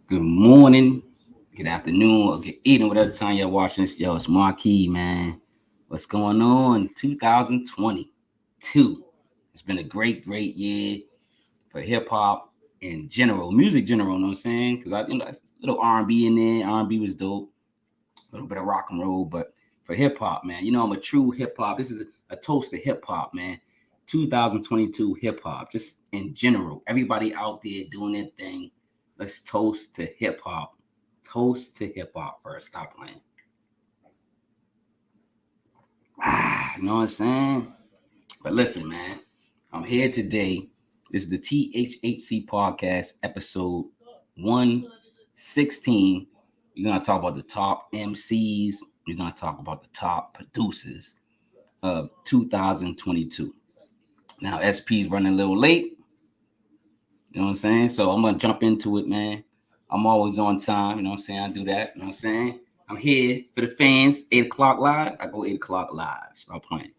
Good morning, good afternoon, or good evening, whatever time you're watching this. Yo, it's Marquis, man. What's going on? 2022. It's been a great year for hip hop in general, music general. You know what I'm saying? Because it's a little R&B in there. R&B was dope. A little bit of rock and roll, but for hip hop, man, I'm a true hip hop. This is a toast to hip hop, man. 2022 hip hop, just in general. Everybody out there doing their thing. Let's toast to hip hop. Toast to hip hop first. Stop playing. You know what I'm saying? But listen, man, I'm here today. This is the THHC podcast, episode 116. We're going to talk about the top MCs. We're going to talk about the top producers of 2022. Now, SP's running a little late. You know what I'm saying? So I'm going to jump into it, man. I'm always on time. You know what I'm saying? I do that. You know what I'm saying? I'm here for the fans. 8 o'clock live. I go 8 o'clock live. Stop playing.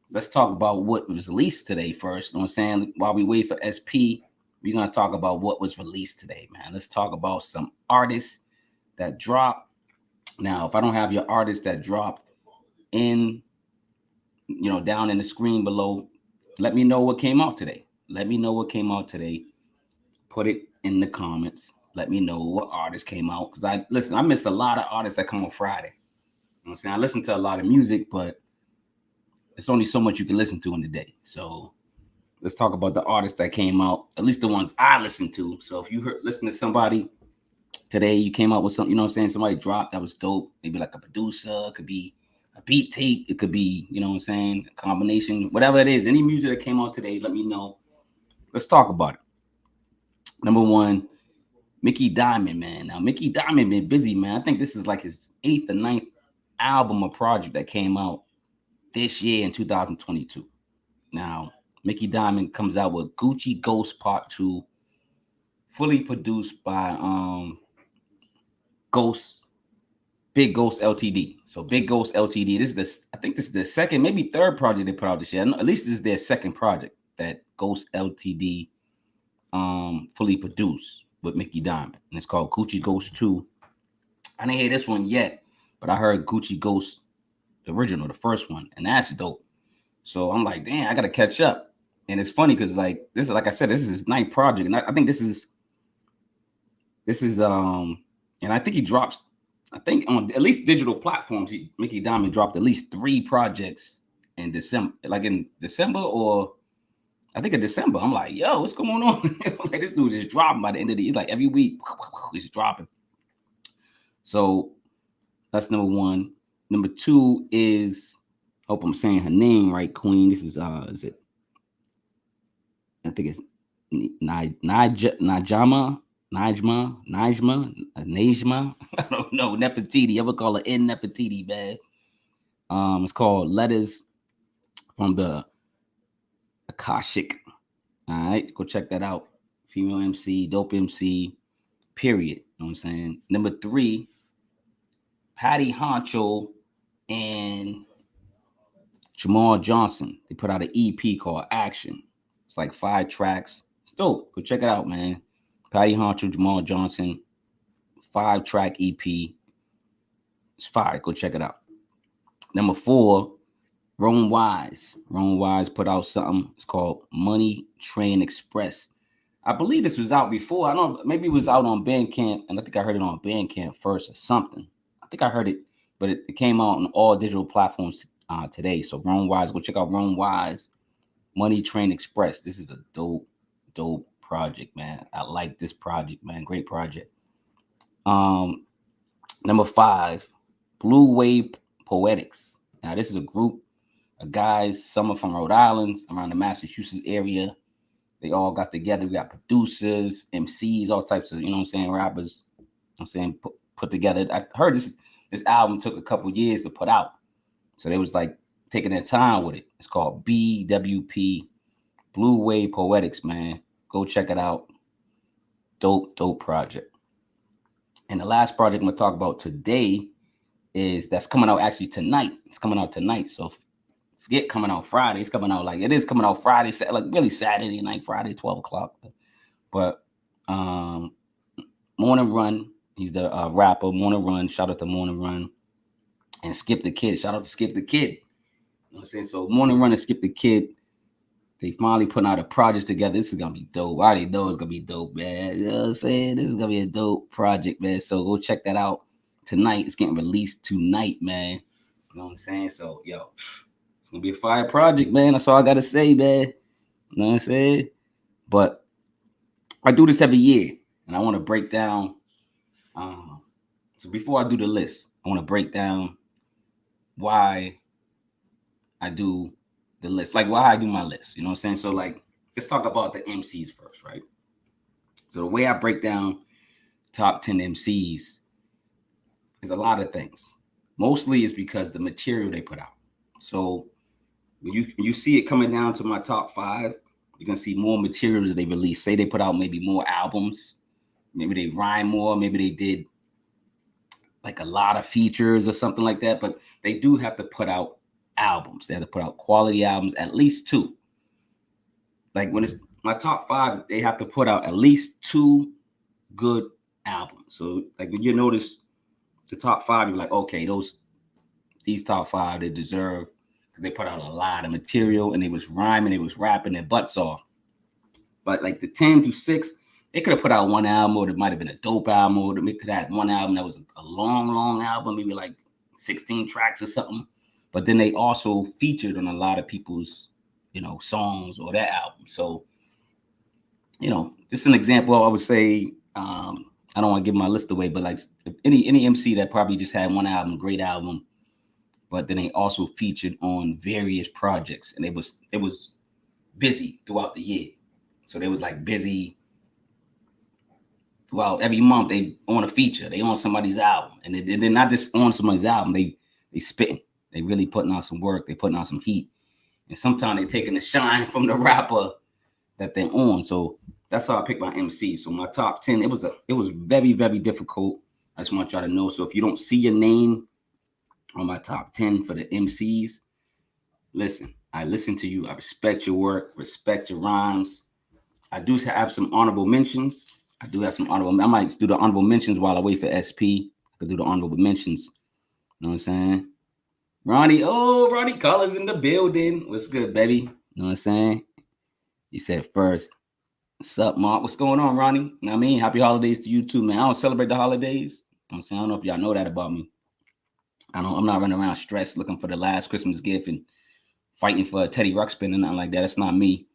Let's talk about what was released today first. You know what I'm saying? While we wait for SP, we're going to talk about what was released today, man. Let's talk about some artists that dropped. Now, if I don't have your artists that dropped in, down in the screen below, let me know what came out today. Let me know what came out today. Put it in the comments. Let me know what artists came out. Because I miss a lot of artists that come on Friday. You know what I'm saying? I listen to a lot of music, but it's only so much you can listen to in the day. So let's talk about the artists that came out, at least the ones I listened to. So if you listen to somebody today, you came out with something, you know what I'm saying? Somebody dropped that was dope. Maybe like a producer, it could be a beat tape, it could be, you know what I'm saying, a combination, whatever it is. Any music that came out today, let me know. Let's talk about it. Number one, Mickey Diamond, man. Now, Mickey Diamond been busy, man. I think this is like his 8th or 9th album or project that came out this year in 2022. Now, Mickey Diamond comes out with Gucci Ghost Part 2, fully produced by Big Ghost Ltd. So Big Ghost Ltd. I think this is the second, maybe third project they put out this year. At least this is their second project that Ghost Ltd fully produced with Mickey Diamond. And it's called Gucci Ghost 2. I didn't hear this one yet, but I heard Gucci Ghost, the original, the first one, and that's dope. So I'm like, damn, I gotta catch up. And it's funny because like this is, like I said, this is his 9th project, and I think this is and I think he drops, I think on at least digital platforms, Mickey Diamond dropped at least 3 projects in December, like in December or I think in December. I'm like, yo, what's going on? Like this dude just dropping by the end of the year, like every week he's dropping. So that's number one. Number 2 is, hope I'm saying her name right, Queen. This is it? I think it's Najma. I don't know. Nefertiti. Ever call her N Nefertiti, man? It's called Letters from the Akashic. All right, go check that out. Female MC, dope MC, period. You know what I'm saying? Number 3, Patty Honcho and Jamar Johnson. They put out an EP called Action. It's like 5 tracks. It's dope. Go check it out, man. Patty Honcho, Jamar Johnson, 5-track EP. It's fire. Go check it out. Number 4, Rome Wise. Rome Wise put out something. It's called Money Train Express. I believe this was out before. I don't know. Maybe it was out on Bandcamp, and I think I heard it on Bandcamp first or something. I think I heard it, but it came out on all digital platforms today. So Rome Wise, go check out Rome Wise, Money Train Express. This is a dope project, man. I like this project, man. Great project. Number 5, Blue Wave Poetics. Now this is a group of guys, some are from Rhode Island, around the Massachusetts area. They all got together. We got producers, MCs, all types of, you know what I'm saying, rappers, you know what I'm saying, put together. I heard this album took a couple years to put out. So they was like taking their time with it. It's called BWP, Blue Wave Poetics, man. Go check it out. Dope project. And the last project I'm going to talk about today that's coming out actually tonight. It's coming out tonight. So forget coming out Friday. It's coming out like it is coming out Friday, like really Saturday night, Friday, 12 o'clock. But most Morning Run. He's the rapper. Morning Run. Shout out to Morning Run. And Skip the Kid. Shout out to Skip the Kid. You know what I'm saying? So Morning Run and Skip the Kid, they finally putting out a project together. This is gonna be dope. I already know it's gonna be dope, man. You know what I'm saying? This is gonna be a dope project, man. So go check that out tonight. It's getting released tonight, man. You know what I'm saying? So yo, it's gonna be a fire project, man. That's all I gotta say, man. You know what I'm saying? But I do this every year, and I want to break down. So before I do the list, I want to break down why I do the list, like why I do my list. You know what I'm saying? So like, let's talk about the MCs first, right? So the way I break down top 10 MCs is a lot of things. Mostly is because the material they put out. So when you see it coming down to my top 5, you're gonna see more material that they release. Say they put out maybe more albums, maybe they rhyme more, maybe they did like a lot of features or something like that, but they do have to put out albums. They have to put out quality albums, at least 2. Like when it's my top 5, they have to put out at least 2 good albums. So like when you notice the top 5, you're like, okay, these top 5 they deserve, because they put out a lot of material and they was rhyming, they was rapping their butts off. But like the 10 to 6, they could have put out one album, or it might have been a dope album, or they could have had one album that was a long album, maybe like 16 tracks or something. But then they also featured on a lot of people's, songs or that album. So, just an example, I would say, I don't want to give my list away, but like any MC that probably just had one album, great album, but then they also featured on various projects, and it was busy throughout the year. So they was like busy. Well, every month they on a feature, they on somebody's album, and they're not just on somebody's album. They spitting, they really putting out some work, they putting out some heat, and sometimes they taking the shine from the rapper that they're on. So that's how I pick my MC. So my top 10, it was very, very difficult. I just want y'all to know. So if you don't see your name on my top 10 for the MCs, listen. I listen to you. I respect your work, respect your rhymes. I do have some honorable mentions. I might do the honorable mentions while I wait for SP. I could do the honorable mentions. You know what I'm saying? Ronnie Colors in the building. What's good, baby? You know what I'm saying? He said first, what's up, Mark? What's going on, Ronnie? You know what I mean? Happy holidays to you too, man. I don't celebrate the holidays. You know what I'm saying? I don't know if y'all know that about me. I'm not running around stressed looking for the last Christmas gift and fighting for a Teddy Ruxpin and nothing like that. That's not me.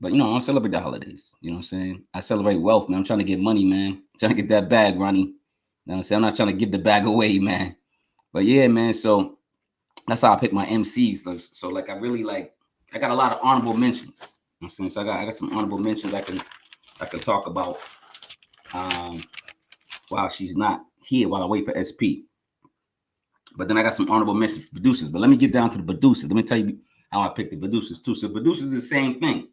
But I don't celebrate the holidays. You know what I'm saying? I celebrate wealth, man. I'm trying to get money, man. I'm trying to get that bag, Ronnie. You know what I'm saying? I'm not trying to give the bag away, man. But yeah, man. So that's how I pick my MCs. So like I got a lot of honorable mentions. You know what I'm saying? So I got some honorable mentions I can talk about while she's not here, while I wait for SP. But then I got some honorable mentions for producers. But let me get down to the producers. Let me tell you how I pick the producers too. So producers is the same thing.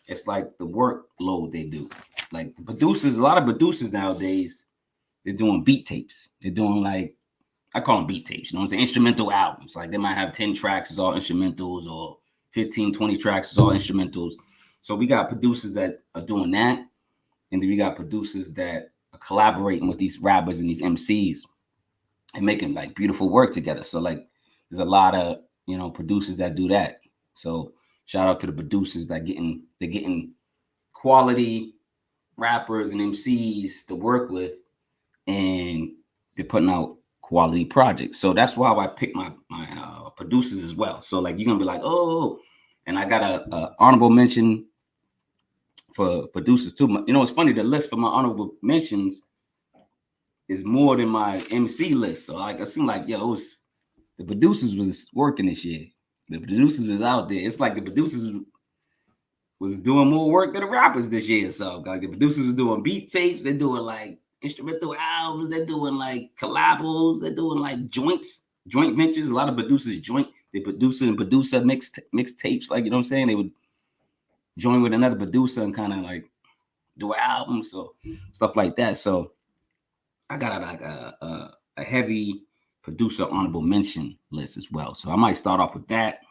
It's like the workload they do. Like the producers, a lot of producers nowadays, they're doing beat tapes. They're doing like, I call them beat tapes, you know what I'm saying? Instrumental albums. Like they might have 10 tracks, it's all instrumentals, or 15, 20 tracks, it's all instrumentals. So we got producers that are doing that. And then we got producers that are collaborating with these rappers and these MCs and making like beautiful work together. So like there's a lot of, producers that do that. So shout out to the producers that they're getting quality rappers and MCs to work with, and they're putting out quality projects. So that's why I pick my producers as well. So like you're gonna be like, oh, and I got a honorable mention for producers too. It's funny, the list for my honorable mentions is more than my MC list. So like it seemed like the producers was working this year. The producers was out there. It's like the producers was doing more work than the rappers this year. So like the producers was doing beat tapes. They're doing like instrumental albums. They're doing like collabos. They're doing like joint ventures. A lot of producers they producer mix tapes. Like, you know what I'm saying? They would join with another producer and kind of like do an album. So stuff like that. So I got like a heavy producer honorable mention list as well. So I might start off with that.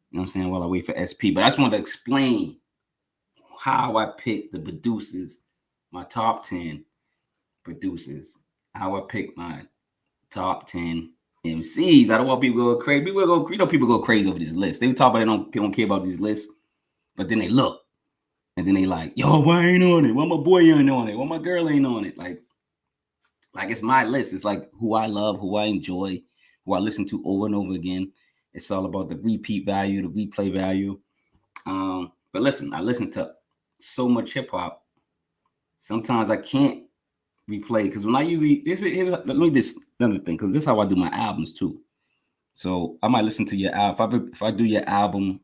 You know what I'm saying? While I wait for SP. But I just want to explain how I pick the producers my top 10 producers. How I pick my top 10 MCs. I don't want people to go crazy. People go crazy over these lists. They talk about they don't care about these lists, but then they look and then they like, yo, why ain't on it? Why my boy ain't on it? Why my girl ain't on it? Like it's my list. It's like who I love, who I enjoy, who I listen to over and over again. It's all about the repeat value, the replay value. But listen, I listen to so much hip hop. Sometimes I can't replay because when I usually let me this another thing because this is how I do my albums too. So I might listen to your album. If I do your album,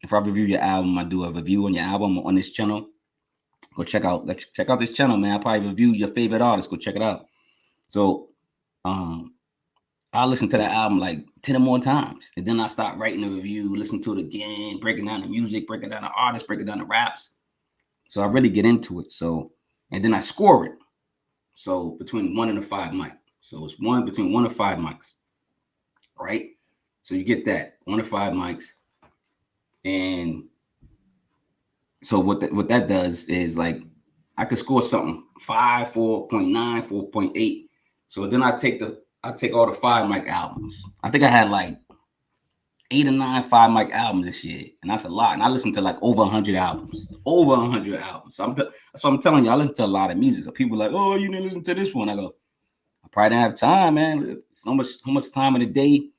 if I review your album, I do a review on your album on this channel. Go check out this channel, man. I probably review your favorite artist. Go check it out. So I'll listen to that album like 10 or more times. And then I start writing a review, listen to it again, breaking down the music, breaking down the artists, breaking down the raps. So I really get into it. So, and then I score it. So between 1 and a 5 mic. So it's between 1 and 5 mics. Right? So you get that 1 to 5 mics. And so what that does is like I could score something 5, 4.9, 4.8. So then I take all the 5 mic albums. I think I had like 8 or 9 5 mic albums this year, and that's a lot. And I listened to like over 100 albums. So I'm telling you, I listen to a lot of music. So people are like, oh, you didn't listen to this one. I go, I probably didn't have time, man. So much time in the day.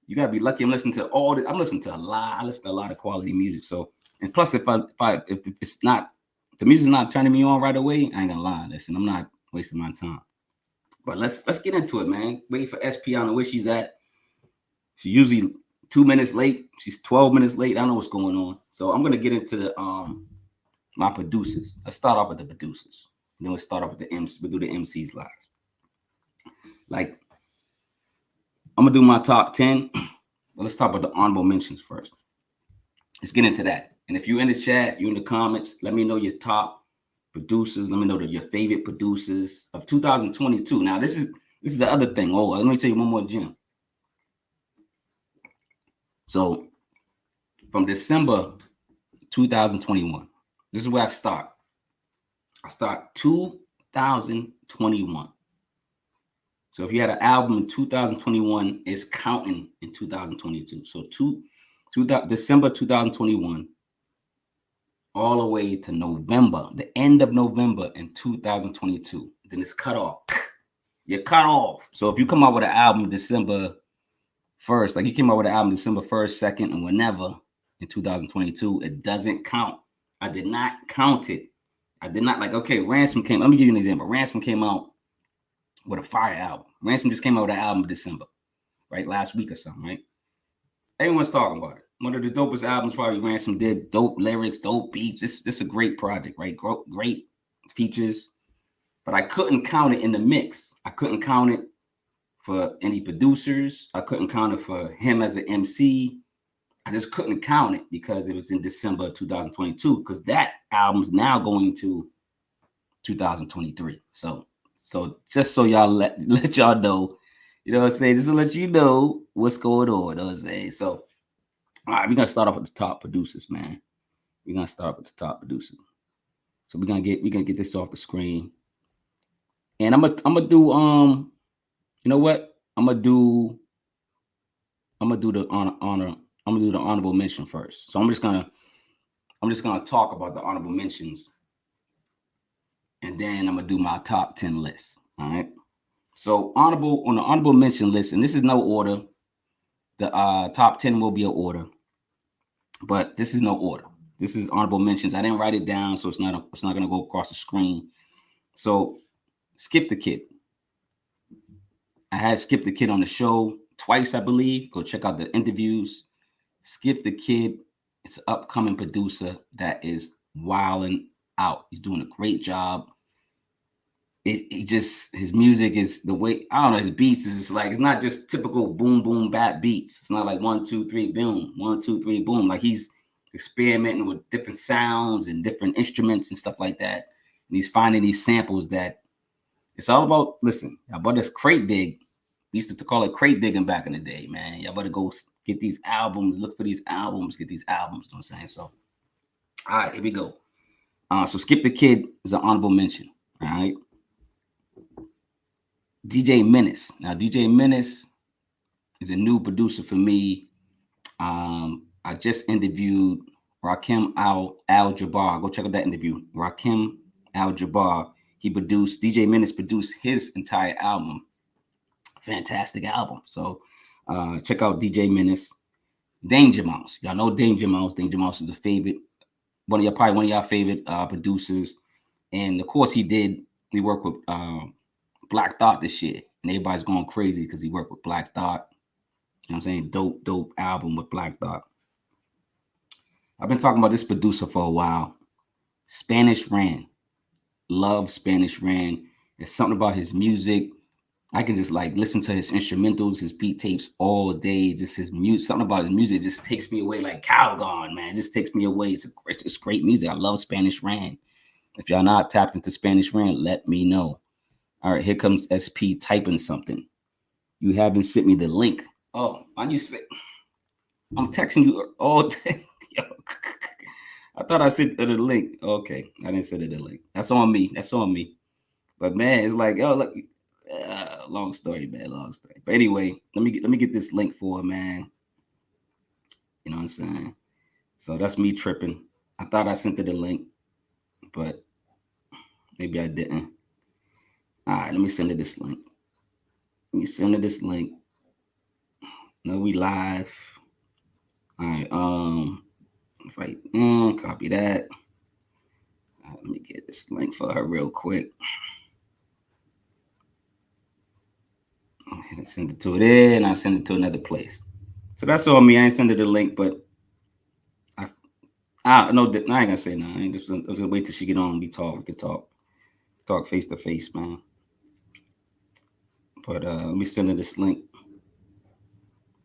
You gotta be lucky. I'm listening to all this. I'm listening to a lot. I listen to a lot of quality music. So, and plus, if it's not, the music's not turning me on right away, I ain't gonna lie. Listen, I'm not wasting my time. But let's get into it, man. Wait for SP. I don't know where she's at. She's usually 2 minutes late. She's 12 minutes late. I don't know what's going on. So I'm gonna get into my producers. Let's start off with the producers. Then we'll start off with the MCs. We'll do the MCs live. Like, I'm gonna do my top 10. But let's talk about the honorable mentions first. Let's get into that. And if you're in the chat, you're in the comments, let me know your top producers. Let me know your favorite producers of 2022. Now, this is the other thing. Oh, let me tell you one more gem. So from December 2021, this is where I start. I start 2021. So if you had an album in 2021, it's counting in 2022. So December 2021, all the way to November, the end of November in 2022. Then it's cut off. You're cut off. So if you come out with an album December 1st, like you came out with an album December 1st, 2nd, and whenever in 2022, it doesn't count. I did not count it. I did not okay, Ransom came. Let me give you an example. Ransom came out with a fire album. Ransom just came out with an album in December, right? Last week or something, right? Everyone's talking about it. One of the dopest albums probably Ransom did. Dope lyrics, dope beats. This is a great project, right? Great features. But I couldn't count it in the mix. I couldn't count it for any producers. I couldn't count it for him as an MC. I just couldn't count it because it was in December of 2022 because that album's now going to 2023. So just so y'all let y'all know, you know what I'm saying? Just to let you know what's going on, you know what I'm saying? So, all right, we're going to start off with the top producers, man. We're going to start with the top producers. So we're going to get this off the screen. And I'm gonna do you know what? I'm gonna do the honorable mention first. So I'm just gonna talk about the honorable mentions. And then I'm gonna do my top 10 list. All right. So on the honorable mention list, and this is no order. The top 10 will be an order, but this is no order. This is honorable mentions. I didn't write it down, so it's not gonna go across the screen. So Skip the Kid. I had Skip the Kid on the show twice, I believe. Go check out the interviews. Skip the Kid is an upcoming producer that is wilding out. He's doing a great job. His music is the way, I don't know, his beats is just like, it's not just typical boom, boom, bap beats. It's not like 1, 2, 3, boom, 1, 2, 3, boom. Like he's experimenting with different sounds and different instruments and stuff like that. And he's finding these samples that it's all about, listen, y'all better crate dig. We used to call it crate digging back in the day, man. Y'all better go get these albums, look for these albums, get these albums, you know what I'm saying? So, all right, here we go. So Skip the Kid is an honorable mention. All right. DJ Menace. Now, DJ Menace is a new producer for me. I just interviewed Rakim Al-Jabbar. Go check out that interview. Rakim Al-Jabbar. He produced, DJ Menace produced his entire album. Fantastic album. So check out DJ Menace. Danger Mouse. Y'all know Danger Mouse. Danger Mouse is a favorite. Probably one of y'all favorite producers. And of course he worked with Black Thought this year. And everybody's going crazy because he worked with Black Thought. You know what I'm saying? Dope album with Black Thought. I've been talking about this producer for a while. Spanish Ran. Love Spanish Ran. There's something about his music. I can just like listen to his instrumentals, his beat tapes all day. Just his music, something about his music just takes me away like Calgon, man. It just takes me away. It's great music. I love Spanish Ran. If y'all not tapped into Spanish Ran, let me know. All right, here comes SP typing something. You haven't sent me the link. Oh, why'd you say? I'm texting you all day. Yo. I thought I sent the link. Okay, I didn't send it the link. That's on me. But man, it's like, yo, look. Long story, man. Long story. But anyway, let me get this link for it, man. You know what I'm saying? So that's me tripping. I thought I sent it a link, but maybe I didn't. All right, let me send it this link. No, we live. All right. Right. Copy that. All right, let me get this link for her real quick. I send it to it there, and I send it to another place. So that's all me. I ain't send it a link, but I ain't gonna say no. I ain't just gonna wait till she get on. We can talk face to face, man. But let me send her this link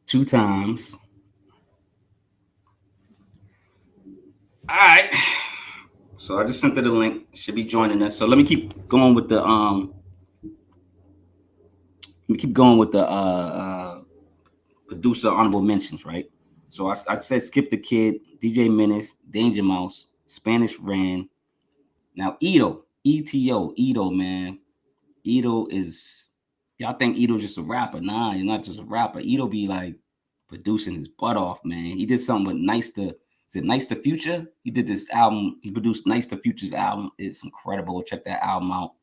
2 times. All right. So I just sent her the link. Should be joining us. So let me keep going with the producer honorable mentions, right? So I said Skip the Kid, DJ Menace, Danger Mouse, Spanish Ran. Now Eto, man. Eto is, y'all think Eto's just a rapper? Nah, he's not just a rapper. Eto be like producing his butt off, man. He did something with Nice to Future? He did this album. He produced Nice to Future's album. It's incredible. Check that album out.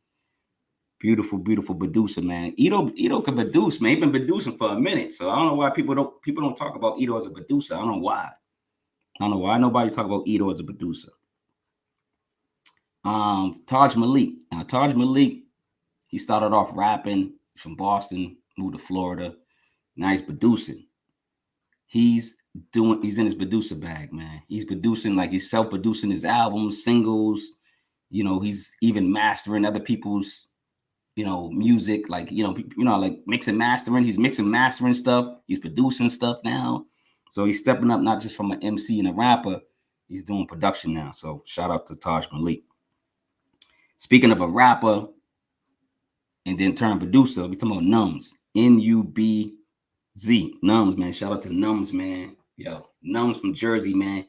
Beautiful producer, man. Eto can produce, man. He's been producing for a minute. So I don't know why people don't talk about Eto as a producer. I don't know why nobody talk about Eto as a producer. Tajh Malik. Now Tajh Malik, he started off rapping from Boston, moved to Florida. Now he's producing. He's in his producer bag, man. He's producing, like he's self-producing his albums, singles. You know, he's even mastering other people's, music, like, like mixing, mastering. He's mixing, mastering stuff. He's producing stuff now. So he's stepping up, not just from an MC and a rapper. He's doing production now. So shout out to Tajh Malik. Speaking of a rapper and then turn producer, we talking about Nums. Nubz. Nums, man. Shout out to Nums, man. Yo, Nums from Jersey, man.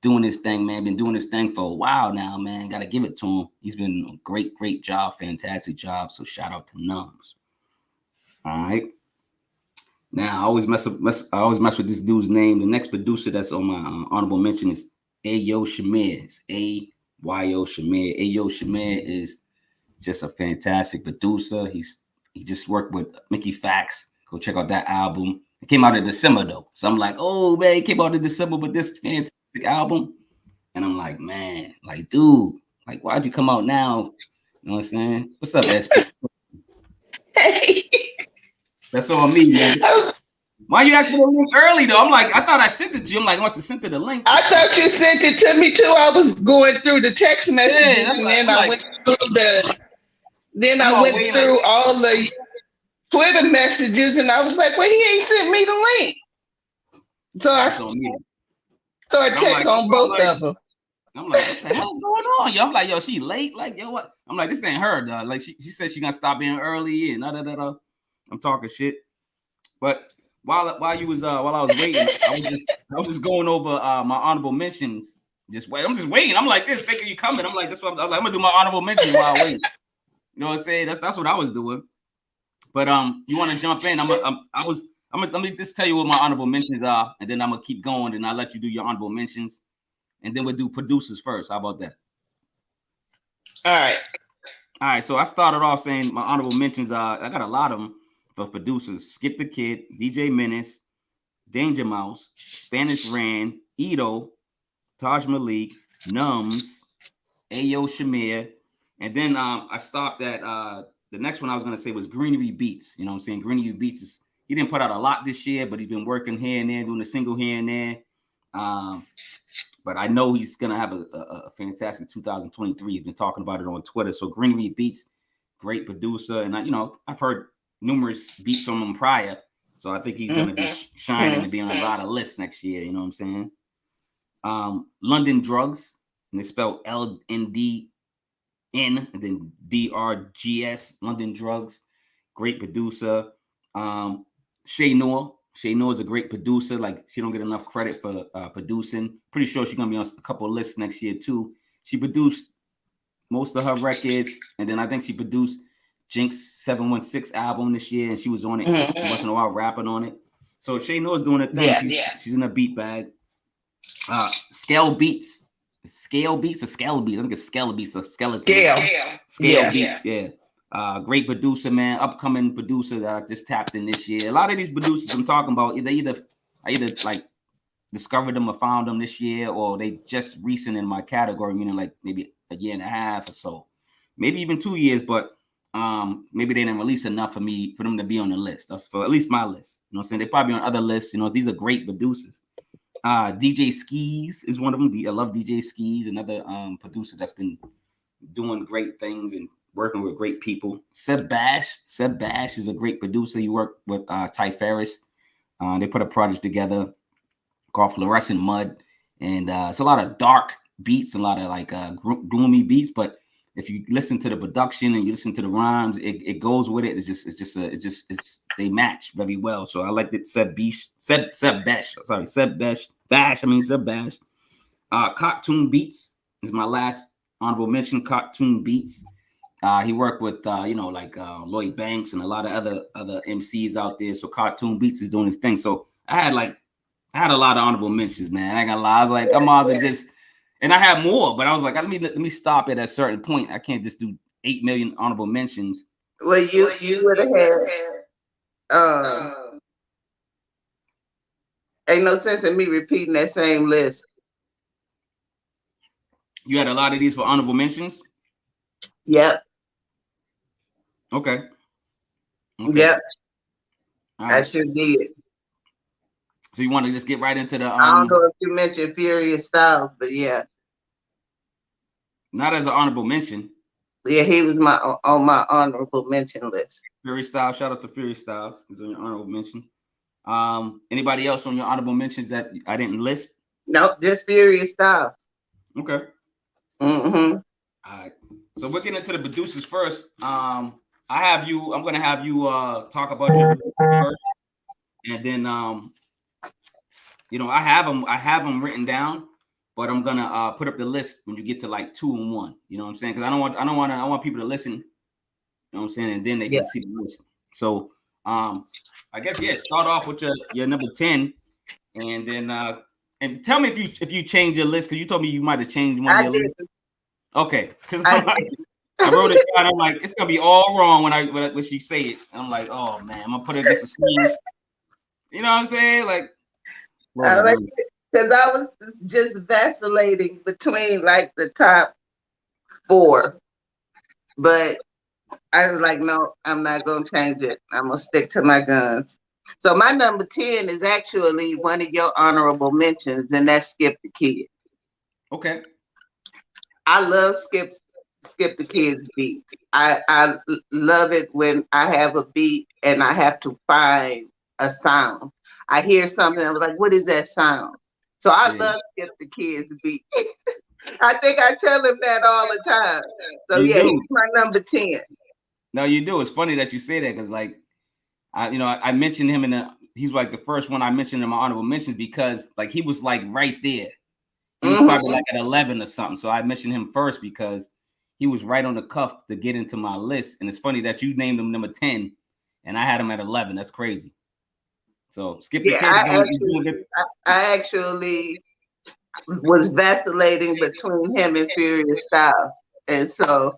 Doing this thing, man. Been doing this thing for a while now, man. Got to give it to him. He's been a great job, fantastic job. So shout out to Nums. All right. Now I always mess with this dude's name. The next producer that's on my honorable mention is Ayo Shamir. It's Ayo Shamir. Ayo Shamir is just a fantastic producer. He just worked with Mickey Fax. Go check out that album. It came out in December though. So I'm like, oh man, it came out in December with this fantastic album. And I'm like, man, like, dude, like, why'd you come out now? You know what I'm saying? What's up, SP? Hey. That's all me, man. Why you asking for the link early though? I'm like, I thought I sent it to you. I'm like, I must have sent it the link. I thought you sent it to me too. I was going through the text messages, and then I went through all the Twitter messages, and I was like, well, he ain't sent me the link. So I checked on both of them. I'm like, what the hell's going on? Yo, I'm like, yo, she late? Like, yo, what? I'm like, this ain't her, dog. Like, she said she gonna stop being early and I'm talking shit. But while I was waiting, I was just going over my honorable mentions Just wait. I'm just waiting. I'm like this, thinking you coming. I'm like, this. I'm gonna do my honorable mention while I wait. You know what I'm saying? That's what I was doing. But you want to jump in? Let me just tell you what my honorable mentions are, and then I'm gonna keep going, and I'll let you do your honorable mentions, and then we'll do producers first. How about that? All right. So I started off saying my honorable mentions are. I got a lot of them for producers: Skip the Kid, DJ Menace, Danger Mouse, Spanish Ran, Ito, Tajh Malik, Numbs, Ayo Shamir, and then I stopped at the next one I was gonna say was Greenery Beats. You know what I'm saying? Greenery Beats he didn't put out a lot this year, but he's been working here and there, doing a single here and there. But I know he's gonna have a fantastic 2023. He's been talking about it on Twitter. So Greenery Beats, great producer, and I've heard numerous beats from him prior. So I think he's gonna be shining and be on a lot of lists next year. You know what I'm saying? London Drugs, and they spell LNDN and then DRGS. London Drugs, great producer. Shay Noor is a great producer. Like, she don't get enough credit for producing. Pretty sure she's gonna be on a couple of lists next year too. She produced most of her records, and then I think she produced Jinx 716 album this year, and she was on it once in a while, rapping on it. So Shay Noor is doing a thing. She's in a beat bag. Scale Beats. Scale Beats or Scale Beats? I think it's Scale Beats or Skeleton. Scale Beats, yeah. Great producer, man. Upcoming producer that I just tapped in this year. A lot of these producers I'm talking about, I either like discovered them or found them this year, or they just recent in my category, meaning like maybe a year and a half or so, maybe even 2 years. But maybe they didn't release enough for them to be on the list. That's for at least my list. You know what I'm saying? They probably on other lists. You know, these are great producers. DJ Skis is one of them. I love DJ Skis, another producer that's been doing great things and working with great people. Seb Bash is a great producer. He worked with Ty Ferris. They put a project together called Fluorescent Mud, and it's a lot of dark beats, a lot of like gloomy beats. But if you listen to the production and you listen to the rhymes, it goes with it. They match very well. So I liked it. Seb Bash. Cartoon Beats is my last honorable mention. Cartoon Beats. He worked with Lloyd Banks and a lot of other MCs out there. So Cartoon Beats is doing his thing. So I had a lot of honorable mentions, man. I ain't gonna lie. I was like, I might as well just, and I had more, but I was like, let me stop at a certain point. I can't just do 8 million honorable mentions. Well, you would have had ain't no sense in me repeating that same list. You had a lot of these for honorable mentions? Yep. Okay. Yep. Right. I sure did. So you want to just get right into the I don't know if you mentioned Furious Stylez, but yeah. Not as an honorable mention. Yeah, he was on my honorable mention list. Furious Stylez, shout out to Furious Stylez. He's on your honorable mention. Anybody else on your honorable mentions that I didn't list? Nope, just Furious Stylez. Okay. All right. So we're getting into the producers first. I'm gonna have you talk about your producers first, and then I have them written down, but I'm gonna put up the list when you get to like 2 and 1. You know what I'm saying? Because I want people to listen. You know what I'm saying? And then they can see the list. So I guess start off with your number 10, and then and tell me if you change your list, because you told me you might have changed one of your lists. Okay, because I wrote it down. I'm like, it's gonna be all wrong when she say it. And I'm like, oh man, I'm gonna put it against the screen. You know what I'm saying? Like, because I was just vacillating between like the top 4, but I was like, no, I'm not gonna change it. I'm gonna stick to my guns. So my number 10 is actually one of your honorable mentions, and that's Skip the Kid. Okay. I love Skip the Kid's beats. I love it when I have a beat and I have to find a sound. I hear something, I was like, what is that sound? So I love Skip the Kid's beat. I think I tell him that all the time. So he's my number 10. No, you do. It's funny that you say that, because like I mentioned him he's like the first one I mentioned in my honorable mentions, because like he was like right there. He was probably like at 11 or something. So I mentioned him first because he was right on the cuff to get into my list. And it's funny that you named him number 10 and I had him at 11. That's crazy. So Skip the Kid is doing good. I actually was vacillating between him and Furious Stylez. And so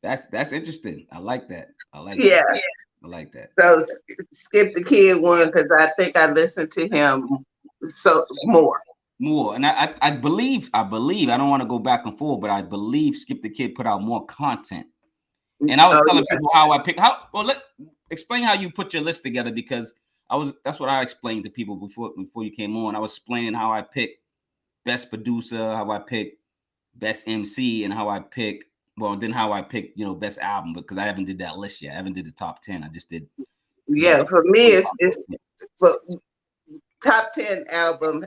that's interesting. I like that. I like that. I like that. So Skip the Kid won because I think I listened to him more. And I believe I don't want to go back and forth, but I believe Skip the Kid put out more content. And I was telling people how I pick explain how you put your list together, because that's what I explained to people before you came on. I was explaining how I pick best producer, how I pick best MC, and how I pick best album, because I haven't did that list yet. I haven't did the top 10. I just did. Yeah, for me it's for top 10 album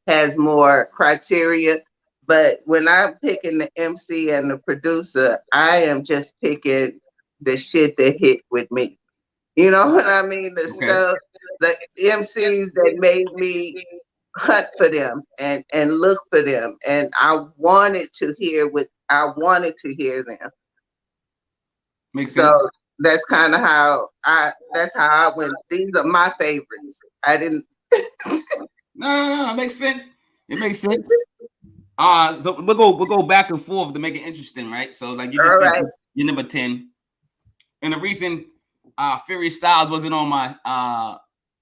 has more criteria, but when I'm picking the MC and the producer, I am just picking the shit that hit with me. You know what I mean? The stuff, the MCs that made me hunt for them and look for them, and I wanted to hear them. Makes sense. So that's kind of how I went. These are my favorites. I didn't. No, it makes sense. It makes sense. So we'll go back and forth to make it interesting, right? So like you just did your number 10, and the reason Furious Stylez wasn't on my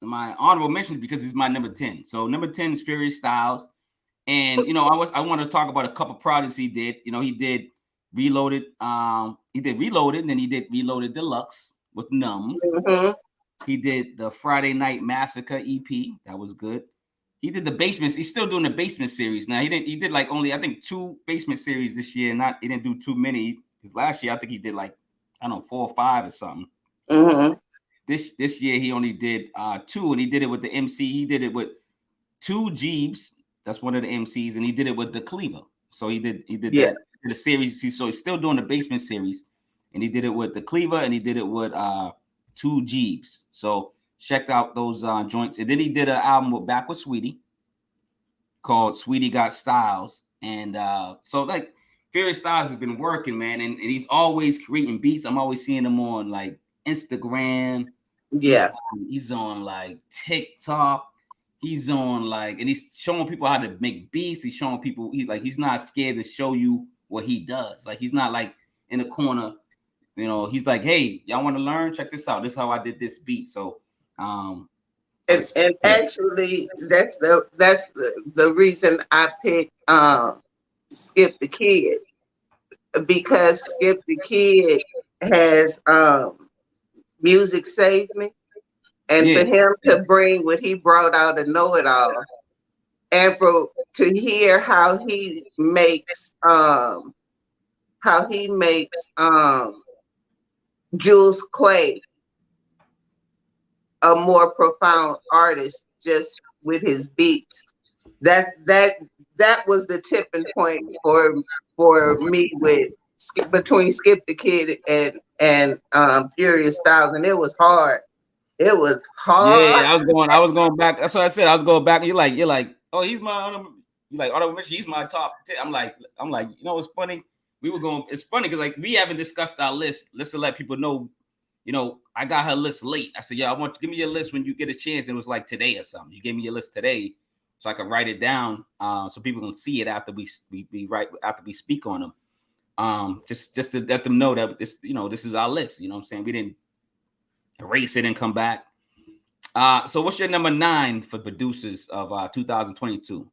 my honorable mention because he's my number 10. So number 10 is Furious Stylez, and I want to talk about a couple projects he did. He did Reloaded. He did Reloaded, and then he did Reloaded Deluxe with Numbs. Mm-hmm. He did the Friday Night Massacre EP. That was good. He did the Basement. He's still doing the Basement series now. He did like only, I think, 2 Basement series this year. He didn't do too many, because last year I think he did like, I don't know, 4 or 5 or something. Mm-hmm. This year he only did 2, and he did it with the MC. He did it with 2 Jeebs. That's one of the MCs, and he did it with the Cleaver. So he did that in the series. So he's still doing the Basement series, and he did it with the Cleaver, and he did it with 2 Jeebs. So checked out those joints. And then he did an album with Back with Sweetie called Sweetie Got Styles. And so like Furious Stylez has been working, man, and he's always creating beats. I'm always seeing him on like Instagram. Yeah. He's on like TikTok. He's on like, and he's showing people how to make beats. He's showing people he's not scared to show you what he does. Like he's not like in the corner. He's like, hey, y'all want to learn? Check this out. This is how I did this beat. So, and actually, that's the reason I picked Skip the Kid, because Skip the Kid has Music Saved Me, and for him to bring what he brought out and Know It All, and to hear how he makes Jules Clay a more profound artist just with his beats. That was the tipping point for me between Skip the Kid and Furious Stylez, and it was hard. It was hard. Yeah, I was going back. That's what I said. I was going back. You're like, oh, he's my honorable mention. He's my top 10. I'm like, it's funny. It's funny because like we haven't discussed our list. Let's let people know. I got her list late. I said, I want you to give me your list when you get a chance. It was like today or something. You gave me your list today, so I could write it down, so people can see it after we speak on them. Just to let them know that this is our list. You know what I'm saying? We didn't erase it and come back. So what's your number 9 for producers of 2022?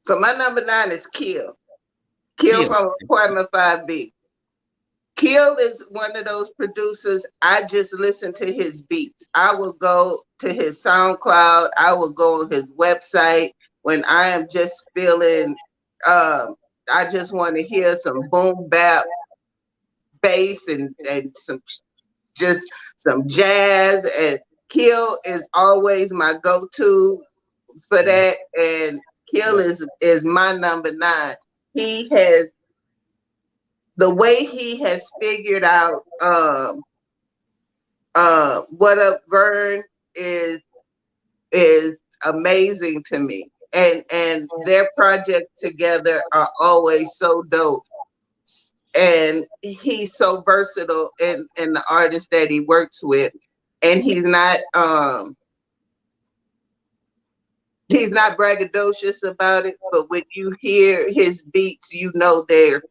So my number 9 is Kill from Apartment 5B. Kill is one of those producers. I just listen to his beats. I will go to his SoundCloud. I will go on his website when I am just feeling. I just want to hear some boom bap bass and some jazz. And Kill is always my go-to for that. And Kill is my number 9. He has. The way he has figured out What Up Vern is amazing to me. and their projects together are always so dope. And he's so versatile in the artists that he works with, and he's not braggadocious about it, but when you hear his beats, you know they're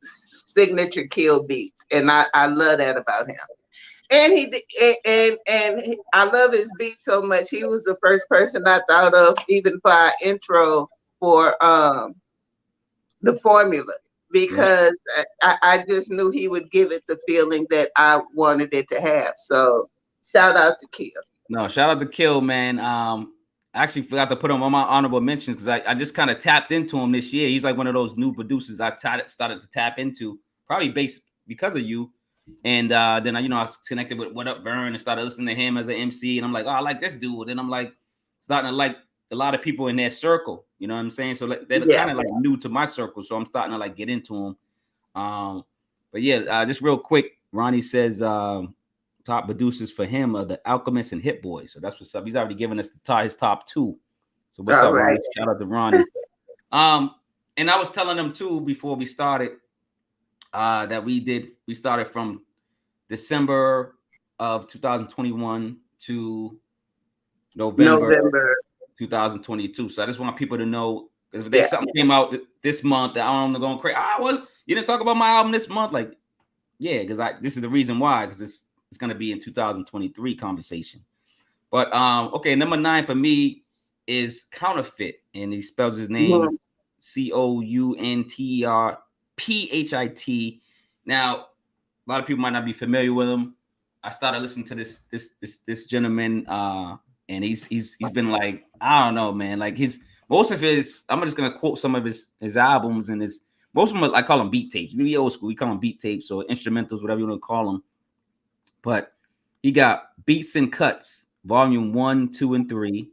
signature kill beats, and I love that about him. And I love his beat so much. He was the first person I thought of even for our intro for the formula, because I just knew he would give it the feeling that I wanted it to have. So shout out to Kill. No, shout out to Kill, man. I actually forgot to put him on my honorable mentions because I just kind of tapped into him this year. He's like one of those new producers I started to tap into, probably based because of you. And then I was connected with What Up Vern and started listening to him as an MC. And I'm like, oh, I like this dude. And I'm like starting to like a lot of people in their circle. You know what I'm saying? So they're kind of like new to my circle. So I'm starting to like get into them. But yeah, just real quick, Ronnie says top producers for him are The Alchemist and Hit Boy. So that's what's up. He's already given us his top 2. So what's up, Ronnie? Shout out to Ronnie. And I was telling them too before we started that we started from December of 2021 to November 2022. So I just want people to know, if there's something came out this month that I'm going crazy. You didn't talk about my album this month, like, yeah, because this is the reason why, because it's going to be in 2023 conversation. But okay, number 9 for me is Counterphit, and he spells his name Counterphit. Now, a lot of people might not be familiar with him. I started listening to this gentleman, and he's been like, I don't know, man. Like most of his, I'm just gonna quote some of his albums, and most of them I call them beat tapes. Maybe old school, we call them beat tapes or instrumentals, whatever you want to call them. But he got Beats and Cuts, Volume 1, 2, and 3,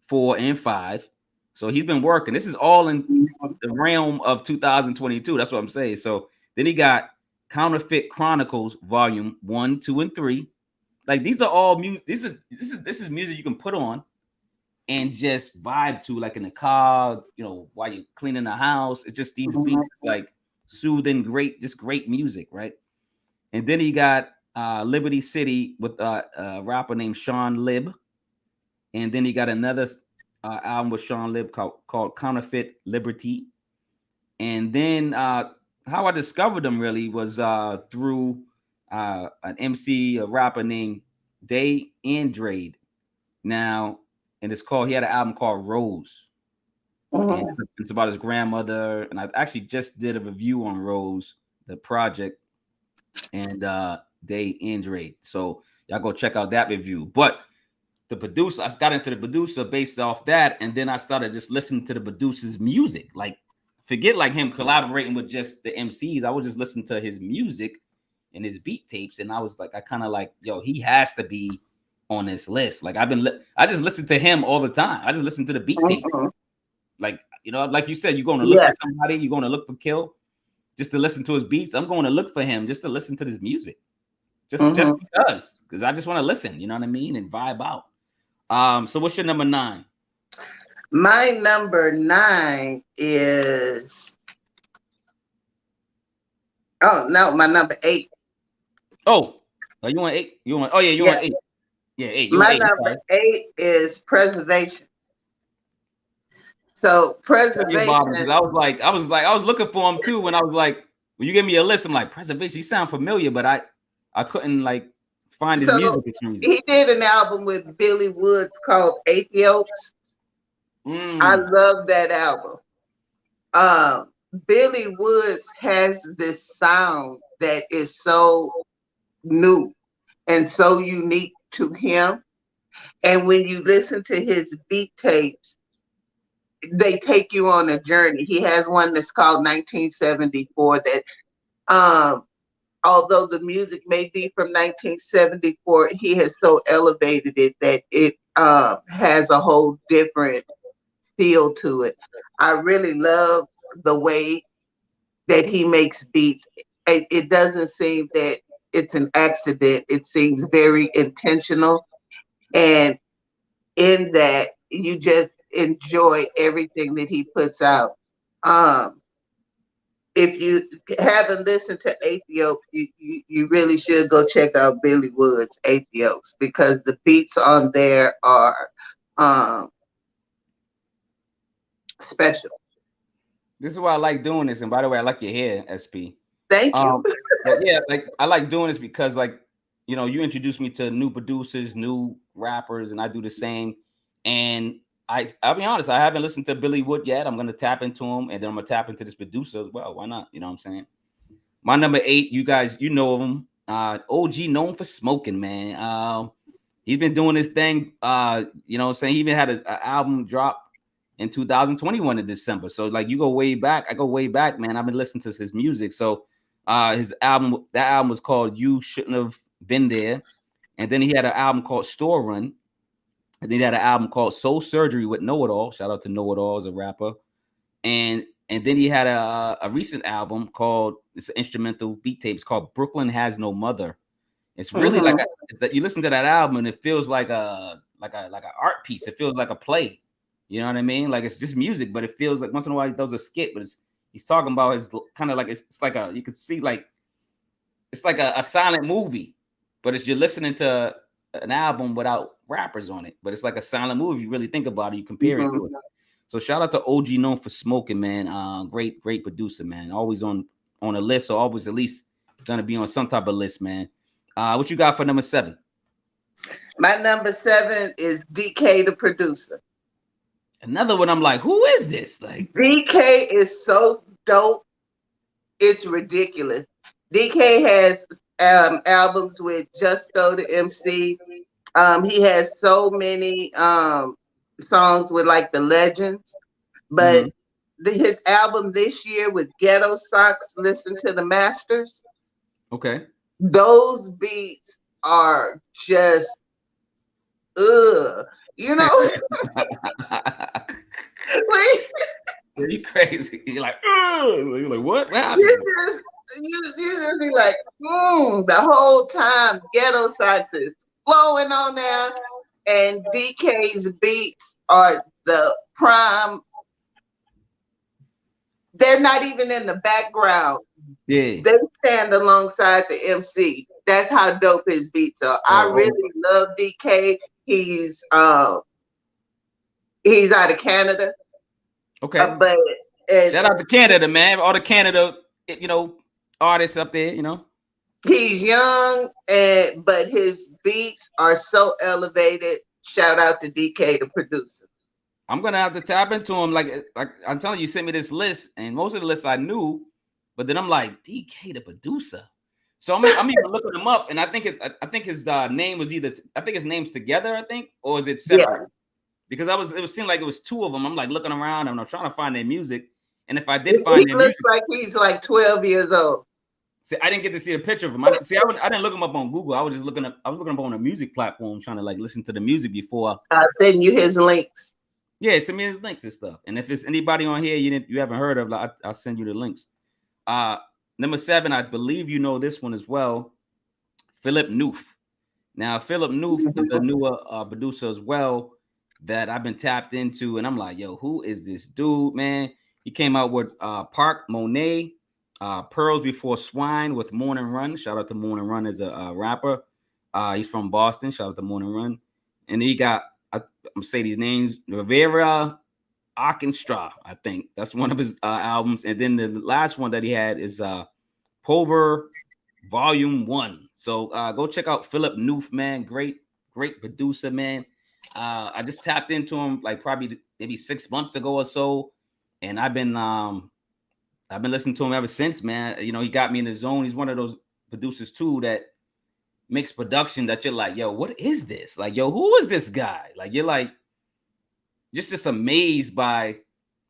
4, and 5. So he's been working. This is all in the realm of 2022. That's what I'm saying. So then he got Counterfeit Chronicles, Volume 1, 2, and 3. Like these are all music. This is music you can put on and just vibe to, like in the car, while you're cleaning the house. It's just these beats, it's like soothing, great music, right? And then he got Liberty City with a rapper named Sean Lib, and then he got another album with Sean Lib called Counterfeit Liberty. And then how I discovered him really was through an MC, a rapper named Day Andrade. Now, and he had an album called Rose. And it's about his grandmother. And I actually just did a review on Rose, the project, and Day Andrade. So y'all go check out that review. But the producer, I got into the producer based off that, and then I started just listening to the producer's music. Like, forget like him collaborating with just the MCs. I would just listen to his music and his beat tapes, and I was like, I kind of like, yo, he has to be on this list. Like I just listen to him all the time. I just listen to the beat tape. Like, like you said, you're going to look for somebody, you're going to look for Kill just to listen to his beats. I'm going to look for him just to listen to his music. Just because I just want to listen, you know what I mean, and vibe out. So what's your number 9? My number 9 is my number 8. Oh, you want 8? You want 8? Yeah, 8. My number 8 is Preservation. So Preservation. I was looking for him too when I was like, when you give me a list, I'm like, Preservation. You sound familiar, but I couldn't like find his music for some reason. He did an album with Billy Woods called Athiops. I love that album. Billy Woods has this sound that is so new and so unique to him. And when you listen to his beat tapes, they take you on a journey. He has one that's called 1974 that although the music may be from 1974, he has so elevated it that it has a whole different feel to it. I really love the way that he makes beats. It doesn't seem that it's an accident. It seems very intentional. And in that, enjoy everything that he puts out. If you haven't listened to Aethiop, you really should go check out Billy Wood's Aethiop's, because the beats on there are special. This is why I like doing this. And by the way, I like your hair, SP. Thank you. But yeah, like I like doing this because, like, you know, you introduced me to new producers, new rappers, and I do the same. And I'll be honest, I haven't listened to Billy Wood yet. I'm gonna tap into him, and then I'm gonna tap into this producer as well. Why not? You know what I'm saying? My number 8, you guys, you know him. OG known for smoking, man. He's been doing this thing. You know what I'm saying? He even had an album drop in 2021 in December. So like you go way back. I go way back, man. I've been listening to his music. So that album was called You Shouldn't Have Been There. And then he had an album called Store Run. And then he had an album called Soul Surgery with Know It All. Shout out to Know It All as a rapper. And then he had a recent album called, it's an instrumental beat tape. It's called Brooklyn Has No Mother. It's really like it's that you listen to that album and it feels like a art piece. It feels like a play. You know what I mean? Like it's just music, but it feels like once in a while he does a skit, but he's talking about his kind of like it's like you can see like it's like a silent movie, but it's you're listening to an album without rappers on it, but it's like a silent movie. You really think about it, you compare it to it. So shout out to OG known for smoking, man. Great producer, man. Always on a list, or always at least gonna be on some type of list, man. What you got for number 7? My number 7 is DK, the producer. Another one, I'm like, who is this? Like DK is so dope, it's ridiculous. DK has albums with Justo the MC. He has so many songs with like the legends, but his album this year with Ghetto Socks, Listen to the Masters. Okay. Those beats are just you know. You crazy. You're like, you're like, what happened? You just be like, the whole time Ghetto Socks is flowing on there, and DK's beats are the prime. They're not even in the background. Yeah. They stand alongside the MC. That's how dope his beats are. I really love DK. He's out of Canada. Okay. But shout out to Canada, man. All the Canada, you know, artists up there, you know. He's young, but his beats are so elevated. Shout out to DK, the producer. I'm gonna have to tap into him. Like I'm telling you, sent me this list, and most of the lists I knew, but then I'm like, DK, the producer. So I'm even looking him up, and I think his name was either I think his name's together, I think, or is it separate? Yeah. Because it seemed like it was 2 of them. I'm like looking around and I'm trying to find their music, and if I did find their music, like he's like 12 years old. See, I didn't get to see a picture of him. I didn't look him up on Google. I was just looking up. I was looking up on a music platform, trying to like listen to the music before. I'll send you his links. Yeah, send me his links and stuff. And if it's anybody on here you haven't heard of, I'll send you the links. Number 7, I believe you know this one as well. Filip Neuf. Now, Filip Neuf is a newer producer as well that I've been tapped into, and I'm like, yo, who is this dude, man? He came out with Park Monet, Pearls Before Swine with Morning Run. Shout out to Morning Run as a rapper. He's from Boston. Shout out to Morning Run. And he got, I'm gonna say these names, Cevere, Arkansas, I think. That's one of his albums. And then the last one that he had is Pulver Volume 1. So go check out Filip Neuf, man. Great producer, man. I just tapped into him like probably maybe 6 months ago or so. And I've been listening to him ever since, man. You know, he got me in the zone. He's one of those producers too that makes production that you're like, yo, what is this? Like, yo, who is this guy? Like, you're like just amazed by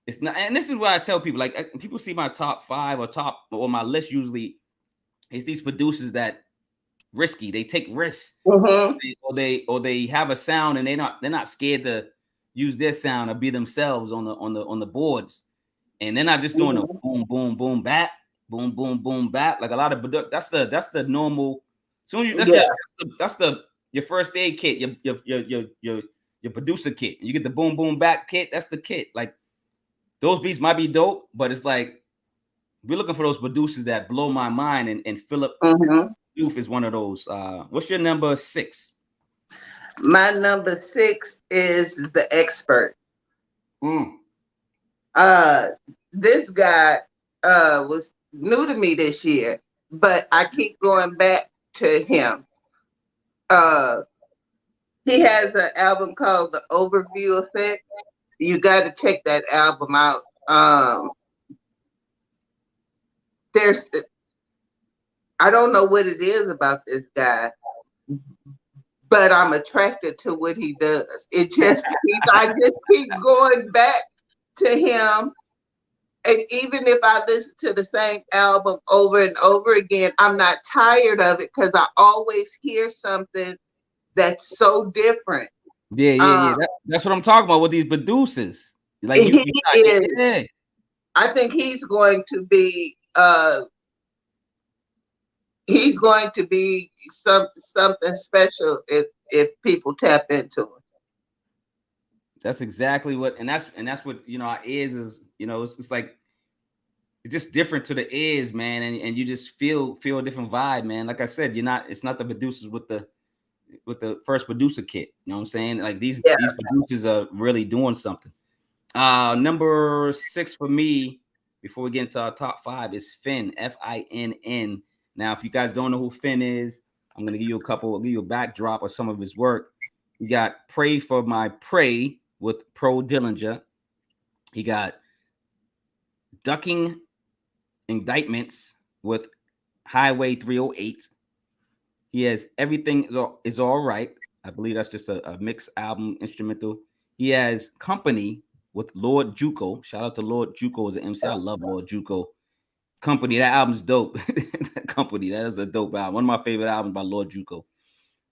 it's not. And this is what I tell people. Like, people see my top 5 or my list usually. It's these producers that risky. They take risks, or they have a sound and they're not scared to use their sound or be themselves on the boards. And they're not just doing a boom, boom, boom, bat, boom, boom, boom, bat. Like a lot of that's the normal. Soon as you that's your first aid kit, your your producer kit. You get the boom boom back kit. That's the kit. Like those beats might be dope, but it's like we're looking for those producers that blow my mind. And Filip Neuf is one of those. What's your number 6? My number 6 is The Expert. This guy was new to me this year, but I keep going back to him. He has an album called The Overview Effect. You got to check that album out. I don't know what it is about this guy, but I'm attracted to what he does. I just keep going back to him. And even if I listen to the same album over and over again, I'm not tired of it because I always hear something that's so different. Yeah. That's what I'm talking about with these producers. Like I think he's going to be something special if people tap into it. That's exactly what, and that's what our ears is. It's like it's just different to the ears, man, and you just feel a different vibe, man. Like I said, it's not the producers with the first producer kit. You know what I'm saying? Like these producers are really doing something. Number 6 for me, before we get into our top 5, is Finn, Finn. Now, if you guys don't know who Finn is, I'm gonna give you a backdrop of some of his work. You got Pray for My Prey with Pro Dillinger. He got Ducking Indictments with Highway 308. He has Everything is All Right. I believe that's just a mixed album instrumental. He has Company with Lord Juco. Shout out to Lord Juco as an MC. I love Lord Juco. Company, that album's dope. Company, that is a dope album. One of my favorite albums by Lord Juco.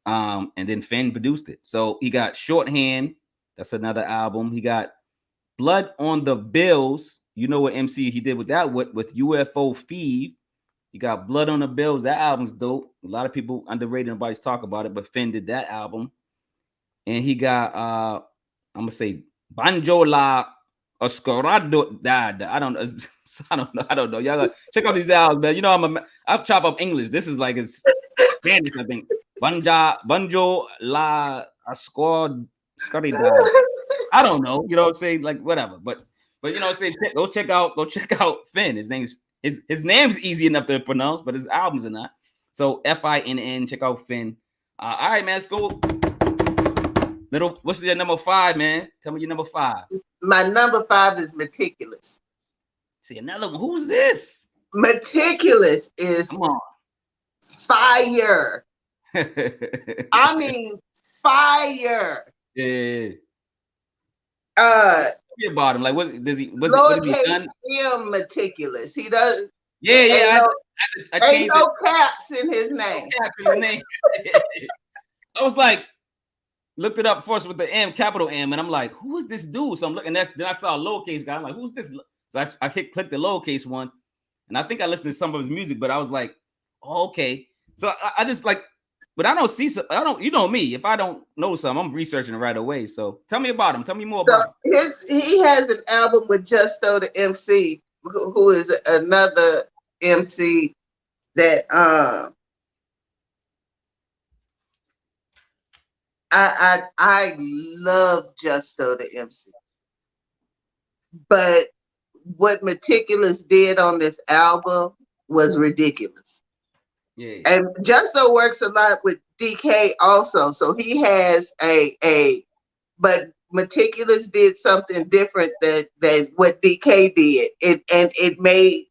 And then Finn produced it. So he got Shorthand. That's another album. He got Blood on the Bills. You know what MC he did with that with UFO Feeve. You got Blood on the Bills. That album's dope. A lot of people underrated, nobody's talk about it, but Finn did that album. And he got I'm gonna say Banjo La Oscorado. I don't know. Y'all gotta check out these albums, man. I'll chop up English. This is like it's Spanish, I think. Banjo La Oscorado. I don't know. You know what I'm saying? Like whatever. But you know what I'm saying? Go check out Finn. His name's easy enough to pronounce, but his albums are not. So Finn. Check out Finn. All right, man. Let's go. What's your number 5, man? Tell me your number 5. My number 5 is Maticulous. See another one. Who's this? Maticulous is fire. I mean fire. Yeah. About him. Like what does he? What has he done? Meticulous. He does. Yeah. Ain't no caps in his name. I was like, looked it up first with the M, capital M, and I'm like, who is this dude? So I'm looking. Then I saw a lowercase guy. I'm like, who's this? So I clicked the lowercase one, and I think I listened to some of his music, but I was like, oh, okay. So I just like. But I don't see some. I don't. You know me. If I don't know something, I'm researching it right away. So tell me about him. Tell me more about him. He has an album with Justo the MC, who is another MC that I love Justo the MC. But what Maticulous did on this album was ridiculous. Yeah. And Justo works a lot with DK also. So he has but Maticulous did something different than what DK did. It made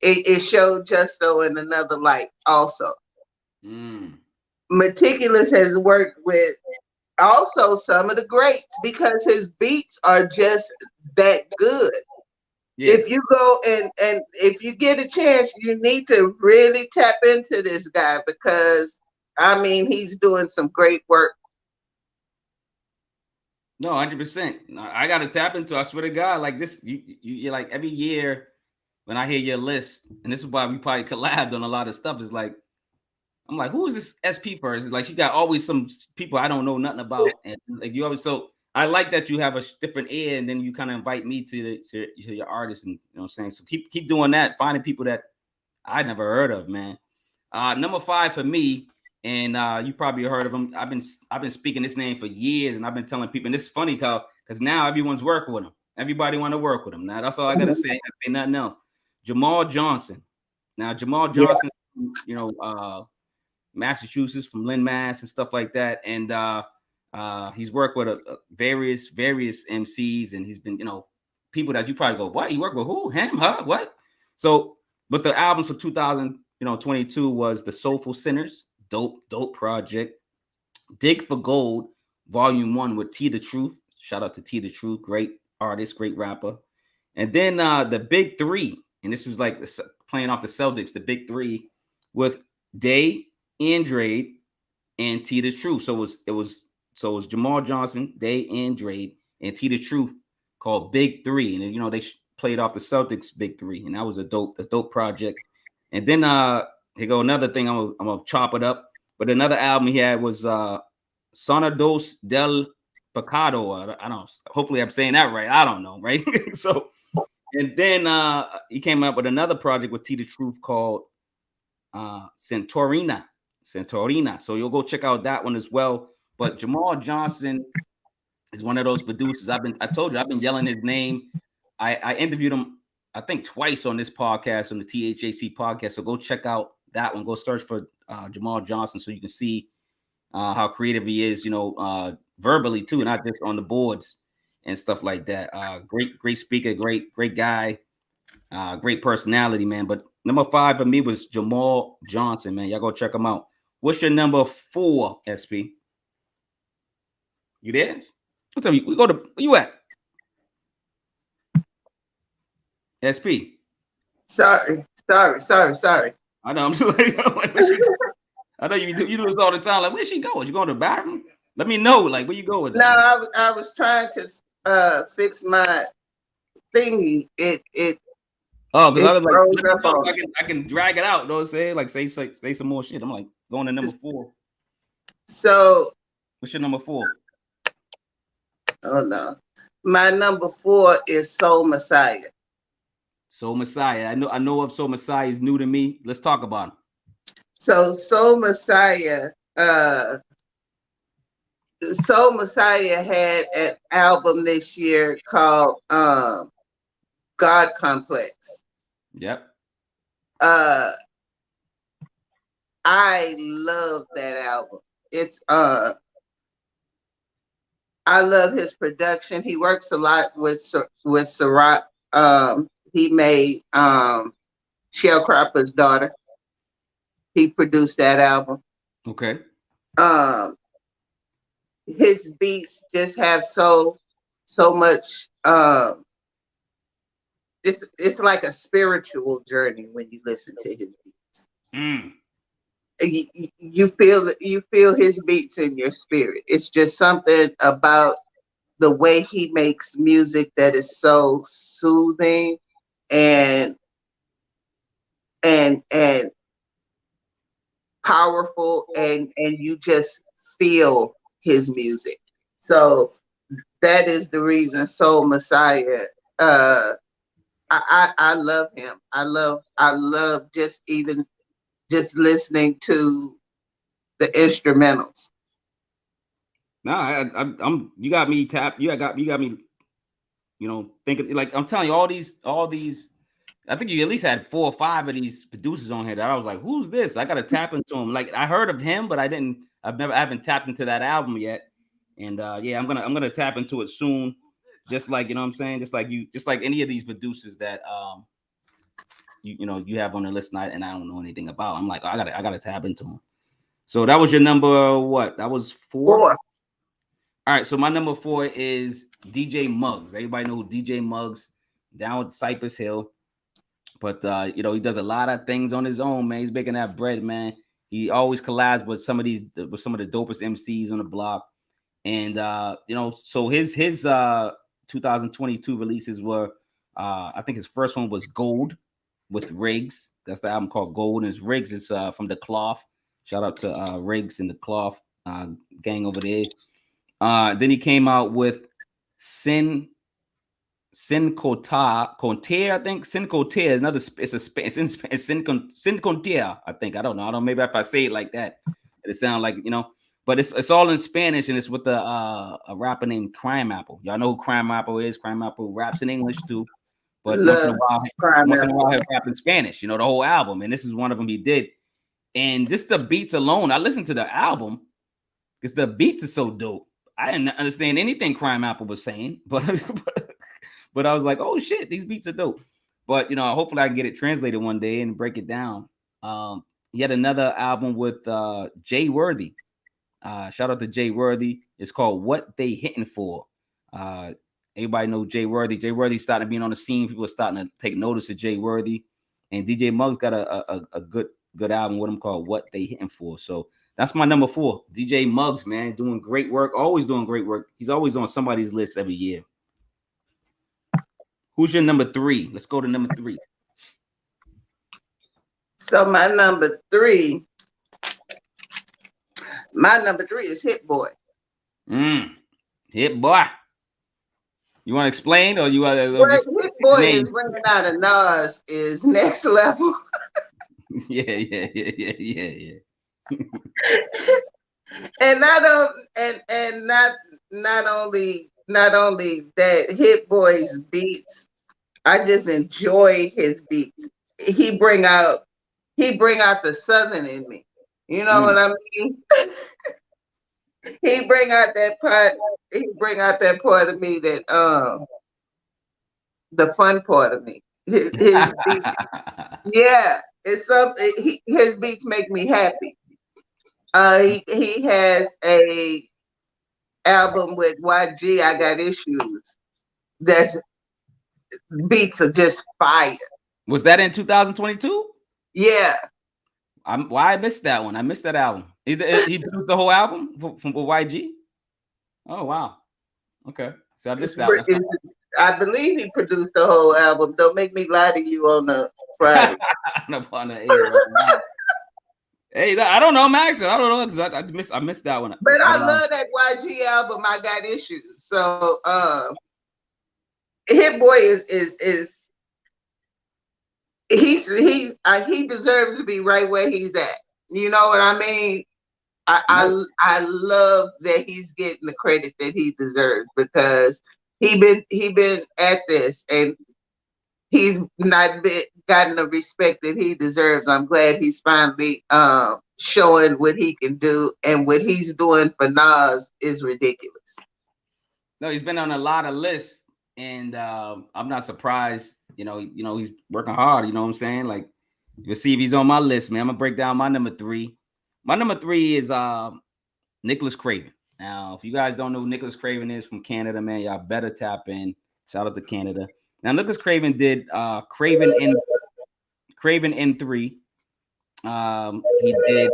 it showed Justo in another light also. Maticulous has worked with also some of the greats because his beats are just that good. Yeah. If you go and if you get a chance, you need to really tap into this guy because I mean he's doing some great work. No, 100%. I gotta tap into. I swear to God, like this, you like every year when I hear your list, and this is why we probably collabed on a lot of stuff. Is like I'm like, who is this SP first? Like, she got always some people I don't know nothing about, and like you always. So I like that you have a different ear, and then you kind of invite me to your artists, and you know what I'm saying. So keep doing that, finding people that I never heard of, man. Number 5 for me, and you probably heard of him. I've been speaking this name for years, and I've been telling people. And it's funny because now everyone's working with him. Everybody want to work with him. Now that's all I gotta say. I gotta say nothing else. Jamar Johnson. Now Jamar Johnson, you know, Massachusetts, from Lynn, Mass, and stuff like that. And he's worked with various MCs, and he's been, you know, people that you probably go, what? He worked with who? Him? Huh? What? So, but the albums for 2022 was The Soulful Sinners, dope project. Dig for Gold, Volume 1 with T the Truth. Shout out to T the Truth, great artist, great rapper. And then the Big Three, and this was like playing off the Celtics, the Big Three with Day, Andrade, and T the Truth. So it was Jamar Johnson, Day, Andrade, and T the Truth, called Big Three. And you know, they played off the Celtics Big Three, and that was a dope project. And then here go another thing. I'm gonna chop it up. But another album he had was Sonados del Pecado. I don't. Hopefully, I'm saying that right. I don't know, right? So, and then he came up with another project with T the Truth called Centorina. So you'll go check out that one as well. But Jamar Johnson is one of those producers. I told you I've been yelling his name. I interviewed him, I think, twice on this podcast, on the THHC podcast. So go check out that one. Go search for Jamar Johnson so you can see how creative he is, you know, verbally too, not just on the boards and stuff like that. Great speaker, great guy, great personality, man. But number 5 for me was Jamar Johnson, man. Y'all go check him out. What's your number 4, SP? You there? I'll tell you. We go to, where you at? SP. Sorry. I know. I'm just like, I know you do this all the time. Like, where's she going? You going to the bathroom? Let me know. Like, where you going? No, I was trying to fix my thingy. Oh, because I was like, I can drag it out. You know what I'm saying? Like, say some more shit. I'm like, going to number 4. So, what's your number 4? Oh no, my number 4 is Soul Messiah. Soul Messiah. I know of Soul Messiah. Is new to me. Let's talk about him. So Soul Messiah had an album this year called God Complex. Yep. I love that album. It's I love his production. He works a lot with Sa Roc. He made Sharecropper's Daughter. He produced that album. Okay. His beats just have so much. It's like a spiritual journey when you listen to his beats. You feel his beats in your spirit. It's just something about the way he makes music that is so soothing and powerful, and you just feel his music. So that is the reason Soul Messiah. I love him. I love just listening to the instrumentals. No, I'm. You got me tapped. You got me. You know, thinking, like, I'm telling you, all these. I think you at least had 4 or 5 of these producers on here that I was like, who's this? I got to tap into him. Like, I heard of him, but I haven't tapped into that album yet. And yeah, I'm gonna tap into it soon. Just like, you know what I'm saying? Just like any of these producers that you know you have on the list and I don't know anything about. I'm like, oh, I gotta tap into them. So that was your number what? That was 4? 4. All right, so my number 4 is DJ Muggs. Everybody know DJ Muggs, down with Cypress Hill. But you know, he does a lot of things on his own, man. He's making that bread, man. He always collabs with some of the dopest MCs on the block. And you know, so his 2022 releases were I think his first one was Gold with Riggs. That's the album called Gold, and his Riggs is from The Cloth. Shout out to Riggs and the Cloth gang over there. Then he came out with Sin Conter, I think. Sin Conter, another it's Sin Conter, I think. I don't know. Maybe if I say it like that, it sounds like, but it's all in Spanish, and it's with a rapper named Crime Apple. Y'all know who Crime Apple is. Crime Apple raps in English too, but once in a while he rap in Spanish, the whole album. And this is one of them he did. And just the beats alone, I listened to the album because the beats are so dope. I didn't understand anything Crime Apple was saying, but I was like, oh shit, these beats are dope. But hopefully I can get it translated one day and break it down. He had another album with Jay Worthy. Shout out to Jay Worthy. It's called What They Hitting For. Everybody know Jay Worthy. Jay Worthy started being on the scene. People are starting to take notice of Jay Worthy. And DJ Muggs got a good album with him called What They Hitting For. So that's my number 4. DJ Muggs, man, doing great work. Always doing great work. He's always on somebody's list every year. Who's your number 3? Let's go to number 3. So my number 3 is Hit Boy. Hit Boy. You want to explain, or you want to just Hit Boy name? Is running out of Nas is next level. yeah. And not only that, Hit Boy's beats, I just enjoy his beats. He bring out the Southern in me. You know what I mean? He bring out that part of me that the fun part of me. His beats, yeah, it's something. His beats make me happy. He has a album with YG, I Got Issues. That's beats are just fire. Was that in 2022? Yeah. Why I missed that one? I missed that album. He produced the whole album from YG. Oh wow. Okay. So I missed that one. I believe he produced the whole album. Don't make me lie to you on the Friday. Hey, I don't know, Max. I don't know because I missed that one. But I love that YG album. I Got Issues. So Hit Boy is he deserves to be right where he's at. You know what I mean? I love that he's getting the credit that he deserves, because he been at this and he's not gotten the respect that he deserves. I'm glad he's finally showing what he can do, and what he's doing for Nas is ridiculous. No, he's been on a lot of lists, and I'm not surprised. He's working hard. You know what I'm saying? Like, you'll see if he's on my list, man. I'm gonna break down my number 3. My number 3 is Nicholas Craven. Now, if you guys don't know who Nicholas Craven is, from Canada, man, y'all better tap in. Shout out to Canada. Now, Nicholas Craven did Craven N3. He did.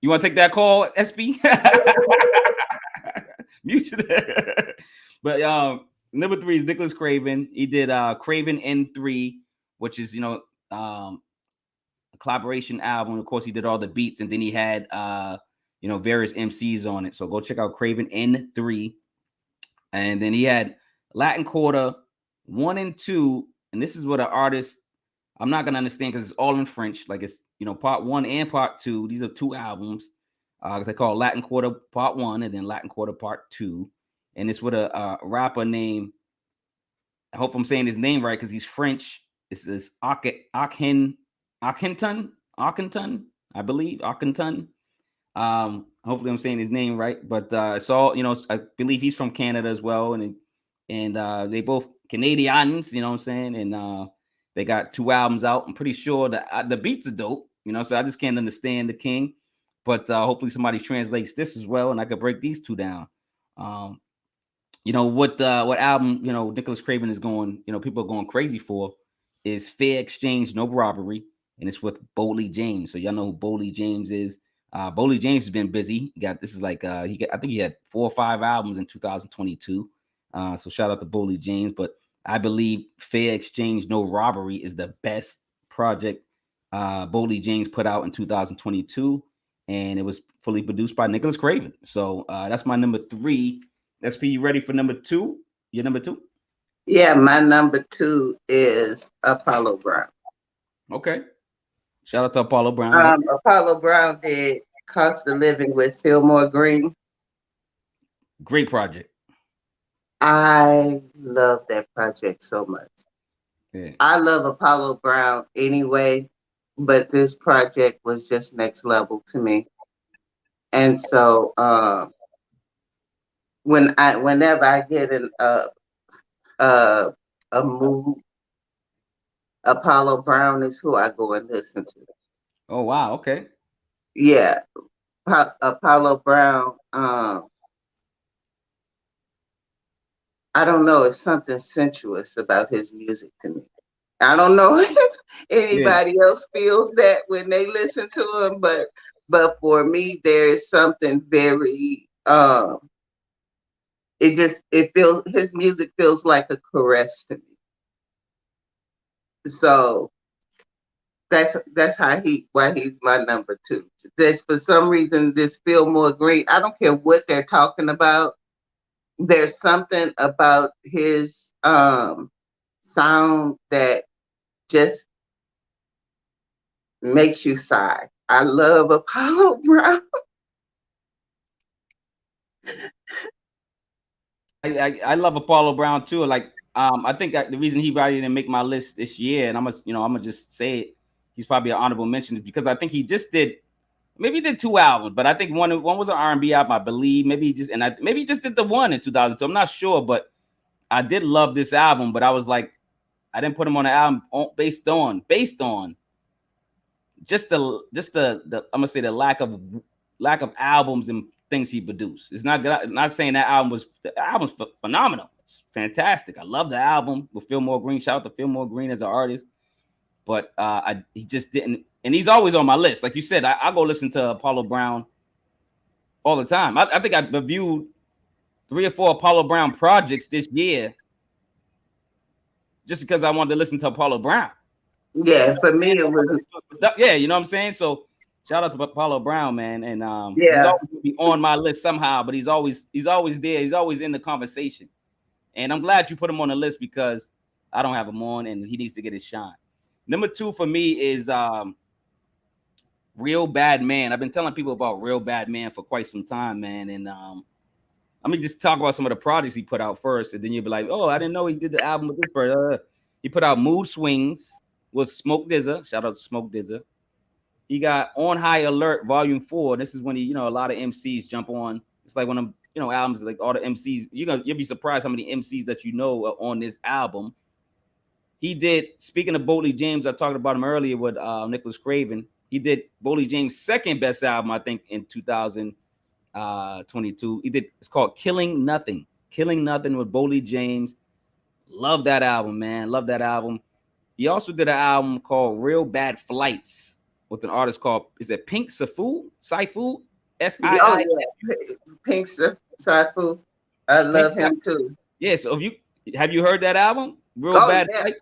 You want to take that call, SB? Mute it. But number 3 is Nicholas Craven. He did Craven N3, which is a collaboration album. Of course, he did all the beats, and then he had various MCs on it. So go check out Craven N3. And then he had Latin Quarter 1 and 2, and this is what an artist, I'm not gonna understand because it's all in French. Like, it's part 1 and part 2. These are 2 albums. They call Latin Quarter Part 1 and then Latin Quarter Part 2. And it's with a rapper named, I hope I'm saying his name right because he's French. This is Aukenton, I believe. Aukenton. Hopefully I'm saying his name right. But it's all, I believe he's from Canada as well. And they both Canadians, you know what I'm saying? And they got 2 albums out. I'm pretty sure that the beats are dope, so I just can't understand the king. But hopefully somebody translates this as well, and I could break these 2 down. What album, Nicholas Craven is going, people are going crazy for is Fair Exchange, No Robbery, and it's with Boldy James. So y'all know who Boldy James is. Boldy James has been busy. I think he had 4 or 5 albums in 2022. So shout out to Boldy James. But I believe Fair Exchange, No Robbery is the best project Boldy James put out in 2022, and it was fully produced by Nicholas Craven. So that's my number 3. SP, you ready for number 2? Your number 2? Yeah, my number 2 is Apollo Brown. Okay. Shout out to Apollo Brown. Yep. Apollo Brown did Cost of Living with Fillmore Green. Great project. I love that project so much. Yeah. I love Apollo Brown anyway, but this project was just next level to me. And so whenever I get in a mood, Apollo Brown is who I go and listen to. Oh wow, okay. Yeah. Apollo Brown, I don't know, it's something sensuous about his music to me. I don't know if anybody else feels that when they listen to him, but for me, there is something very his music feels like a caress to me. So that's why he's my number 2. There's for some reason this Fillmore Green, I don't care what they're talking about. There's something about his sound that just makes you sigh. I love Apollo Brown. I love Apollo Brown too. Like I think the reason he probably didn't make my list this year, and I'm gonna just say it, he's probably an honorable mention, is because I think he just did, maybe he did 2 albums, but I think one was an R&B album, I believe. Maybe he just did the one in 2002. I'm not sure, but I did love this album. But I was like, I didn't put him on the album based on just the I'm gonna say the lack of albums and things he produced. It's not good. I'm not saying the album's phenomenal. It's fantastic. I love the album with Fillmore Green. Shout out to Fillmore Green as an artist. But he just didn't, and he's always on my list. Like you said, I go listen to Apollo Brown all the time. I think I reviewed 3 or 4 Apollo Brown projects this year just because I wanted to listen to Apollo Brown. Yeah, for me it was. Yeah, you know what I'm saying? So shout out to Apollo Brown, man. And he's always gonna be on my list somehow, but he's always there. He's always in the conversation. And I'm glad you put him on the list because I don't have him on, and he needs to get his shine. Number 2 for me is Real Bad Man. I've been telling people about Real Bad Man for quite some time, man. And let me just talk about some of the projects he put out first, and then you'll be like, oh, I didn't know he did the album with this person. He put out Mood Swings with Smoke DZA. Shout out to Smoke DZA. He got On High Alert Volume 4. This is when a lot of MCs jump on. It's like one of them, albums, like all the MCs. You'll be surprised how many MCs that you know are on this album. He did, speaking of Boldy James, I talked about him earlier with Nicholas Craven. He did Boldy James' second best album, I think, in 2022. It's called Killing Nothing. Killing Nothing with Boldy James. Love that album, man. Love that album. He also did an album called Real Bad Flights with an artist called, is it Pink Saifu? Saifu? S-I-I? Oh, yeah. Pink Saifu. I love him too. Yeah, so have you heard that album? Real Bad Flights?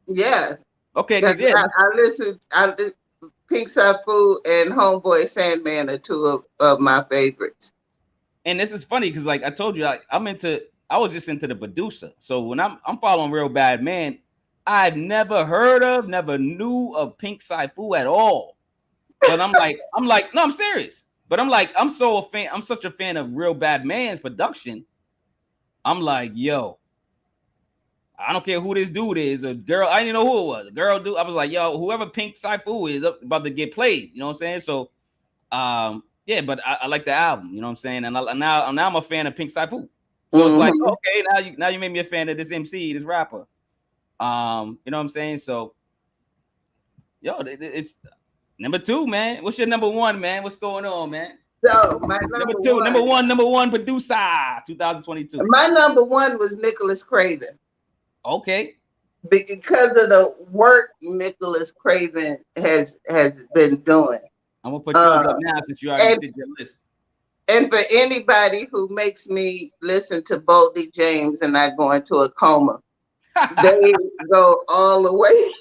Yeah. Okay. Yeah. I listened. Pink Saifu and Homeboy Sandman are 2 of my favorites. And this is funny because, like I told you, I was just into the producer. So when I'm following Real Bad Man, I've never knew of Pink Saifu at all. But I'm like, no, I'm serious. But I'm like, I'm such a fan of Real Bad Man's production. I'm like, yo, I don't care who this dude is, a girl. I didn't know who it was. A girl, dude. I was like, yo, whoever Pink Saifu is about to get played. You know what I'm saying? So, yeah, but I like the album. You know what I'm saying? And now I'm a fan of Pink Saifu. So it's like, okay, now you made me a fan of this MC, this rapper. You know what I'm saying? So, yo, it's number 2, man. What's your number 1, man? What's going on, man? So my number one producer, 2022. My number 1 was Nicholas Craven. Okay. Because of the work Nicholas Craven has been doing. I'm gonna put yours up now since you already did your list. And for anybody who makes me listen to Boldy James and I go into a coma, they go all the way.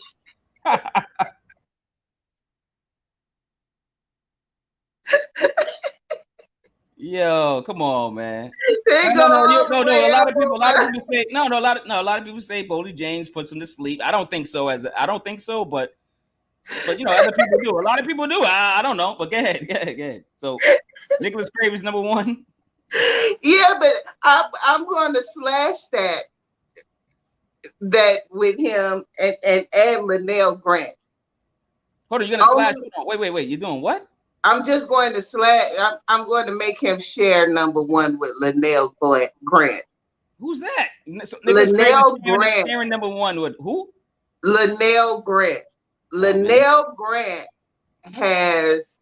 Yo, come on, man. They No. way A lot up of people on say no. A lot of people say Boldy James puts him to sleep. I don't think so. I don't think so, but other people do. A lot of people do. I don't know, but go ahead. So, Nicholas Craven's number one. Yeah, but I'm going to slash that with him and add Lanell Grant. Hold on, you're gonna slash. Wait. You're doing what? I'm just going to slash. I'm going to make him share number one with Lanell Grant. Who's that? So Lanell Grant. Sharing number one with who? Lanell Grant. Lanell Grant has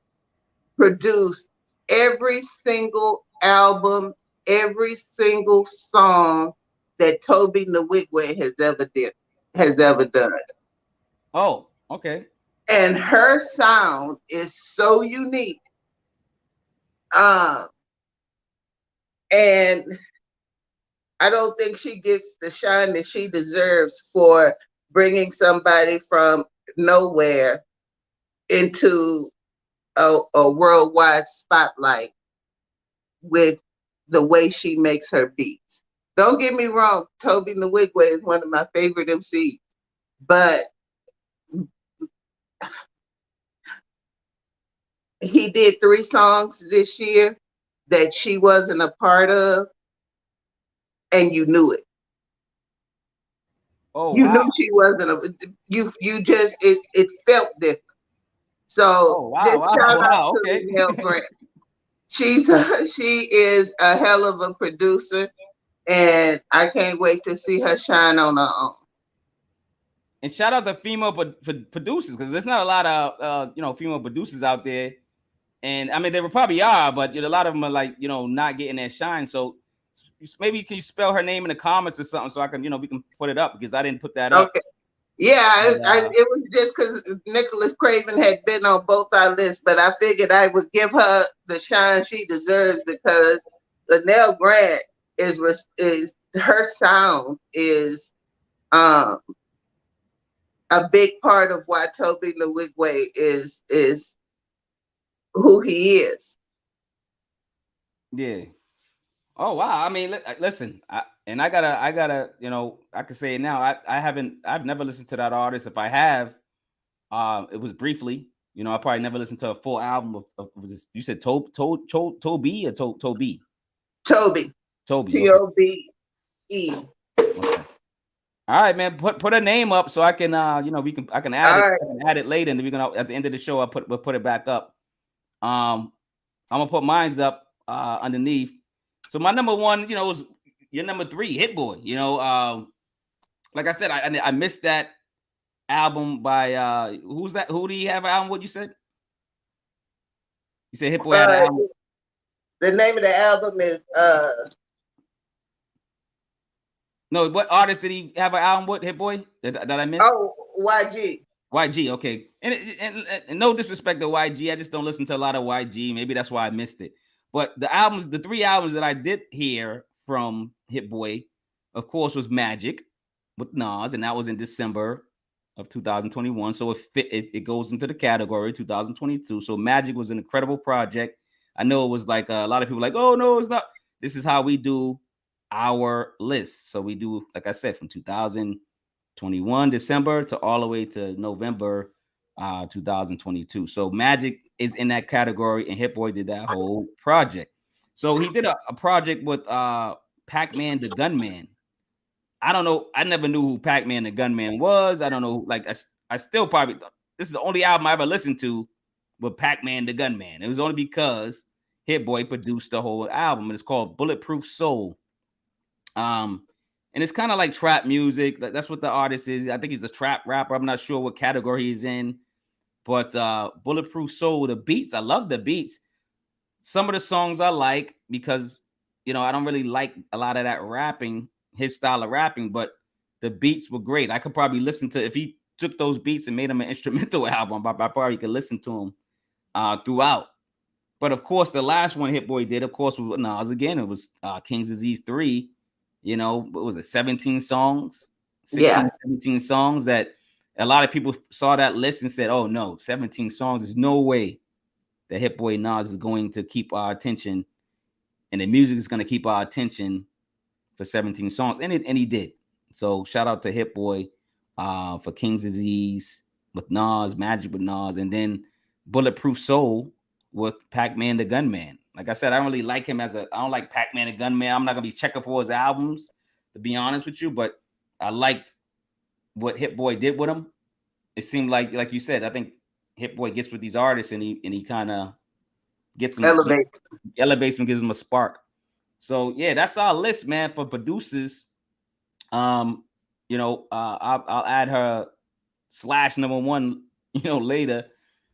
produced every single album, every single song that Tobe Nwigwe has ever done. Oh, okay. And her sound is so unique. And I don't think she gets the shine that she deserves for bringing somebody from nowhere into a worldwide spotlight with the way she makes her beats. Don't get me wrong, Tobe Nwigwe is one of my favorite MCs, but he did 3 songs this year that she wasn't a part of, and you knew it. Oh, you wow. knew she wasn't you just it felt different. So shout out to Lanell Grant. She is a hell of a producer, and I can't wait to see her shine on her own. And shout out to female producers, because there's not a lot of female producers out there. And I mean, there probably are, but a lot of them are like, not getting that shine. So maybe can you spell her name in the comments or something so I can, we can put it up, because I didn't put that up. Okay. Yeah, it was just because Nicholas Craven had been on both our lists, but I figured I would give her the shine she deserves, because Lanell Grant is her sound is a big part of why Tobe Nwigwe is who he is. Yeah. Oh wow. I mean, listen, I gotta, I can say it now. I've never listened to that artist. If I have, it was briefly. I probably never listened to a full album of this. You said Tobe or Toby? Tobe. Tobe. Tobe. Okay. All right, man. Put a name up so I can I can add it. Right. I can add it later, and then we're gonna at the end of the show we'll put it back up. I'm gonna put mine up underneath. So my number one, was your number 3, Hit Boy. Like I said, I missed that album by who's that? Who do you have an album? What you said? You said Hit Boy had an album. The name of the album is No, what artist did he have an album with, Hit Boy? That I missed? Oh, YG. YG, okay. And no disrespect to YG, I just don't listen to a lot of YG. Maybe that's why I missed it. But the 3 albums that I did hear from Hit Boy, of course, was Magic with Nas, and that was in December of 2021. So it goes into the category 2022. So Magic was an incredible project. I know it was like a lot of people like, oh no, it's not. This is how we do our list. So we do, like I said, from 2021 December to all the way to November 2022. So Magic is in that category, and Hit Boy did that whole project. So he did a project with Pac-Man the Gunman. I don't know. I never knew who Pac-Man the Gunman was. I don't know. Like I still probably, this is the only album I ever listened to with Pac-Man the Gunman. It was only because Hit Boy produced the whole album. It's called Bulletproof Soul. And it's kind of like trap music. That's what the artist is. I think he's a trap rapper. I'm not sure what category he's in, but Bulletproof Soul, the beats, I love the beats. Some of the songs I like because, I don't really like a lot of that rapping, his style of rapping, but the beats were great. I could probably listen to, if he took those beats and made them an instrumental album, I probably could listen to them throughout. But of course, the last one Hit Boy did, of course, was Nas again. It was King's Disease 3. What was it? 17 songs, 17 songs that a lot of people saw that list and said, oh no, 17 songs. There's no way that Hit Boy Nas is going to keep our attention, and the music is going to keep our attention for 17 songs, and he did. So shout out to Hit Boy for King's Disease with Nas, Magic with Nas, and then Bulletproof Soul with Pac-Man the Gunman. Like I said, I don't really like him I don't like Pac-Man the Gunman. I'm not gonna be checking for his albums, to be honest with you, but I liked what Hit Boy did with him. It seemed like you said, I think Hit Boy gets with these artists and he kind of gets them, elevates them, gives them a spark. So yeah, that's our list, man, for producers. I'll add her / number one, later.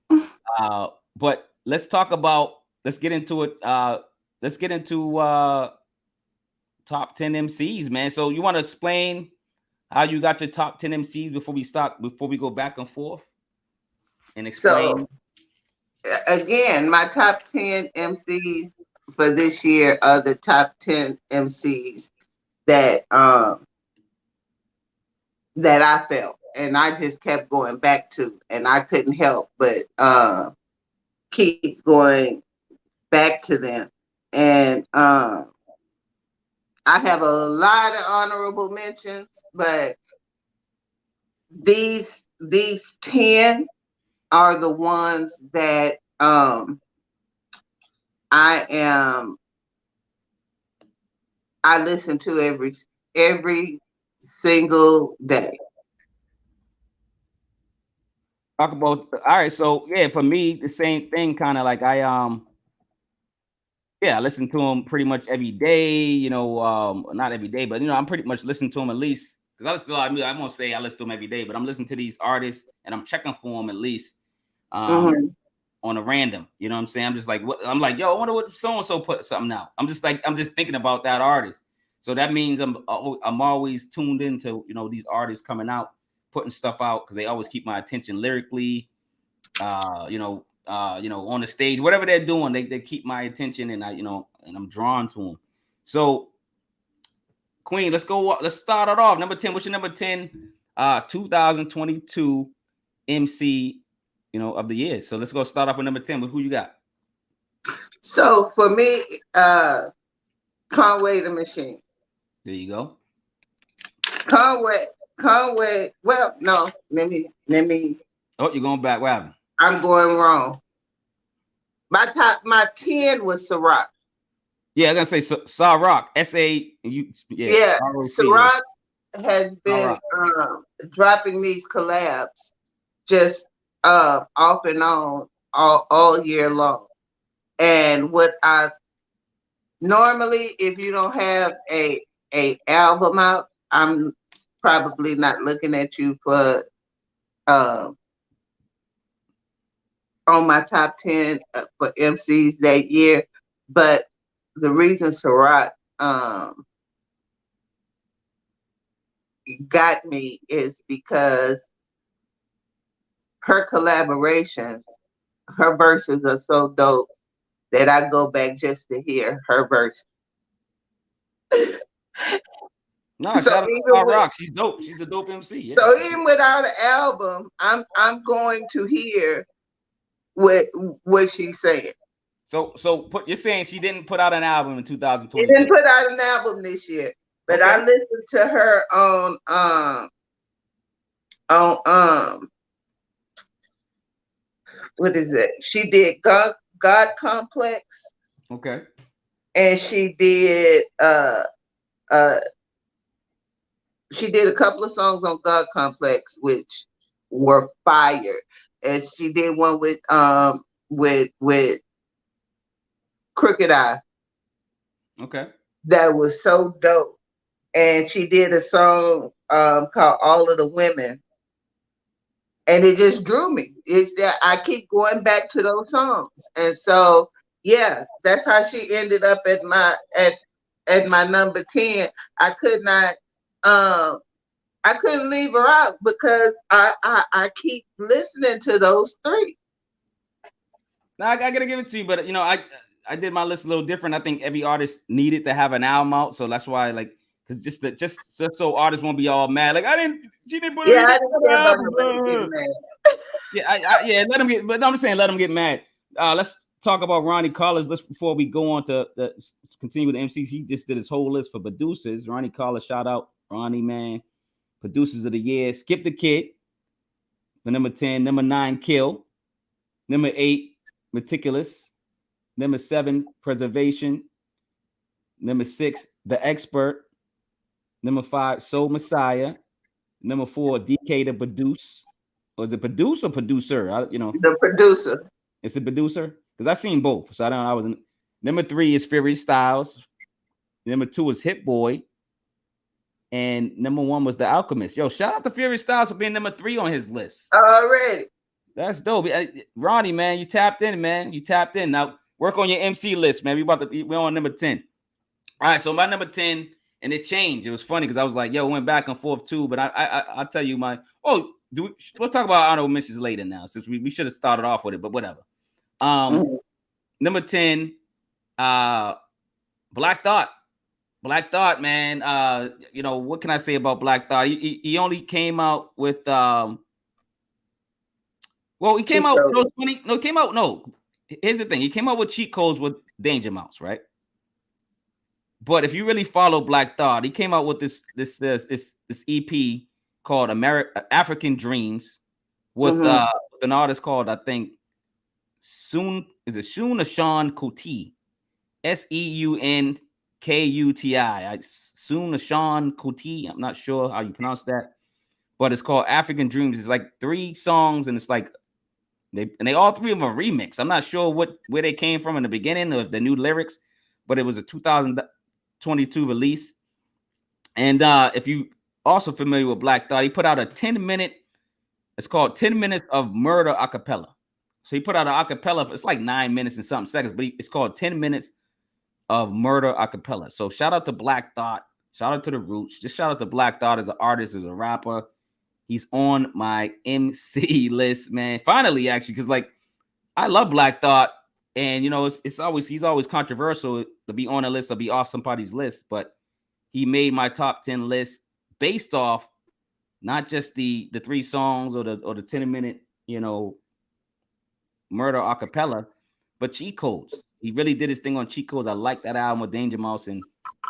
But let's get into it. Let's get into top 10 MCs, man. So you want to explain how you got your top 10 MCs before we go back and forth and explain? So, again, my top 10 MCs for this year are the top 10 MCs that that I felt, and I just kept going back to, and I couldn't help but keep going back to them. And I have a lot of honorable mentions, but these 10 are the ones that I listen to every single day. Talk about, all right. So yeah, for me, the same thing, kind of like I listen to him pretty much every day, not every day, but I'm pretty much listening to him at least, because I listen to a lot of music. I won't say I listen to him every day, but I'm listening to these artists and I'm checking for them at least on a random, you know what I'm saying? I'm just like, I'm like, yo, I wonder what so-and-so put something out. I'm just thinking about that artist. So that means I'm always tuned into, these artists coming out, putting stuff out, because they always keep my attention lyrically, on the stage, whatever they're doing, they keep my attention, and and I'm drawn to them. So Queen, let's start it off. Number 10, what's your number 10 2022 MC of the year? So let's go start off with number 10. With who you got? So for me, Conway the Machine. There you go. Conway. Well, no, let me. Oh, you're going back. What happened? I'm going wrong. My 10 was Sa Roc. Yeah, I'm gonna say Sa Roc. SA. Yeah. Sa Roc has been dropping these collabs just off and on all year long. And what I normally, if you don't have a album out, I'm probably not looking at you for on my top 10 for MCs that year. But the reason Sa Roc got me is because her collaborations, her verses are so dope that I go back just to hear her verse. No, so shout out to Sa Roc. She's dope. She's a dope MC. Yeah. So even without an album, I'm going to hear what she's saying. So you're saying she didn't put out an album in 2020? She didn't put out an album this year, but okay. I listened to her on what is it? She did God Complex. Okay. And she did a couple of songs on God Complex which were fire. And she did one with Crooked Eye. Okay. That was so dope. And she did a song called All of the Women. And it just drew me. It's that I keep going back to those songs. And so yeah, that's how she ended up at my number 10. I couldn't leave her out because I keep listening to those three. Now I gotta give it to you, but I did my list a little different. I think every artist needed to have an album out, so that's why because just so artists won't be all mad. Like she didn't put it out. Yeah, let them get. But I'm saying let them get mad. Let's talk about Ronnie Collar's list before we go on to continue with the MCs. He just did his whole list for producers. Ronnie Collar, shout out Ronnie, man. Producers of the year. Skip the Kid for number 10. Number 9, Kill. Number 8, Maticulous. Number 7, Preservation. Number 6, The Expert. Number 5, Soul Messiah. Number 4, DK the Produce. Or is it Produce or Producer? The producer. It's a producer because I've seen both. So I wasn't. Number 3 is Furious Stylez. Number 2 is Hit Boy. And number 1 was The Alchemist. Yo, shout out to Furious Stylez for being number 3 on his list. Already. That's dope. Ronnie, man, you tapped in, man. You tapped in. Now work on your MC list, man. We're on number 10. All right, so my number 10, and it changed. It was funny because I was like, yo, went back and forth too. But I'll tell you we'll talk about honorable mentions later now, since we should have started off with it, but whatever. Number 10, Black Thought. Black Thought, man. What can I say about Black Thought? He only came out with he came out. No. Here's the thing. He came out with cheat codes with Danger Mouse, right? But if you really follow Black Thought, he came out with this EP called African Dreams with an artist called, I think, Seun Ashan Kuti, SeunKuti. Seun Ashan Kuti. I'm not sure how you pronounce that, but it's called African Dreams. It's like 3 songs, and it's like they all 3 of them are remix. I'm not sure where they came from in the beginning of the new lyrics, but it was a 2022 release. And if you also familiar with Black Thought, he put out a 10-minute. It's called 10 Minutes of Murder Acapella. So he put out an acapella. It's like 9 minutes and something seconds, but it's called 10 Minutes of Murder Acapella. So shout out to Black Thought. Shout out to the Roots. Just shout out to Black Thought as an artist, as a rapper. He's on my MC list, man. Finally, actually, because like I love Black Thought, and he's always controversial to be on a list or be off somebody's list, but he made my top 10 list based off not just the 3 songs or the 10-minute murder acapella, but cheat codes. He really did his thing on cheat codes. I like that album with Danger Mouse, and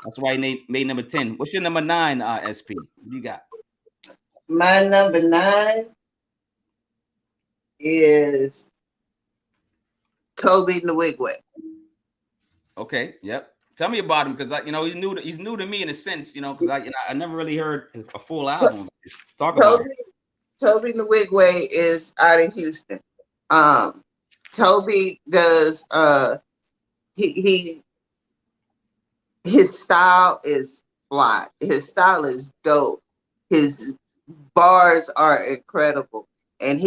that's why he made number 10. What's your number 9, SP? What you got? My number 9 is Tobe Nwigwe. Okay, yep. Tell me about him, because he's new to me in a sense, because I never really heard a full album. Talk about it. Tobe Nwigwe is out in Houston. Tobe does his style is fly. His style is dope. His bars are incredible, and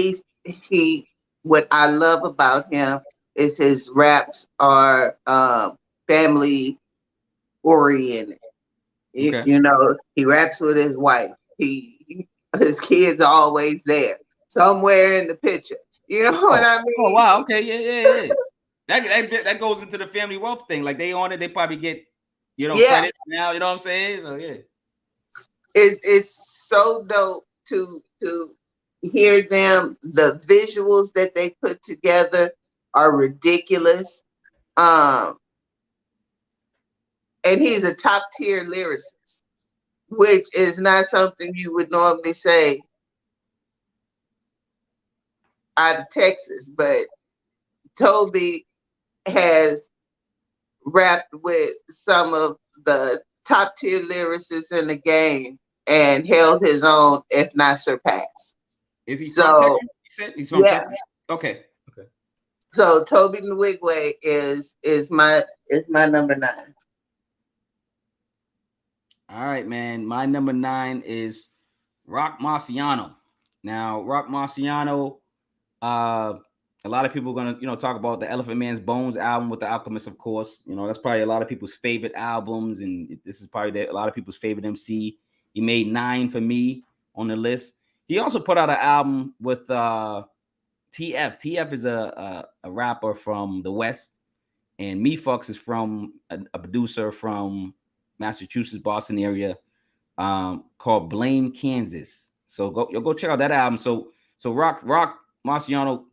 what I love about him is his raps are family oriented. Okay. He raps with his wife. His kids are always there, somewhere in the picture. You know what I mean? Oh wow, okay, yeah. That goes into the family wealth thing. Like they on it, they probably get credit now. You know what I'm saying? So yeah, it's so dope to hear them. The visuals that they put together are ridiculous. And he's a top tier lyricist, which is not something you would normally say out of Texas, but Tobe has rapped with some of the top tier lyricists in the game and held his own, if not surpassed. Is he from Texas? You said he's from Texas? Okay. So Tobe Nwigwe is my number 9. All right, man. My number 9 is Roc Marciano. Now, Roc Marciano, a lot of people are gonna, talk about the Elephant Man's Bones album with The Alchemist, of course. That's probably a lot of people's favorite albums, and this is probably a lot of people's favorite MC. He made 9 for me on the list. He also put out an album with TF. TF is a rapper from the West, and Me Fucks is from a producer from Massachusetts, Boston area, called Blame Kansas. So go check out that album. So Roc Marciano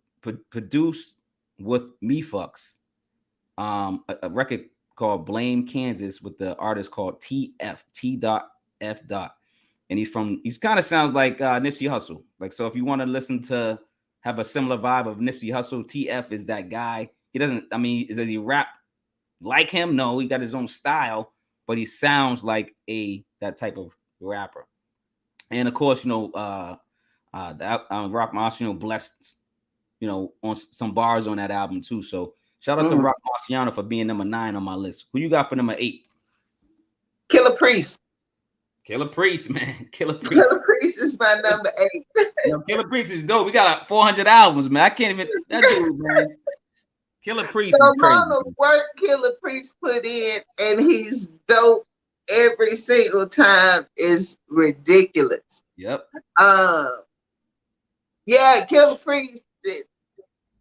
produced with Me Fucks a record called Blame Kansas with the artist called T.F. And he's kind of sounds like Nipsey Hussle. Like, so if you want to listen to have a similar vibe of Nipsey Hussle, TF is that guy. He doesn't, I mean, does he rap like him? No, he got his own style, but he sounds like that type of rapper. And of course, you know, Roc Marciano blessed, you know, on some bars on that album too. So shout out to Roc Marciano for being number 9 on my list. Who you got for number 8? Killah Priest. Killah Priest, man. Killah Priest. Killah Priest is my number 8. Yo, Killah Priest is dope. We got like 400 albums, man. I can't even, that dude, man. Killah Priest the is crazy. amount of work Killah Priest put in, and he's dope every single time, is ridiculous. Yep. Yeah, Killah Priest.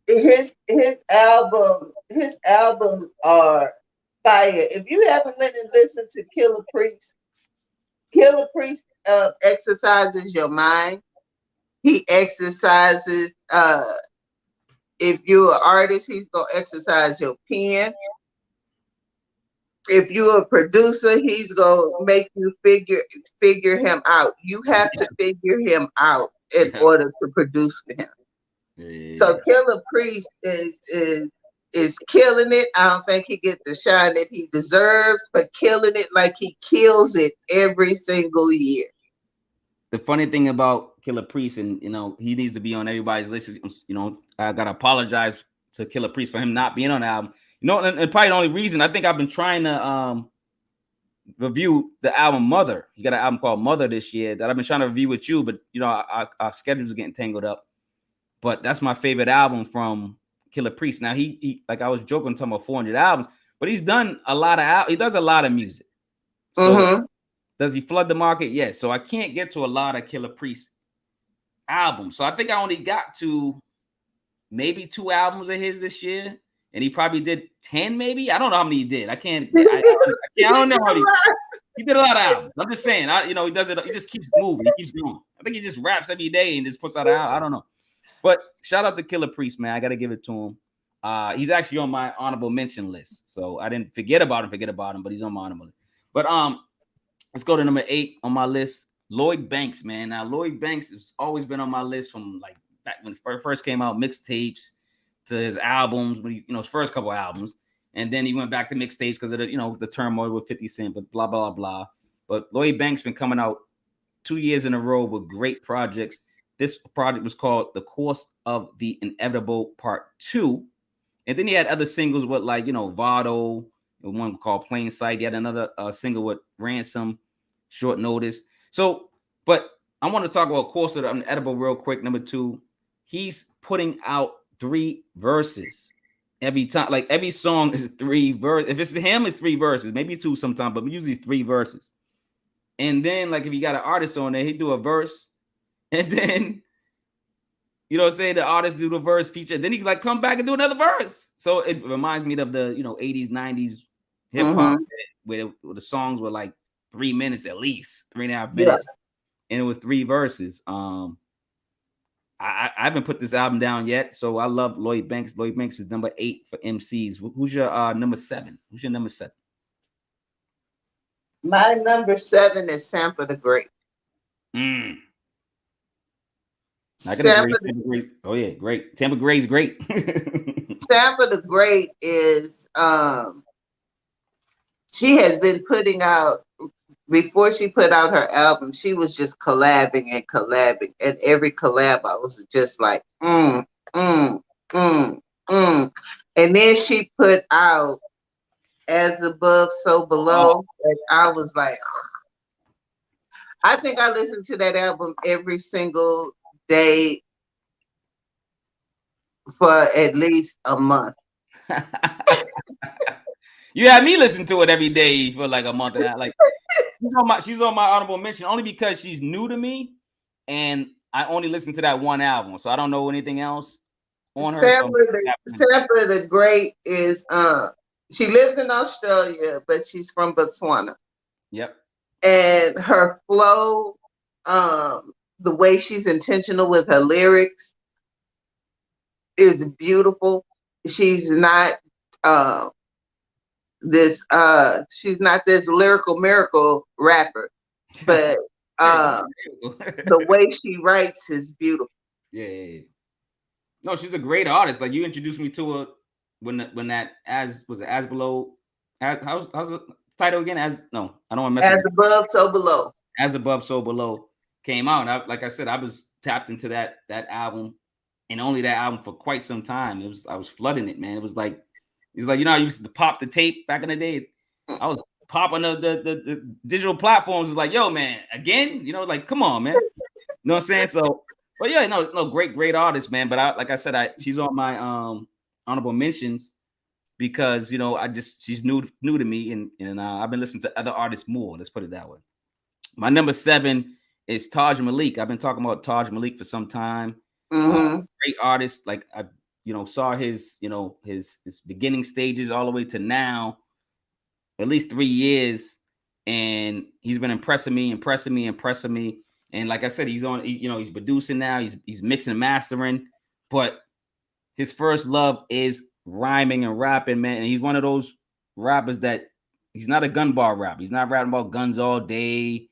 His albums are fire. If you haven't went and listened to Killah Priest exercises your mind. He exercises. If you're an artist, he's gonna exercise your pen. If you're a producer, he's gonna make you figure him out. You have to figure him out in order to produce for him. Yeah. So Killah Priest is killing it. I don't think he gets the shine that he deserves, but killing it like he kills it every single year. The funny thing about Killah Priest, and you know, he needs to be on everybody's list. You know, I gotta apologize to Killah Priest for him not being on the album. You know, and probably the only reason I think I've been trying to review the album Mother. He got an album called Mother this year that I've been trying to review with you, but you know, our schedules are getting tangled up. But that's my favorite album from Killah Priest. Now he like I was joking talking about 400 albums, but he's done a lot of he does a lot of music. So does he flood the market? Yes. So I can't get to a lot of Killah Priest albums. So I think I only got to maybe 2 albums of his this year, and he probably did 10, maybe. I don't know how many he did. I don't know how he did a lot of albums. I'm just saying, you know, he does it. He just keeps moving. He keeps going. I think he just raps every day and just puts out an album. I don't know. But shout out to Killah Priest, man. I got to give it to him. He's actually on my honorable mention list. So I didn't forget about him, but he's on my honorable list. But let's go to number 8 on my list. Lloyd Banks, man. Now, Lloyd Banks has always been on my list from like back when it first came out, mixtapes to his albums, when his first couple albums. And then he went back to mixtapes because of the turmoil with 50 Cent, but blah, blah, blah. But Lloyd Banks been coming out 2 years in a row with great projects. This project was called The Course of the Inevitable Part 2. And then he had other singles with like, Vado, one called Plain Sight. He had another single with Ransom, Short Notice. So, but I want to talk about Course of the Inevitable real quick. Number 2, he's putting out 3 verses every time. Like every song is 3 verses. If it's him, it's 3 verses, maybe 2 sometimes, but usually 3 verses. And then like if you got an artist on there, he do a verse. And then, say the artist do the verse feature. Then he like come back and do another verse. So it reminds me of the 80s, 90s hip hop where the songs were like 3 minutes at least, 3.5 minutes, and it was 3 verses. I haven't put this album down yet, so I love Lloyd Banks. Lloyd Banks is number 8 for MCs. Who's your number 7? Who's your number 7? My number 7 is Sampa the Great. Oh yeah, great. Tampa Gray's great. Sampa the Great is she has been putting out, before she put out her album, she was just collabing, and every collab I was just like and then she put out As Above So Below, and I was like, I think I listened to that album every single day for at least a month. You had me listen to it every day for like a month and a half. Like she's on my honorable mention only because she's new to me, and I only listened to that one album, so I don't know anything else on her. Sampa the Great is she lives in Australia, but she's from Botswana. Yep. And her flow, the way she's intentional with her lyrics is beautiful. She's not she's not this lyrical miracle rapper, but the way she writes is beautiful. Yeah. No, she's a great artist. Like, you introduced me to her when that as was it as below, how's the title again? As no, I don't want to mess As it. above, so below. As above, so below came out. And like I said, I was tapped into that album, and only that album for quite some time. I was flooding it, man. It's like you know, I used to pop the tape back in the day. I was popping the digital platforms. It's like, yo, man, again, you know, like, come on, man. You know what I'm saying? So, but yeah, no, great artist, man. But like I said, she's on my honorable mentions because, you know, she's new to me, and I've been listening to other artists more. Let's put it that way. My number 7 is Tajh Malik. I've been talking about Tajh Malik for some time. Great artist. Like, I, you know, saw his, you know, his beginning stages all the way to now, at least 3 years, and he's been impressing me. And like I said, he's on, you know, he's producing now, he's mixing and mastering, but his first love is rhyming and rapping, man. And he's one of those rappers that he's not a gun bar rapper. He's not rapping about guns all day.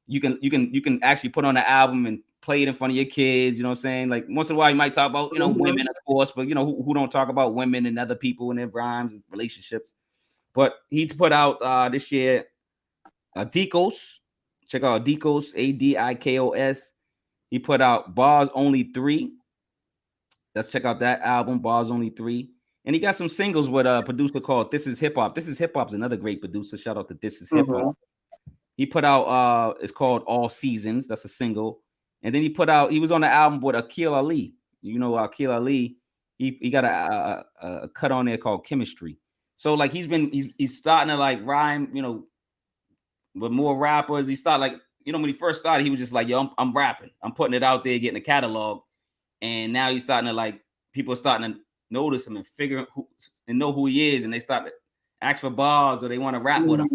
You can actually put on an album and play it in front of your kids. You know what I'm saying? Like, once in a while, you might talk about, you know, women, of course, but you know, who don't talk about women and other people in their rhymes and relationships. But he put out this year Adikos. Check out Adikos, Adikos. He put out Bars Only 3. Let's check out that album, Bars Only 3. And he got some singles with a producer called This Is Hip Hop. This Is Hip Hop's another great producer. Shout out to This Is Hip Hop. He put out it's called All Seasons. That's a single. And then he was on the album with Akil Ali. You know, Akil Ali, he got a cut on there called Chemistry. So like he's starting to like rhyme, you know, with more rappers. He started like, you know, when he first started, he was just like, yo, I'm rapping. I'm putting it out there, getting a catalog. And now he's starting to like, people are starting to notice him and figure who and know who he is. And they start to ask for bars or they want to rap with him.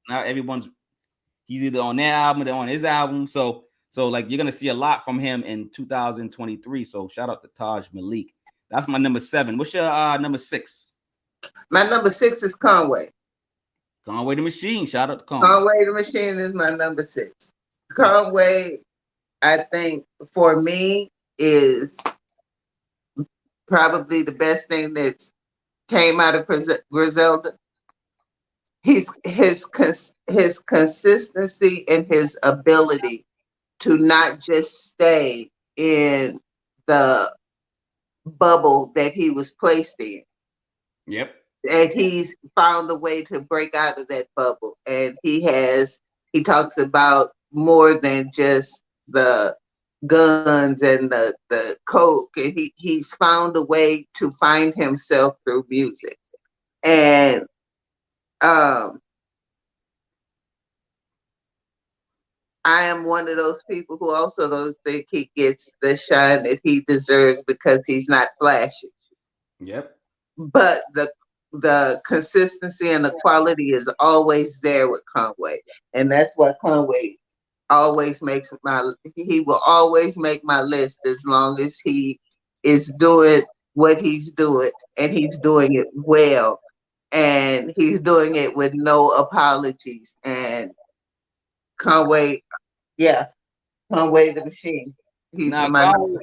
Now he's either on their album or they're on his album. So like, you're going to see a lot from him in 2023. So shout out to Tajh Malik. That's my number 7. What's your number 6? My number 6 is Conway. Conway the Machine. Shout out to Conway. Conway the Machine is my number 6. Conway, I think, for me, is probably the best thing that came out of Griselda. His consistency and his ability to not just stay in the bubble that he was placed in. Yep. And he's found a way to break out of that bubble. And he talks about more than just the guns and the coke. And he's found a way to find himself through music. And I am one of those people who also don't think he gets the shine that he deserves because he's not flashy. Yep. But the consistency and the quality is always there with Conway. And that's why Conway always he will always make my list as long as he is doing what he's doing, and he's doing it well, and he's doing it with no apologies. And Conway the Machine.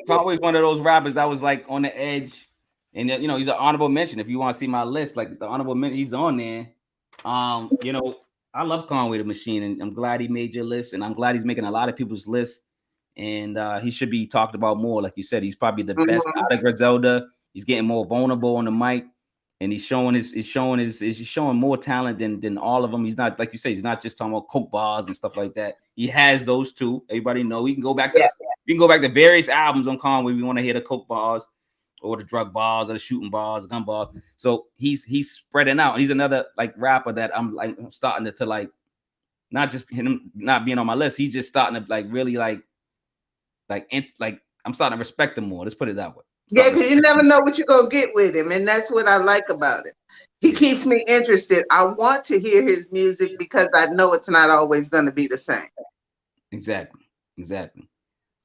Conway's one of those rappers that was like on the edge. And you know, he's an honorable mention. If you want to see my list, like the honorable mention, he's on there. You know, I love Conway the Machine, and I'm glad he made your list, and I'm glad he's making a lot of people's lists. And he should be talked about more. Like you said, he's probably the best out of Griselda. He's getting more vulnerable on the mic, and he's showing more talent than all of them. He's not, like you say, he's not just talking about coke bars and stuff like that. He has those too. Everybody know. We can go back to various albums on Conway. We want to hear the coke bars, or the drug bars, or the shooting bars, gun bars. So he's spreading out. He's another like rapper that I'm like starting to like, not just him not being on my list. He's just starting to like really like I'm starting to respect him more. Let's put it that way. Yeah, because you never know what you're gonna get with him, and that's what I like about it. He keeps me interested. I want to hear his music because I know it's not always going to be the same. Exactly.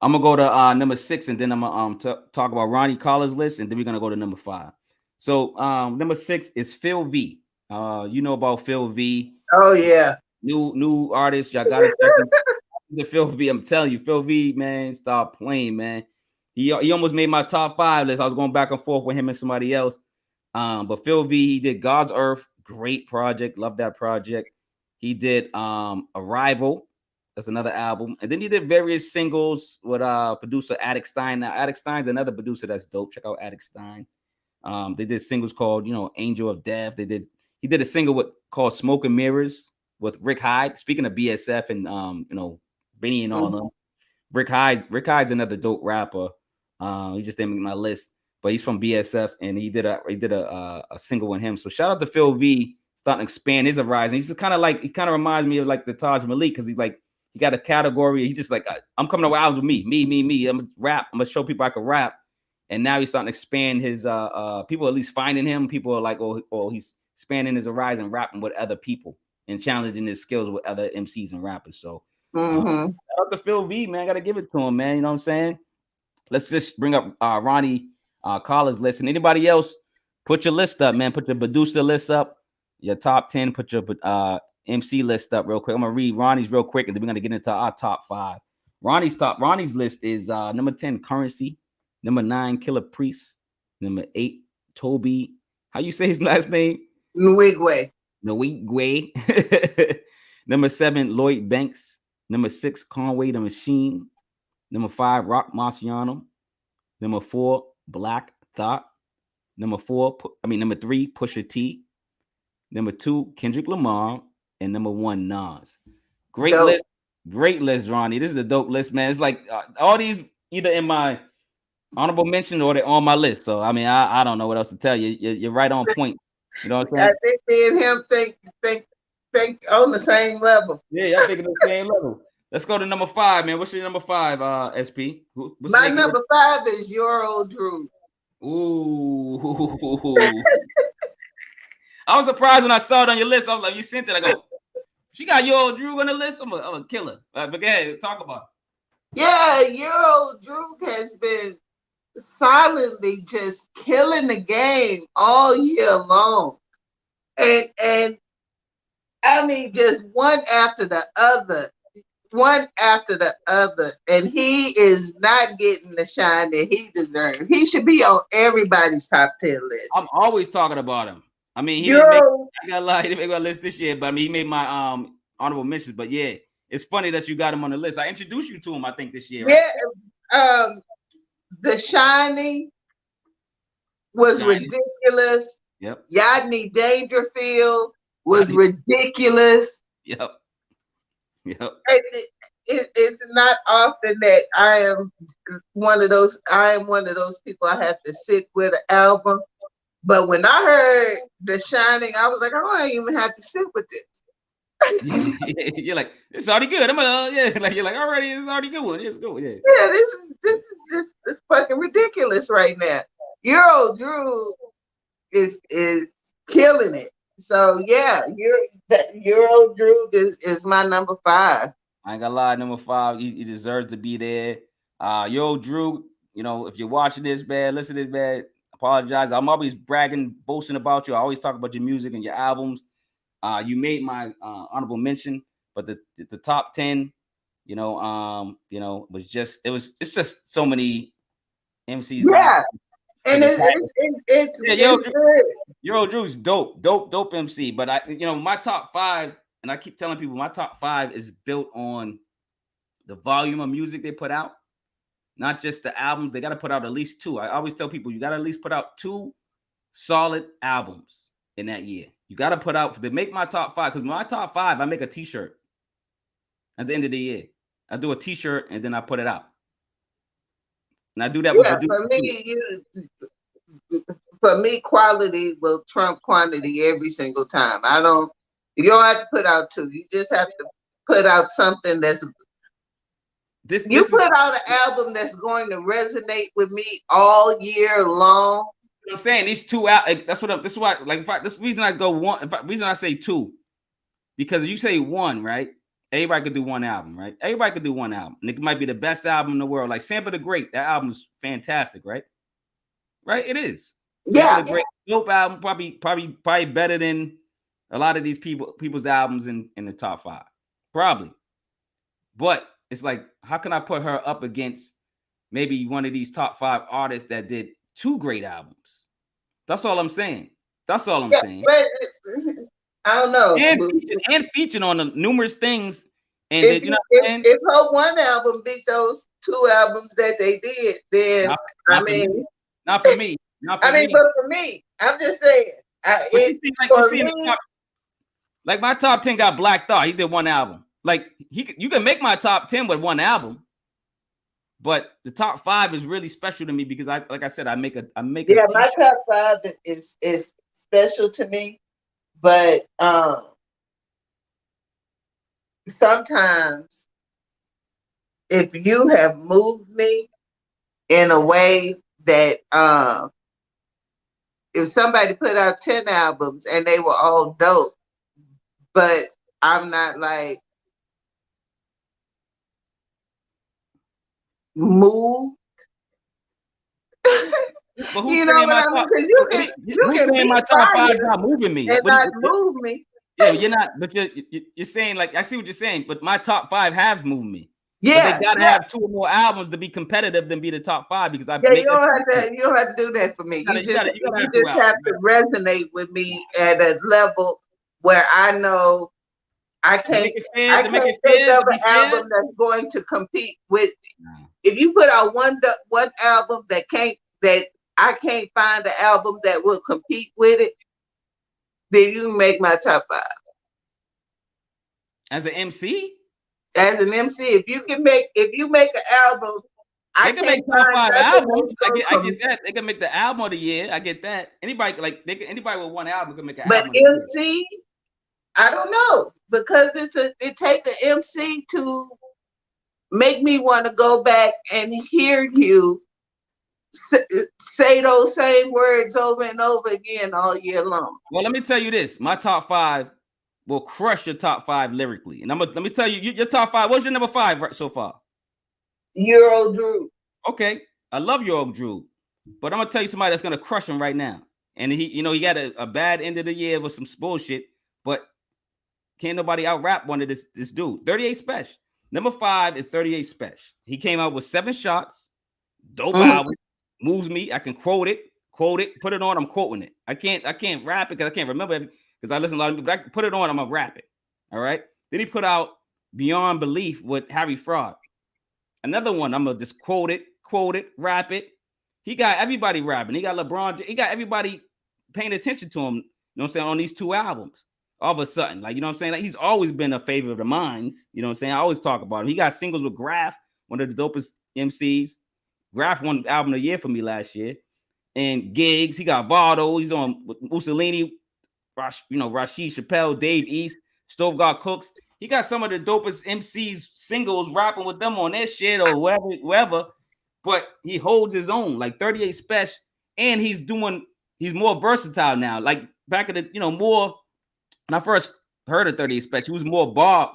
I'm gonna go to number 6, and then I'm gonna talk about Ronnie Collar's list, and then we're gonna go to number 5. So number 6 is Phil V. You know about Phil V. Oh yeah. New artist. Y'all gotta check him. The Phil V. I'm telling you, Phil V, man, stop playing, man. He almost made my top 5 list. I was going back and forth with him and somebody else. But Phil V, he did God's Earth, great project. Love that project. He did Arrival. That's another album. And then he did various singles with producer Attic Stein. Now, Attic Stein's another producer that's dope. Check out Attic Stein. They did singles called, Angel of Death. He did a single called Smoke and Mirrors with Rick Hyde. Speaking of BSF and Benny and all of them. Rick Hyde's another dope rapper. He just didn't make my list, but he's from BSF and he did a single with him. So shout out to Phil V starting to expand his horizon. He's just kind of reminds me of like the Tajh Malik because he got a category. He's just like, I'm coming up with albums with me. I'm gonna rap. I'm gonna show people I can rap. And now he's starting to expand his people at least finding him. People are like, oh, he's expanding his horizon, rapping with other people and challenging his skills with other MCs and rappers. So shout out to Phil V, man. I gotta give it to him, man. You know what I'm saying? Let's just bring up Ronnie Collins' list. And anybody else, put your list up, man. Put your producer list up, your top 10, put your MC list up real quick. I'm gonna read Ronnie's real quick, and then we're gonna get into our top 5. Ronnie's list is number 10, Currency, number 9, Killah Priest, number 8, Tobe. How you say his last name? Nwigwe. Number 7, Lloyd Banks. Number 6, Conway the Machine. Number 5, Roc Marciano. Number 4, Black Thought. Number 3, Pusha T. Number 2, Kendrick Lamar. And number 1, Nas. Great list, Ronnie. This is a dope list, man. It's like all these either in my honorable mention or they're on my list. So I mean, I don't know what else to tell you. You're right on point. You know what I'm saying? I think me and him think on the same level. Yeah, I think on the same level. Let's go to number 5, man. What's your number 5, SP? My number 5 is Your Old Droog. Ooh. I was surprised when I saw it on your list. I was like, you sent it. I go, she got Your Old Droog on the list. I'm a killer. But go ahead, talk about it. Yeah, Your Old Droog has been silently just killing the game all year long. And I mean, just one after the other. And he is not getting the shine that he deserves. He should be on everybody's top 10 list. I'm always talking about him. I mean, he didn't make my list this year, but I mean, he made my honorable mentions. But yeah, it's funny that you got him on the list. I introduced you to him, I think, this year. Right? Yeah, The Shining was ridiculous. Yep. Rodney Dangerfield was ridiculous. Yep. It's not often that I am one of those people I have to sit with an album. But when I heard The Shining, I was like, I don't even have to sit with this. You're like, it's already good. You're like, already, it's already good one. It's good. Yeah. Yeah, this is just fucking ridiculous right now. Your Old Droog is killing it. So yeah, Your Old Droog is my number 5. I ain't gonna lie, number 5, he deserves to be there. Your Old Droog, if you're watching this, man, listen to this, man. Apologize. I'm always bragging, boasting about you. I always talk about your music and your albums. You made my honorable mention, but the top 10, was just it's just so many MCs. Yeah, and it's good. Your Old Droog's dope MC. But my top 5, and I keep telling people my top 5 is built on the volume of music they put out, not just the albums. They got to put out at least 2. I always tell people you got to at least put out 2 solid albums in that year. You got to put out to make my top 5, because my top 5, I make a T-shirt at the end of the year. I do a T-shirt and then I put it out. And I do that with for me, quality will trump quantity every single time. You don't have to put out 2. You just have to put out something that's put out an album that's going to resonate with me all year long. I'm saying these 2 out. This is why. Like, in fact, this reason I go 1. In fact, reason I say 2, because if you say 1, right? Everybody could do 1 album, right? Everybody could do 1 album, and it might be the best album in the world. Like Sampa the Great, that album is fantastic, right? Right, it is. Yeah, Sampa the Great, dope album, probably better than a lot of these people's albums in the top 5, probably. But it's like, how can I put her up against maybe one of these top 5 artists that did 2 great albums? That's all I'm saying. That's all I'm saying. But I don't know. And featured on the numerous things. And if her one album beat those 2 albums that they did, then not for me. Not for me. But for me, I'm just saying. Like my top 10 got Black Thought. He did 1 album. Like you can make my top 10 with 1 album, but the top 5 is really special to me because I make a my top 5 is special to me, but sometimes if you have moved me in a way that if somebody put out 10 albums and they were all dope, but I'm not like moved. But who's saying my top 5 not moving me? And not move me. Yeah, you're not, but you're saying, like, I see what you're saying, but my top 5 have moved me. Yeah, but they gotta have 2 or more albums to be competitive than be the top 5 because you don't have to do that for me. You just have to resonate with me at a level where I know I can't think of an album that's going to compete with. If you put out one album that I can't find an album that will compete with it, then you can make my top 5. As an MC? As an MC, if you make an album, they can make top 5 albums. I get that. They can make the album of the year. I get that. Anybody with 1 album can make an album. But MC, I don't know, because it takes an MC to make me want to go back and hear you say those same words over and over again all year long. Well, let me tell you this: my top 5 will crush your top 5 lyrically, and let me tell you your top 5. What's your number 5 so far? Your Old Droog. Okay, I love Your Old Droog, but I'm gonna tell you somebody that's gonna crush him right now. And he got a bad end of the year with some bullshit, but can't nobody out rap one of this dude. 38 Spesh. Number 5 is 38 Spesh. He came out with 7 shots. Dope album. Moves me. I can quote it, put it on. I'm quoting it. I can't rap it because I can't remember it because I listen to a lot of people. But I can put it on. I'm gonna rap it. All right. Then he put out Beyond Belief with Harry Fraud. Another one. I'm gonna just quote it, rap it. He got everybody rapping. He got LeBron. He got everybody paying attention to him. You know what I'm saying, on these 2 albums. All of a sudden, like, you know what I'm saying? Like, he's always been a favorite of mine. You know what I'm saying? I always talk about him. He got singles with Graf, one of the dopest MCs. Graf won album of the year for me last year. And gigs, he got Vado. He's on with Mussolini, Rashid Chappelle, Dave East, Stove God Cooks. He got some of the dopest MCs singles rapping with them on their shit or whoever. But he holds his own, like 38 Spesh, and he's more versatile now. Like back in the, more. When I first heard of 38 Spesh, he was more bars.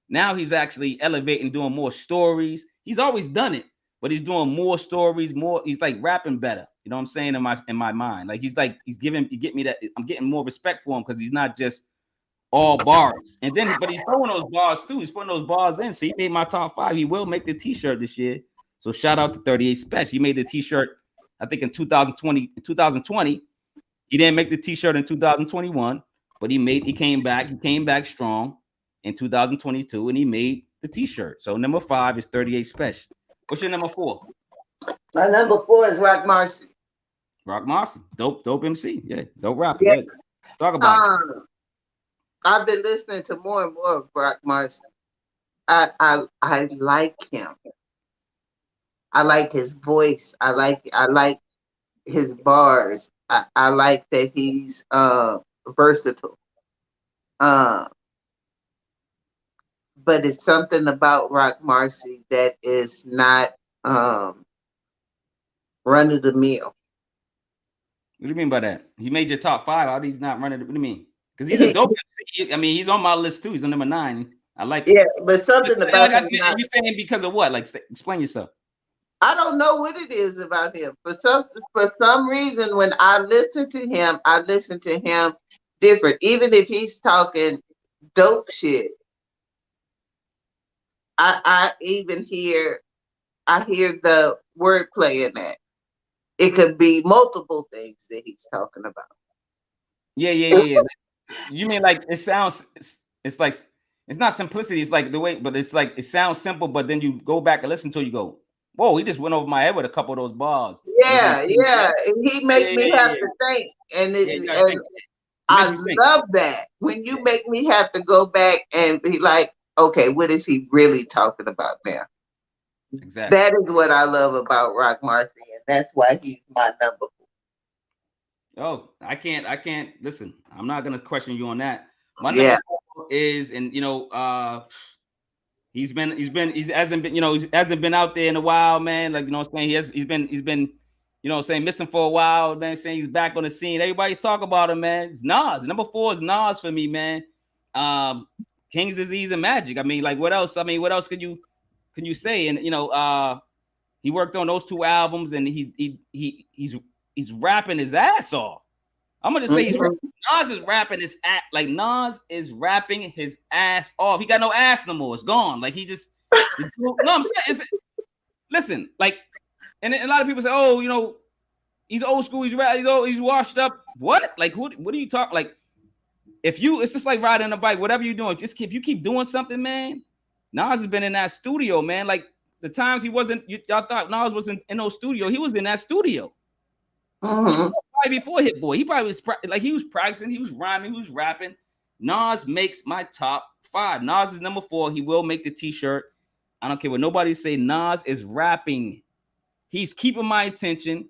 Now he's actually elevating, doing more stories. He's always done it, but he's doing more stories, more. He's like rapping better. You know what I'm saying? In my mind, like he get me that. I'm getting more respect for him because he's not just all bars. And then, but he's throwing those bars too. He's putting those bars in. So he made my top 5. He will make the T-shirt this year. So shout out to 38 Spesh. He made the T-shirt, I think in 2020. He didn't make the T-shirt in 2021, but he came back strong in 2022, and he made the T-shirt. So number 5 is 38 Spesh. What's your number 4? My number 4 is Roc Marciano. Roc Marciano, dope MC, yeah, dope rapper. Yeah. Talk about it. I've been listening to more and more of Roc Marciano. I like him. I like his voice. I like his bars. I like that he's versatile. But it's something about Roc Marciano that is not run of the mill. What do you mean by that? He made your top 5. How he's not running? What do you mean? Because he's a dope. I mean, he's on my list too. He's on number 9. I like. Yeah, but something about him. You saying because of what? Like, explain yourself. I don't know what it is about him. For some reason, when I listen to him different. Even if he's talking dope shit, I even hear the wordplay in that. It could be multiple things that he's talking about. Yeah. You mean like it sounds? It's like it's not simplicity. It's like the way, but it's like it sounds simple, but then you go back and listen to it, you go, "Whoa, he just went over my head with a couple of those bars." Yeah, yeah. He make me have to think, Yeah, you gotta and think. It makes I you think. love that when you make me have to go back and be like, okay, what is he really talking about now? Exactly. That is what I love about Roc Marciano, and that's why he's my number 4. Oh, I can't listen. I'm not gonna question you on that. My Yeah. number 4 is, and he hasn't been, he hasn't been out there in a while, man. Like, what I'm saying, he's been, saying missing for a while, man. Saying he's back on the scene. Everybody's talking about him, man. It's Nas. Number 4 is Nas for me, man. King's Disease and Magic. I mean, like, what else? I mean, what else can you say? And he worked on those 2 albums, and he's rapping his ass off. I'm gonna just say Nas is rapping his ass, like Nas is rapping his ass off. He got no ass no more. It's gone. Like he just no. I'm saying, listen, like, and a lot of people say, oh, he's old school. He's washed up. What? Like, what are you talking? Like, it's just like riding a bike. Whatever you're doing, just if you keep doing something, man. Nas has been in that studio, man. Like the times he wasn't, y'all thought Nas wasn't in no studio. He was in that studio. Probably before Hit Boy. He probably was he was practicing, he was rhyming, he was rapping. Nas makes my top 5. Nas is number 4. He will make the t-shirt. I don't care what nobody say. Nas is rapping. He's keeping my attention.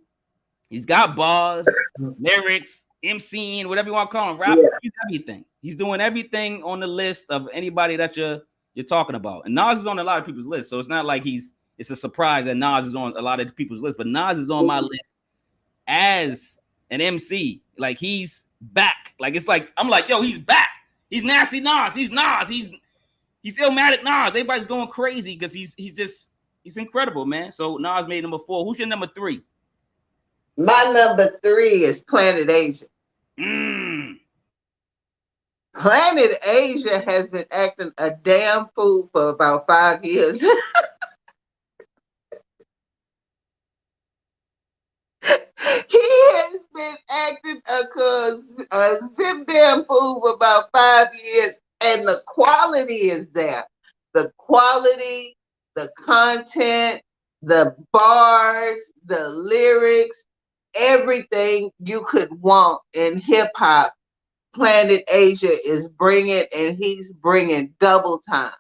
He's got bars, lyrics, MCing, whatever you want to call him. Rapping. Yeah. He's everything. He's doing everything on the list of anybody that you're talking about. And Nas is on a lot of people's list. So it's not like it's a surprise that Nas is on a lot of people's list. But Nas is on my list as an MC. Like he's back. Like it's like I'm like, yo, he's back. He's nasty Nas. He's Nas. He's Illmatic Nas. Everybody's going crazy because he's incredible, man. So Nas made number 4. Who's your number 3? My number 3 is Planet Asia. Planet Asia has been acting a damn fool for about 5 years. He has been acting a zip damn fool for about 5 years, and the quality is there. The quality, the content, the bars, the lyrics, everything you could want in hip hop. Planet Asia is bringing, and he's bringing double time.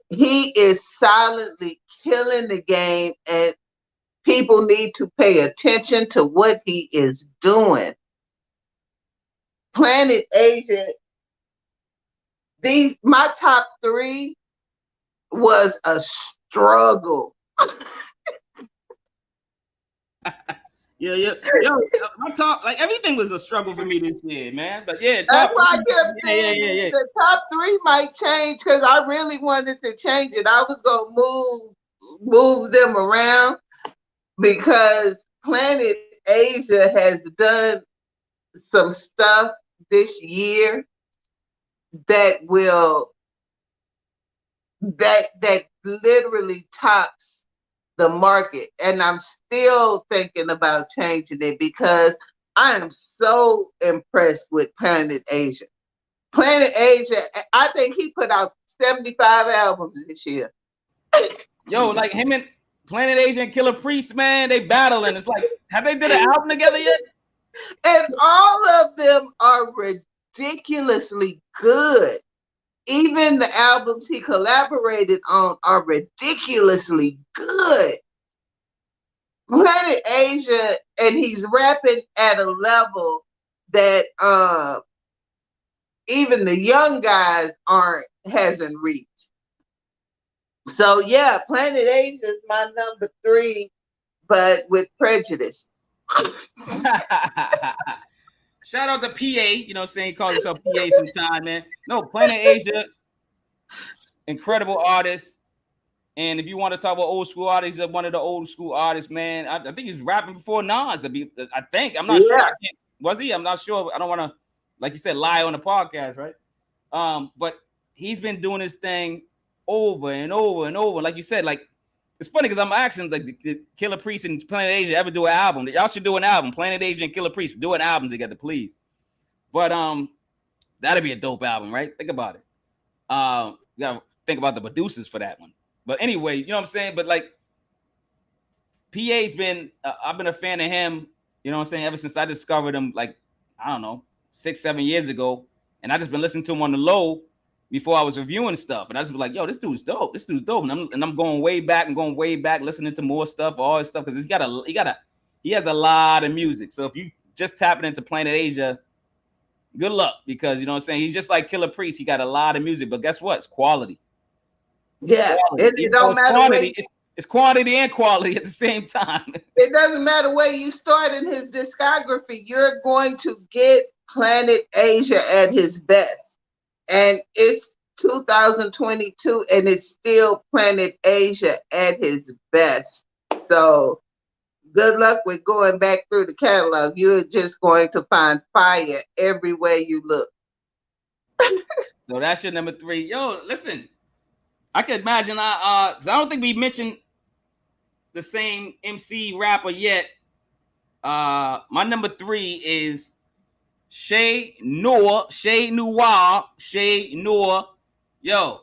He is silently killing the game, and people need to pay attention to what he is doing. Planet Asia, my top 3 was a struggle. Yeah. Yo, my top, like everything was a struggle for me this year, man. But yeah, that's why I kept saying the top 3 might change because I really wanted to change it. I was gonna move them around because Planet Asia has done some stuff this year that literally tops the market, and I'm still thinking about changing it because I am so impressed with Planet Asia. Planet Asia, I think he put out 75 albums this year. Yo, like him and Planet Asia and Killah Priest, man, they battling. It's like, have they did an album together yet? And all of them are ridiculously good. Even the albums he collaborated on are ridiculously good. Planet Asia, and he's rapping at a level that even the young guys hasn't reached. So yeah, Planet Asia is my number 3, but with prejudice. Shout out to PA, saying call yourself PA sometime, man. No, Planet Asia, incredible artist. And if you want to talk about old school artists, one of the old school artists, man, I think he's rapping before Nas. I think. I'm not sure. I can't, was he? I'm not sure. I don't want to, like you said, lie on the podcast, right? But he's been doing his thing over and over and over. Like you said, like it's funny because I'm asking like the Killah Priest and Planet Asia ever do an album? Y'all should do an album. Planet Asia and Killah Priest do an album together, please. But that'd be a dope album, right? Think about it. You gotta think about the producers for that one. But anyway, you know what I'm saying? But like PA's been I've been a fan of him, you know what I'm saying, ever since I discovered him, like, I don't know, 6-7 years ago. And I just been listening to him on the low before I was reviewing stuff. And I just be like, yo, this dude's dope. This dude's dope. And I'm going way back listening to more stuff, all his stuff, because he has a lot of music. So if you just tapping into Planet Asia, good luck, because you know what I'm saying, he's just like Killah Priest. He got a lot of music, but guess what? It's quality. Yeah, it don't matter. Quantity, it's quantity and quality at the same time. It doesn't matter where you start in his discography. You're going to get Planet Asia at his best. And it's 2022 and it's still Planet Asia at his best. So good luck with going back through the catalog. You're just going to find fire everywhere you look. So that's your number 3. Yo, listen, I can imagine because I don't think we mentioned the same MC rapper yet. My number 3 is Shay Noir. Yo,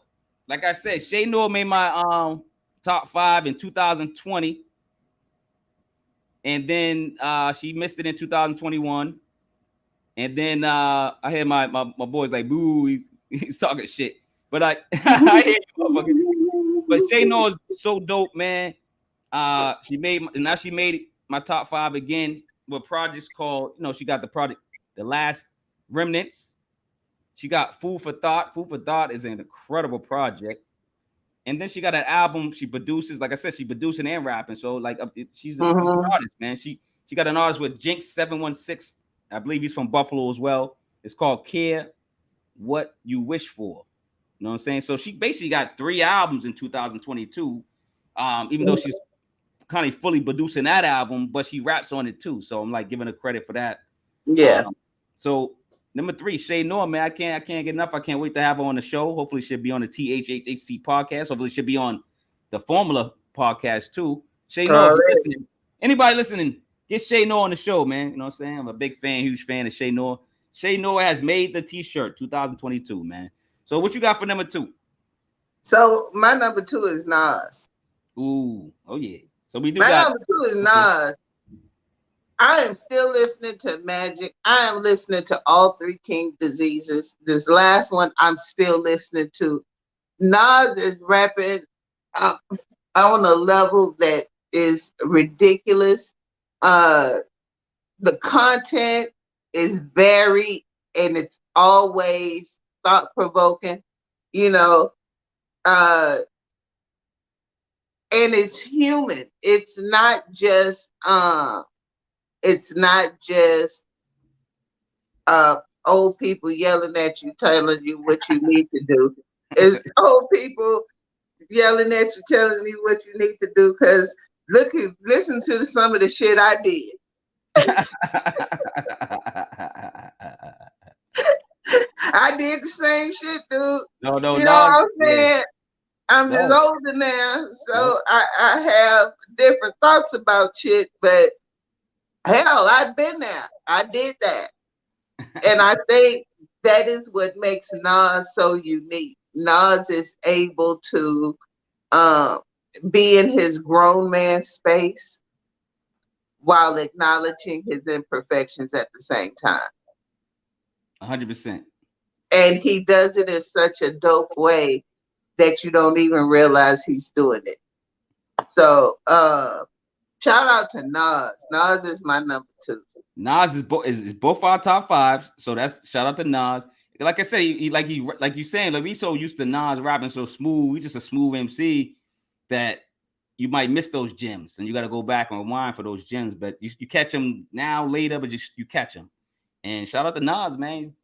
like I said, Shay Noir made my top 5 in 2020. And then she missed it in 2021. And then I hear my boys like, boo, he's talking shit. But I hear you, motherfucker. But Shay Noir is so dope, man. She made my top 5 again with projects called, you know, she got the project The Last Remnants. She got Food for Thought. Food for Thought is an incredible project. And then she got an album she produces. Like I said, she producing and rapping. So like she's an artist, man. She got an artist with Jinx 716. I believe he's from Buffalo as well. It's called Care What You Wish For. You know what I'm saying? So she basically got 3 albums in 2022. Even though she's kind of fully producing that album, but she raps on it too. So I'm like giving her credit for that. Yeah. So number 3, Shay Noir, man. I can't get enough. I can't wait to have her on the show. Hopefully she'll be on the THHC podcast. Hopefully she'll be on the Formula podcast too. Shay Noir, anybody listening, get Shay Noir on the show, man. You know what I'm saying? I'm a big fan, huge fan of Shay Noir. Shay Noir has made the t-shirt 2022, man. So what you got for number 2? So my number 2 is Nas. Ooh, oh yeah. So we do. My number 2 is Nas. I am still listening to Magic. I am listening to all 3 King Diseases. This last one I'm still listening to. Nas is rapping on a level that is ridiculous. The content is varied and it's always thought-provoking, you know, and it's human. It's not just old people yelling at you, telling you what you need to do. It's old people yelling at you, telling you what you need to do. Because listen to some of the shit I did. I did the same shit, dude. No, you know what I'm saying? Yeah. I'm just older now, so I have different thoughts about shit, but hell, I've been there. I did that. And I think that is what makes Nas so unique. Nas is able to be in his grown man space while acknowledging his imperfections at the same time. 100%. And he does it in such a dope way that you don't even realize he's doing it. So shout out to Nas. Nas is my number 2. Nas is both our top 5. So that's shout out to Nas. Like I said, like you saying, like we so used to Nas rapping so smooth. He's just a smooth MC that you might miss those gems, and you got to go back and rewind for those gems. But you catch them now, later, but you catch them. And shout out to Nas, man.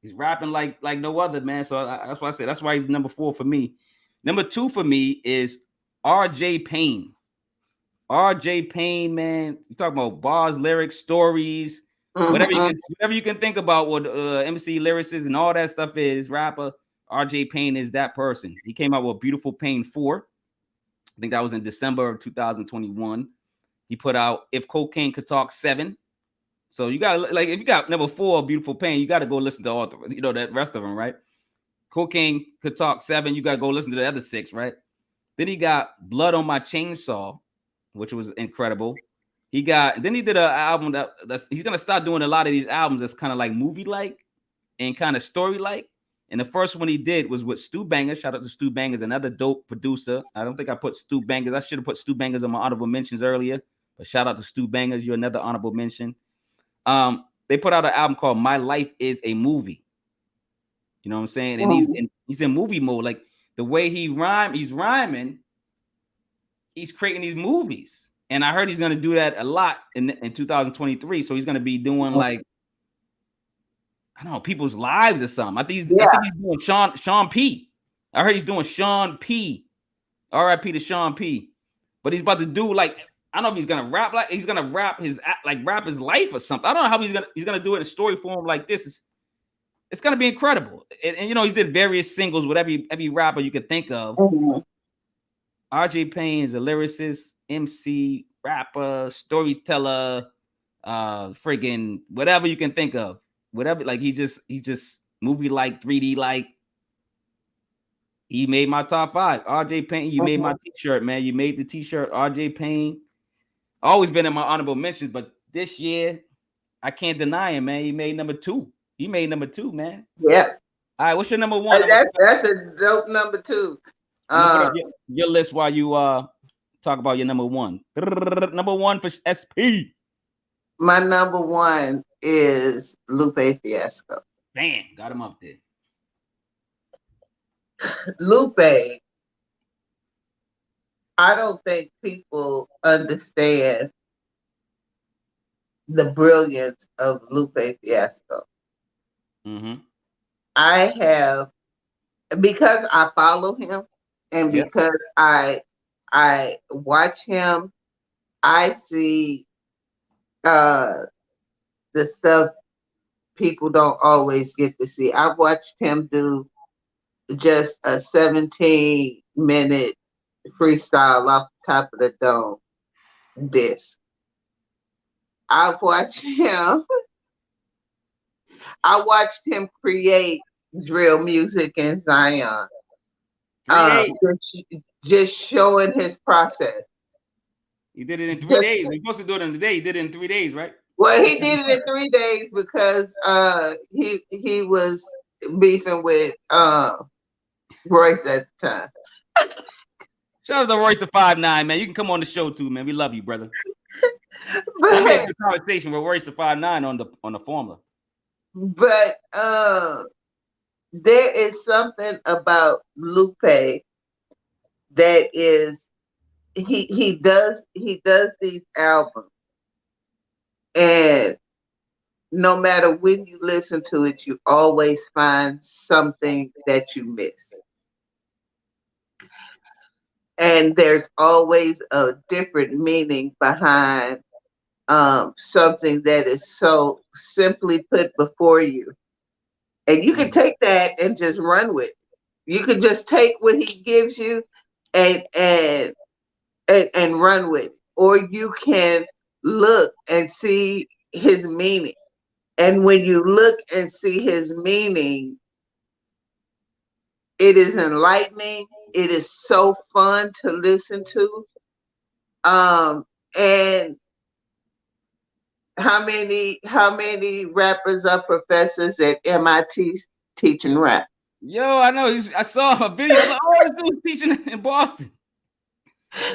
He's rapping like no other, man. So that's why I said that's why he's number 4 for me. Number 2 for me is RJ Payne. RJ Payne, man, you talking about bars, lyrics, stories, whatever you can think about what MC lyricist and all that stuff is, rapper. RJ Payne is that person. He came out with Beautiful Pain 4. I think that was in December of 2021. He put out If Cocaine Could Talk 7. So you got, like, if you got number 4, Beautiful Pain, you got to go listen to all that rest of them, right? Cocaine Could Talk 7, you got to go listen to the other 6, right? Then he got Blood on My Chainsaw, which was incredible. Then he did an album that's he's gonna start doing a lot of these albums that's kind of like movie-like and kind of story-like. And the first one he did was with Stu Bangers. Shout out to Stu Bangers, another dope producer. I don't think I put Stu Bangers. I should have put Stu Bangers on my honorable mentions earlier. But shout out to Stu Bangers. You're another honorable mention. They put out an album called My Life Is a Movie. You know what I'm saying? And he's in movie mode. Like the way he's rhyming, he's creating these movies. And I heard he's gonna do that a lot in 2023. So he's gonna be doing like, I don't know, people's lives or something. I think he's doing Sean P. I heard he's doing Sean P. R.I.P. to Sean P. But he's about to do like, I don't know if he's gonna rap, like he's gonna rap his life or something. I don't know how he's gonna do it in story form like this. It's gonna be incredible. And you know, he did various singles with every rapper you could think of. RJ Payne is a lyricist, MC, rapper, storyteller, friggin' whatever you can think of. Whatever, like he just movie like 3D like. He made my top 5. RJ Payne, you made my t-shirt, man. You made the t-shirt. RJ Payne, always been in my honorable mentions, but this year I can't deny him, man. He made number 2. He made number 2, man. Yeah. All right, what's your number 1? That's a dope number 2. Your list while you talk about your number 1. Number 1 for SP. My number 1 is Lupe Fiasco. Bam, got him up there. Lupe, I don't think people understand the brilliance of Lupe Fiasco. I have, because I follow him and because I watch him, I see the stuff people don't always get to see. I've watched him do just a 17-minute freestyle off the top of the dome disc. I've watched him. I watched him create drill music in Zion. Just showing his process. He did it in 3 days. He was supposed to do it in a day. He did it in 3 days, right? Well, he did it in 3 days because he was beefing with Royce at the time. Shout out to Royce the 5'9", man. You can come on the show too, man. We love you, brother. I had a conversation with Royce the 5'9" on the formula. But there is something about Lupe that is he does these albums, and no matter when you listen to it, you always find something that you miss. And there's always a different meaning behind something that is so simply put before you. And you can take that and just run with it. You can just take what he gives you and run with it. Or you can look and see his meaning. And when you look and see his meaning, it is enlightening. It is so fun to listen to. And how many rappers are professors at MIT teaching rap? Yo, I know. I saw a video. Like, oh, this dude's teaching in Boston.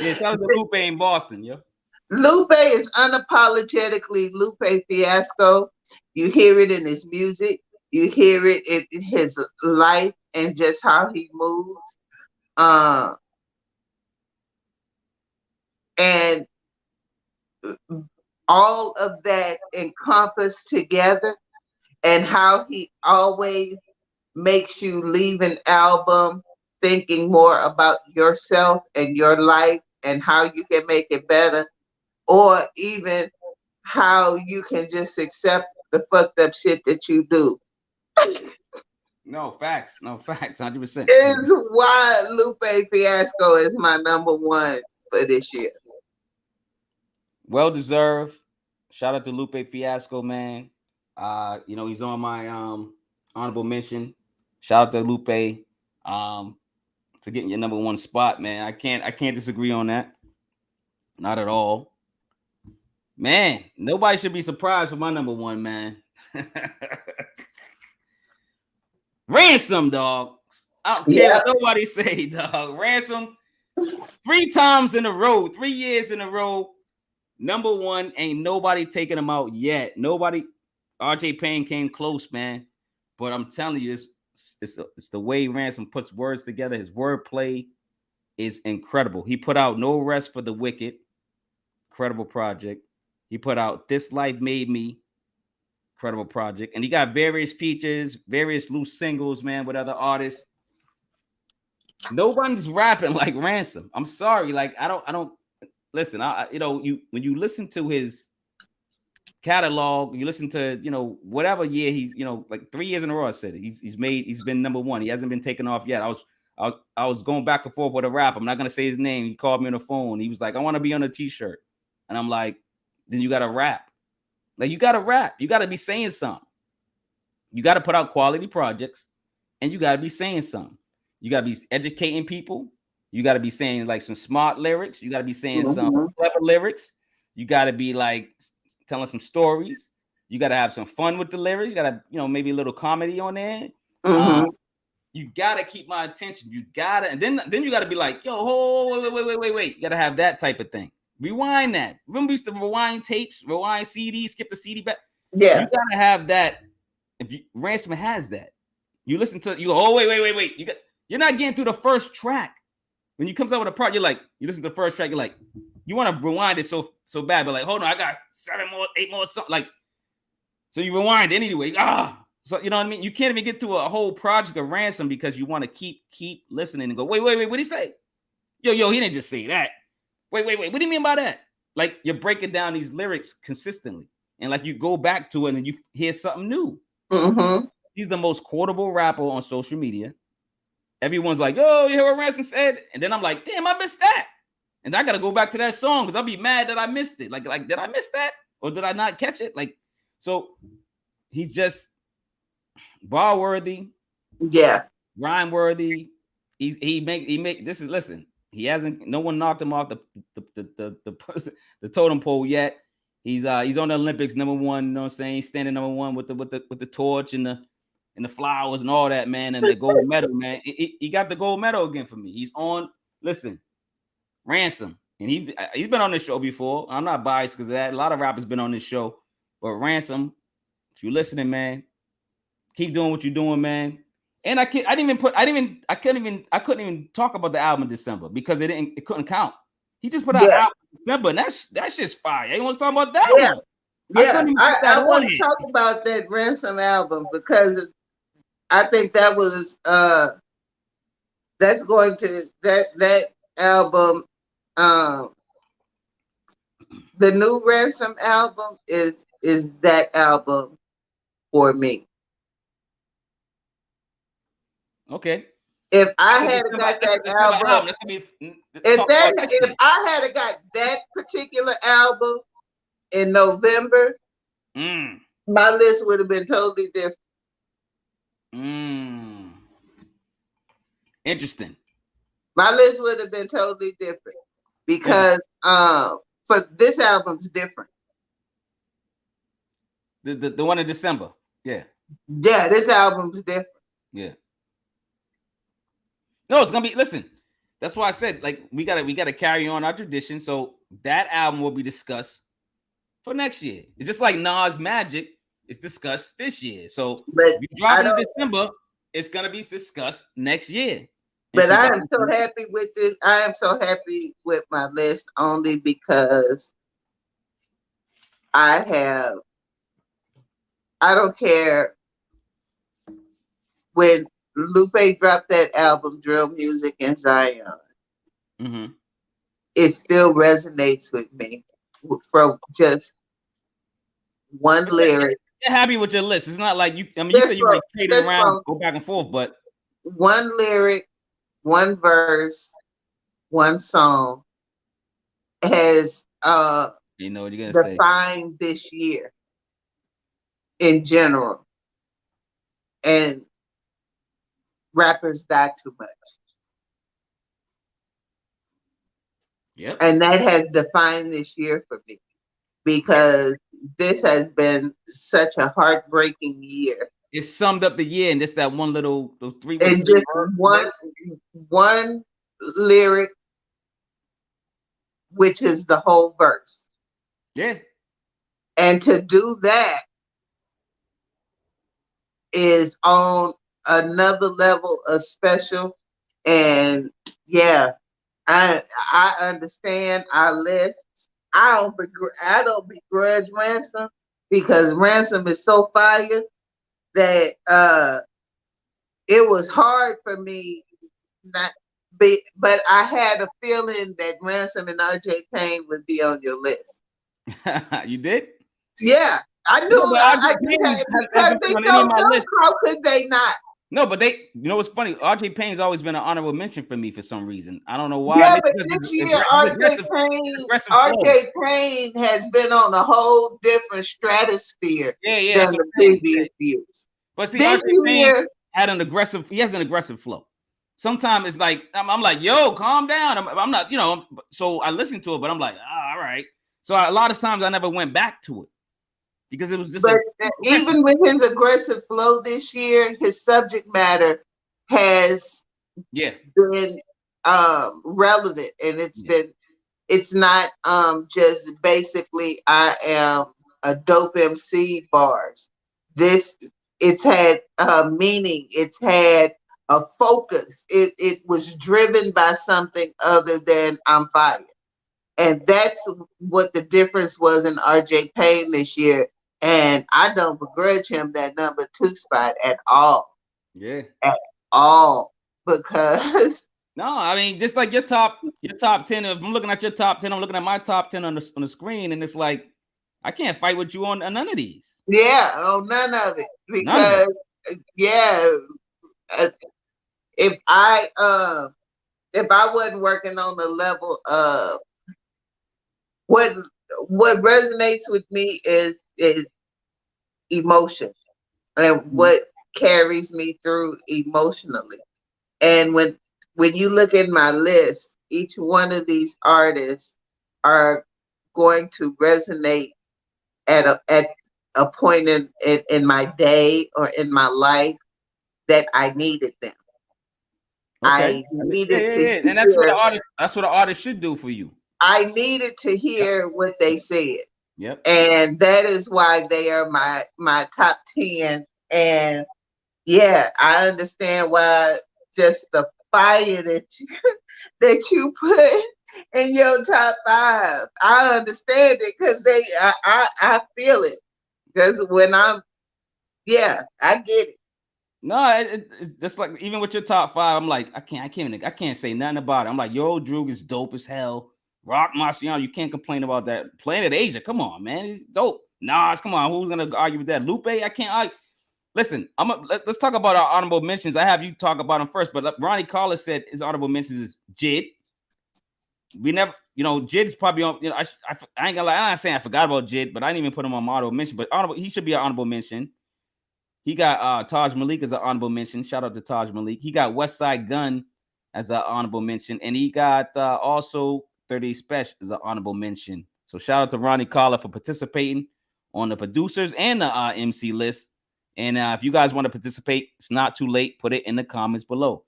Yeah, shout out to Lupe in Boston, yo. Lupe is unapologetically Lupe Fiasco. You hear it in his music. You hear it in his life and just how he moves. And all of that encompassed together, and how he always makes you leave an album thinking more about yourself and your life and how you can make it better, or even how you can just accept the fucked up shit that you do. No facts, 100%. Is why Lupe Fiasco is my #1 for this year. Well deserved. Shout out to Lupe Fiasco, man. You know, he's on my honorable mention. Shout out to Lupe for getting your #1 spot, man. I can't disagree on that. Not at all. Man, nobody should be surprised for my #1, man. Ransom, dog. I don't care what nobody say, dog. Ransom 3 times in a row, 3 years in a row. #1, ain't nobody taking him out yet. Nobody. RJ Payne came close, man. But I'm telling you, it's the way Ransom puts words together. His wordplay is incredible. He put out No Rest for the Wicked. Incredible project. He put out This Life Made Me. Incredible project. And he got various features, various loose singles, man, with other artists. Nobody's rapping like Ransom. I'm sorry. Like, I don't listen. When you listen to his catalog, you listen to, whatever year he's, like 3 years in a row, I said it. He's been #1. He hasn't been taken off yet. I was going back and forth with a rap. I'm not gonna say his name. He called me on the phone. He was like, I want to be on a t-shirt. And I'm like, then you gotta rap. Like, you gotta rap. You gotta be saying something. You gotta put out quality projects, and you gotta be saying something. You gotta be educating people. You gotta be saying like some smart lyrics. You gotta be saying some clever lyrics. You gotta be like telling some stories. You gotta have some fun with the lyrics. You gotta, maybe a little comedy on there. You gotta keep my attention. You gotta, and then you gotta be like, yo, wait. You gotta have that type of thing. Rewind that. Remember, we used to rewind tapes, rewind CDs, skip the CD back. Yeah, you gotta have that. If Ransom has that, you listen to, you go, oh wait. You're not getting through the first track. When you comes out with a part, you listen to the first track, you're like, you want to rewind it so bad, but like, hold on, I got 7 more, 8 more, something like. So you rewind it anyway. So you know what I mean? You can't even get through a whole project of Ransom because you want to keep listening and go, wait, what did he say? Yo, he didn't just say that. Wait, what do you mean by that? Like, you're breaking down these lyrics consistently, and like you go back to it and you hear something new. He's the most quotable rapper on social media. Everyone's like, yo, you hear what Ransom said? And then I'm like, damn, I missed that. And I got to go back to that song because I'll be mad that I missed it. Like, did I miss that? Or did I not catch it? Like, so he's just bar worthy. Yeah. Rhyme worthy. He make this is, listen, he hasn't, no one knocked him off the totem pole yet. He's on the Olympics #1, you know what I'm saying? He's standing #1 with the torch and the flowers and all that, man, and the gold medal, man. He got the gold medal again for me. He's on, listen, Ransom. And he's been on this show before. I'm not biased because of that. A lot of rappers been on this show. But Ransom, if you're listening, man, keep doing what you're doing, man. And I couldn't even talk about the album in December because it couldn't count. He just put out album in December, and that's just fire. Anyone want to talk about that one? I want to talk about that Ransom album because I think that was that's going to that album, the new Ransom album is that album for me. Okay. If I had got that album, if I had got that particular album in November, my list would have been totally different. Interesting. My list would have been totally different because for this album's different. The one in December. Yeah. Yeah, this album's different. Yeah. No, it's gonna be, listen, that's why I said, like, we gotta carry on our tradition. So that album will be discussed for next year. It's just like Nas Magic is discussed this year. So if you drop it in December, it's gonna be discussed next year. But I am so happy with this. I am so happy with my list only because I don't care when Lupe dropped that album, Drill Music in Zion. Mm-hmm. It still resonates with me from just one lyric. You're happy with your list. It's not like you. I mean, you said you might trade it around, go back and forth, but one lyric, one verse, one song has you know what you're gonna defined this year in general, and rappers die too much. Yep. And that has defined this year for me, because this has been such a heartbreaking year. It summed up the year in just that one little, those three. And just one lyric, which is the whole verse. Yeah. And to do that is on another level of special. And yeah, I understand our list. I don't begrudge Ransom, because Ransom is so fire that it was hard for me not be, but I had a feeling that Ransom and RJ Payne would be on your list. You did? Yeah, I knew. No, because they don't know, how could they not? No, but they, you know what's funny? RJ Payne's always been an honorable mention for me for some reason. I don't know why. Yeah, but this year RJ Payne has been on a whole different stratosphere than the previous years. But see, RJ Payne had an aggressive. He has an aggressive flow. Sometimes it's like I'm like, yo, calm down. I'm not, you know. So I listened to it, but I'm like, all right. So a lot of times I never went back to it, because it was just. But even with his aggressive flow this year, his subject matter has been relevant, and it's not just basically I am a dope MC bars. It's had meaning. It's had a focus. It was driven by something other than I'm fired. And that's what the difference was in RJ Payne this year. And I don't begrudge him that number 2 spot at all. Yeah. At all. Because no, I mean, just like your top 10. If I'm looking at your top 10, I'm looking at my top 10 on the screen, and it's like I can't fight with you on none of these. Yeah, none of it. Because if I wasn't working on the level of what resonates with me is emotion, and what carries me through emotionally. And when you look at my list, each one of these artists are going to resonate at a point in my day or in my life that I needed them. Okay. I needed and that's what an artist should do for you. I needed to hear what they said. Yep. And that is why they are my top 10. And yeah, I understand why just the fire that you put in your top 5. I understand it, because I feel it. Because when I get it. No, it's just like, even with your top 5, I'm like, I can't say nothing about it. I'm like, Your Old Droog is dope as hell. Roc Marciano, you can't complain about that. Planet Asia, come on, man, he's dope. Nas, come on, who's gonna argue with that? Lupe, I can't argue. Listen, let's talk about our honorable mentions. I have you talk about them first, but Ronnie Carter said his honorable mentions is Jid. We never, Jid's probably on. I ain't gonna lie, I'm not saying I forgot about Jid, but I didn't even put him on my honorable mention. But he should be an honorable mention. He got Tajh Malik as an honorable mention. Shout out to Tajh Malik. He got Westside Gun as an honorable mention, and he got also 30 Spesh as an honorable mention. So shout out to Ronnie Carter for participating on the producers and the MC list. And if you guys want to participate, it's not too late. Put it in the comments below.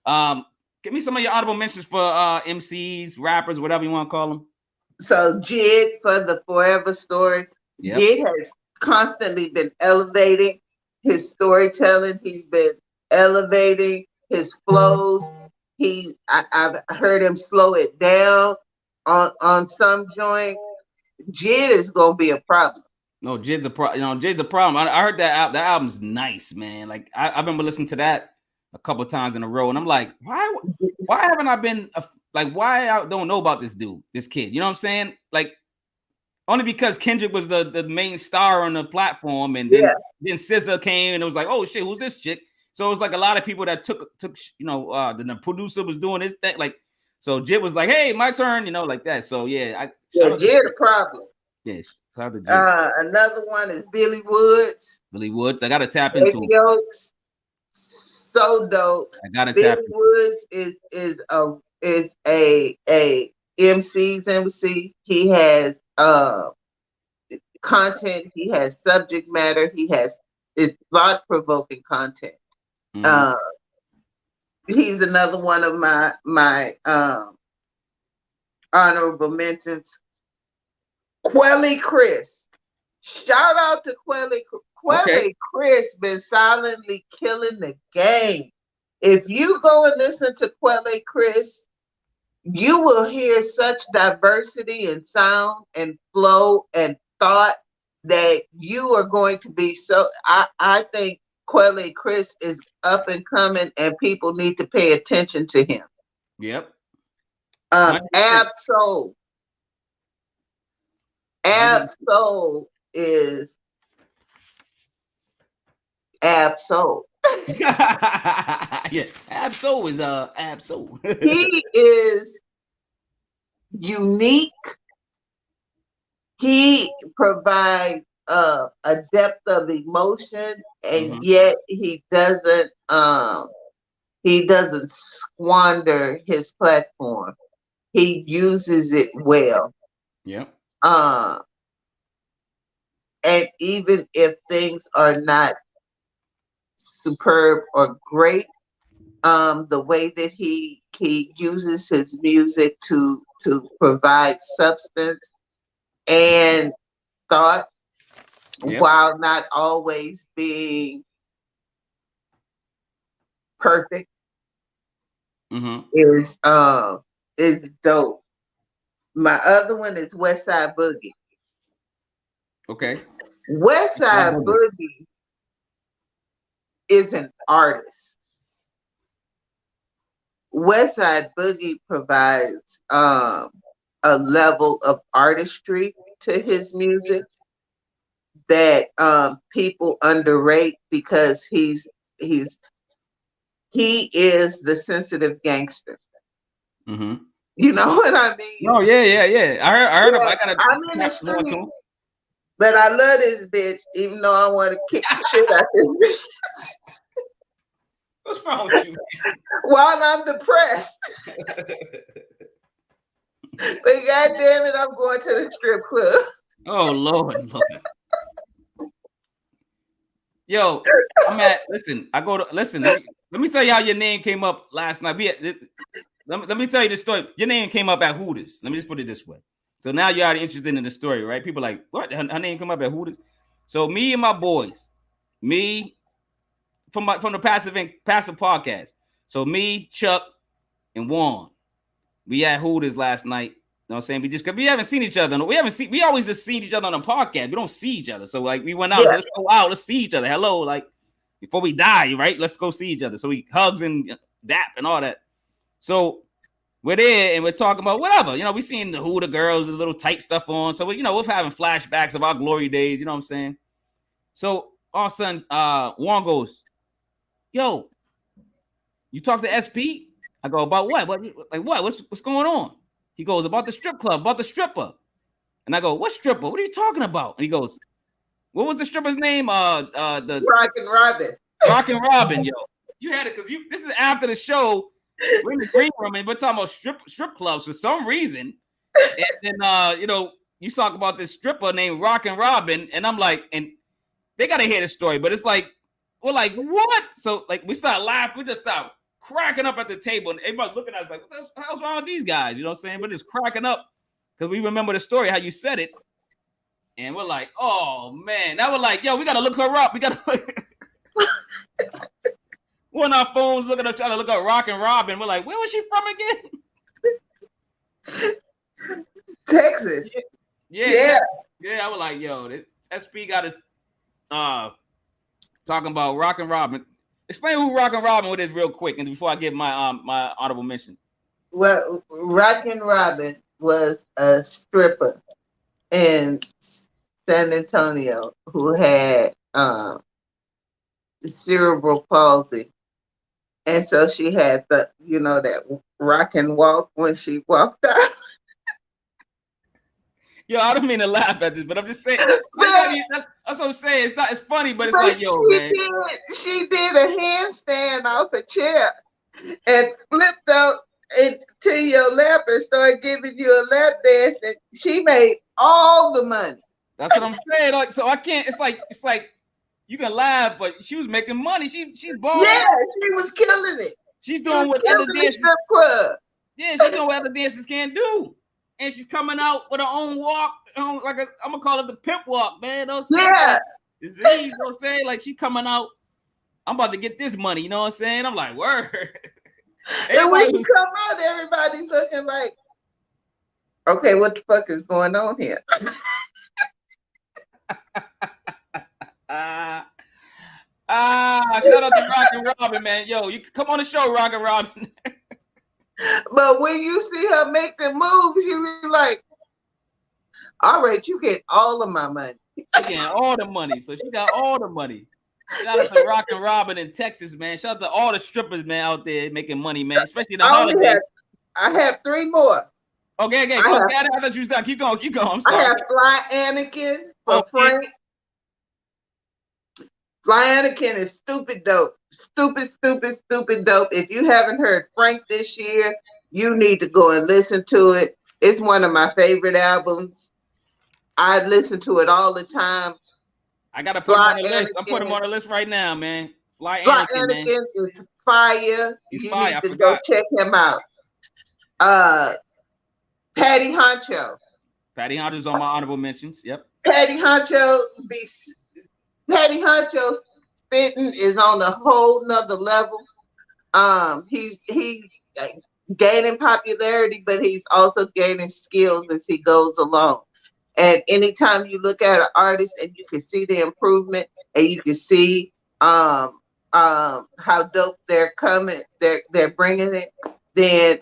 Give me some of your honorable mentions for MCs, rappers, whatever you want to call them. So Jid for the Forever Story. Yep. Jid has constantly been elevating his storytelling. He's been elevating his flows. I've heard him slow it down on some joints. Jid is gonna be a problem. No, Jid's a problem. I heard that album's nice, man. Like I remember listening to that a couple times in a row, and I'm like, why haven't I been like, why I don't know about this dude, this kid? You know what I'm saying? Like, only because Kendrick was the main star on the platform, and then SZA came, and it was like, oh shit, who's this chick? So it was like a lot of people that took the producer was doing his thing, like, so Jit was like, hey, my turn, like that. So yeah, Jit the problem. Yes, shout out to Jit. Another one is Billy Woods. Billy Woods, I gotta tap into him. Oaks, so dope. I gotta Billy tap. Woods is a MC's MC. He has content. He has subject matter. It's thought-provoking content. Mm-hmm. He's another one of my honorable mentions. Quelly Chris. Shout out to Quelly. Quelly Chris been silently killing the game. If you go and listen to Quelly Chris, you will hear such diversity in sound and flow and thought that you are going to be so. I think Quelly Chris is up and coming, and people need to pay attention to him. Yep. Ab-Soul. Ab-Soul is Ab-Soul. Yeah, Ab-Soul is Ab-Soul. He is unique. He provides a depth of emotion, and yet he doesn't squander his platform. He uses it well. Yep. And even if things are not superb or great, the way that he uses his music to provide substance and thought, while not always being perfect, is dope. My other one is Westside Boogie. Okay. Westside Boogie is an artist. Westside Boogie provides a level of artistry to his music that people underrate, because he is the sensitive gangster. You know what I mean? Oh yeah. I heard him. I'm in the street, but I love this bitch, even though I want to kick the shit out this bitch. What's wrong with you, man? While I'm depressed. But goddamn it, I'm going to the strip club. Oh Lord. Yo, listen. Let me tell you how your name came up last night. Let me tell you the story. Your name came up at Hooters. Let me just put it this way. So now you're already interested in the story, right? People are like, what? Her name come up at Hooters? So me and my boys, from the passive podcast. So me, Chuck, and Juan, we at Hooters last night. You know what I'm saying? We haven't seen each other. We always just seen each other on a podcast. We don't see each other. So like we went out, so let's go out, let's see each other. Hello, like before we die, right? Let's go see each other. So we hugs and dap and all that. So we're there and we're talking about whatever. We seen the Hooter girls with little tight stuff on. So we're having flashbacks of our glory days, you know what I'm saying? So all of a sudden, Juan goes, yo, you talk to SP? I go, about what? What's going on? He goes, about the strip club, about the stripper. And I go, what stripper? What are you talking about? And he goes, what was the stripper's name? The Rockin' Robin. Rockin' Robin, yo. You had it because this is after the show. We're in the green room and we're talking about strip clubs for some reason. And then you talk about this stripper named Rockin' Robin, and I'm like, and they gotta hear the story, but it's like, we're like, what? So like we start laughing, we just start cracking up at the table, and everybody's looking at us like, what the hell's wrong with these guys? You know what I'm saying? But just cracking up because we remember the story, how you said it. And we're like, oh man. Now we're like, yo, we gotta look her up. We gotta we're on our phones trying to look up Rockin' Robin. We're like, where was she from again? Texas. Yeah. I was like, yo, SP got us talking about Rockin' Robin. Explain who Rockin' Robin is real quick, and before I give my my honorable mention. Well, Rockin' Robin was a stripper in San Antonio who had cerebral palsy. And so she had the, that rock and walk when she walked out. Yo, I don't mean to laugh at this, but I'm just saying that's what I'm saying. It's funny, but it's like, yo, man. She did a handstand off a chair and flipped out into your lap and started giving you a lap dance, and she made all the money. That's what I'm saying. Like, so I can't. It's like you can laugh, but she was making money. She's balling. Yeah, she was killing it. She's doing what other dancers. Yeah, she's doing what other dancers can't do. And she's coming out with her own walk, I'm gonna call it the pimp walk, man. Yeah. Disease, you know what I'm saying? Like, she coming out, I'm about to get this money, you know what I'm saying? I'm like, word. And when you come out, everybody's looking like, okay, what the fuck is going on here? Shout out to Rockin' Robin, man. Yo, you can come on the show, Rockin' Robin. But when you see her make the moves, you be like, all right, you get all of my money. She getting all the money. So she got all the money. Shout out to Rockin' Robin in Texas, man. Shout out to all the strippers, man, out there making money, man. Especially the holiday. I have 3 more. Okay. Go on. I thought you was done. Keep going. I'm sorry. I have Fly Anakin for Frank. Fly Anakin is stupid dope. Stupid dope. If you haven't heard Frank this year, you need to go and listen to it. It's one of my favorite albums. I listen to it all the time. I gotta put him on the list. I'm putting him on the list right now, man. Fly Anakin, man. Is fire. He's fire. Need to go check him out. Patty Honcho. Patty Honcho's on my honorable mentions. Yep. Patty Honcho spitting is on a whole nother level. He's gaining popularity, but he's also gaining skills as he goes along. And anytime you look at an artist and you can see the improvement and you can see how dope they're coming, they're bringing it, then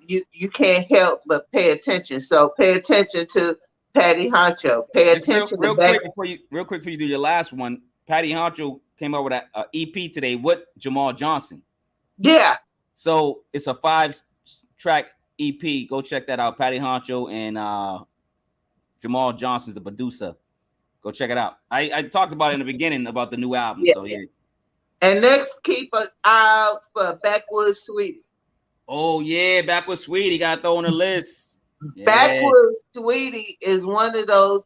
you can't help but pay attention. So pay attention to Patty Honcho. Pay attention real quick before you do your last one. Patty Honcho came out with an EP today with Jamar Johnson. Yeah. So it's a 5-track EP. Go check that out. Patty Honcho and Jamal Johnson's the producer. Go check it out. I talked about it in the beginning about the new album. Yeah. So yeah. And next, keep an eye out for Backwoods Sweetie. Oh yeah, Backwoods Sweetie got thrown on the list. Yeah. Backwoods Sweetie is one of those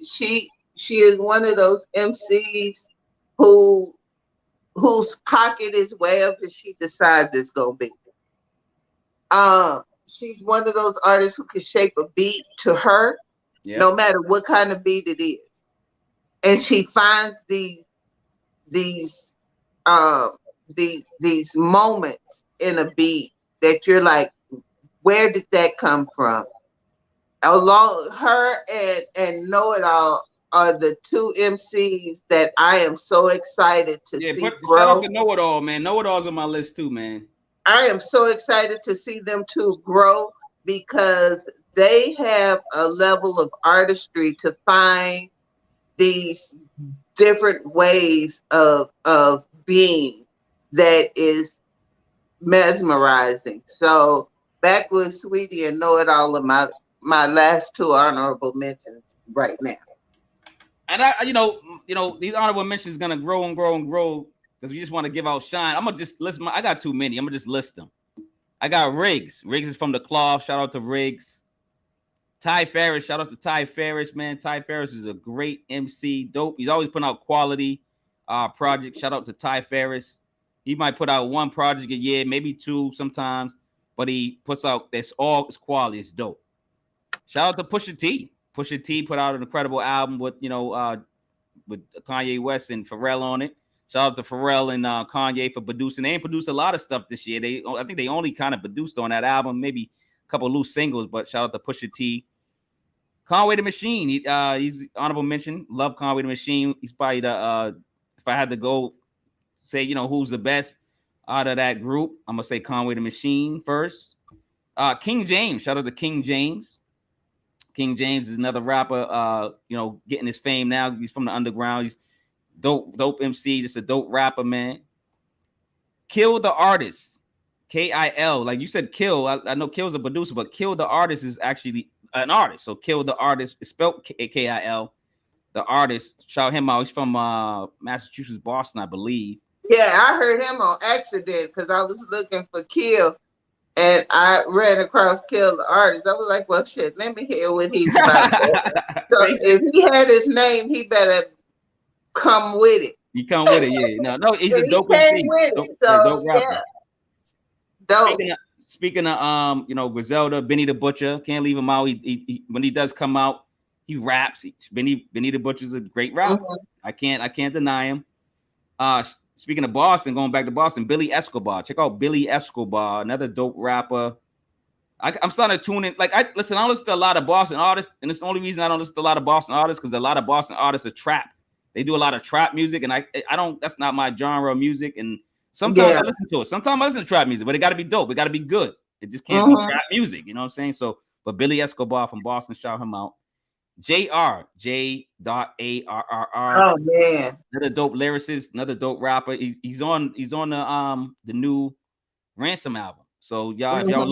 she is one of those MCs whose pocket is wherever she decides it's gonna be. She's one of those artists who can shape a beat to her, no matter what kind of beat it is, and she finds these moments in a beat that you're like, where did that come from? Along her and Know It All are the 2 MCs that I am so excited to see grow. Shout out to Know It All, man. Know It All's on my list too, man. I am so excited to see them 2 grow because they have a level of artistry to find these different ways of being that is mesmerizing. So Backwoods Sweetie and Know It All are my last 2 honorable mentions right now. And I, you know, these honorable mentions gonna grow and grow and grow because we just want to give out shine. I'm gonna just list I got too many. I'm gonna just list them. I got Riggs. Riggs is from the Cloth. Shout out to Riggs. Ty Ferris. Shout out to Ty Ferris, man. Ty Ferris is a great MC. Dope. He's always putting out quality projects. Shout out to Ty Ferris. He might put out 1 project a year, maybe 2 sometimes, but he puts out it's quality. It's dope. Shout out to Pusha T. Pusha T put out an incredible album with with Kanye West and Pharrell on it. Shout out to Pharrell and Kanye for producing. They ain't produced a lot of stuff this year. I think they only kind of produced on that album, maybe a couple of loose singles. But shout out to Pusha T. Conway the Machine. He's honorable mention. Love Conway the Machine. He's probably the if I had to go say, who's the best out of that group, I'm gonna say Conway the Machine first. King James, shout out to King James. King James is another rapper, getting his fame now. He's from the underground. He's dope MC, just a dope rapper, man. Kill the Artist, Kill. Like you said, Kill. I know Kill's a producer, but Kill the Artist is actually an artist. So Kill the Artist is spelled Kill. The artist, shout him out. He's from Massachusetts, Boston, I believe. Yeah, I heard him on accident because I was looking for Kill. And I ran across Kill the Artist. I was like, well, shit, let me hear what he's about. So if he had his name, he better come with it. You come with it, yeah. No, he's a dope MC. Dope rapper. Yeah. Dope. Speaking of, Griselda, Benny the Butcher, can't leave him out. He when he does come out, he raps. Benny the Butcher's a great rapper. I can't deny him. Speaking of Boston, going back to Boston, Billy Escobar. Check out Billy Escobar, another dope rapper. I'm starting to tune in. Like, I listen to a lot of Boston artists, and it's the only reason I don't listen to a lot of Boston artists because a lot of Boston artists are trap. They do a lot of trap music, and I don't. That's not my genre of music. And sometimes I listen to it. Sometimes I listen to trap music, but it got to be dope. It got to be good. It just can't be trap music. You know what I'm saying? So, but Billy Escobar from Boston, shout him out. J.R. Oh man, another dope lyricist, another dope rapper. He's on the new Ransom album. So y'all, if y'all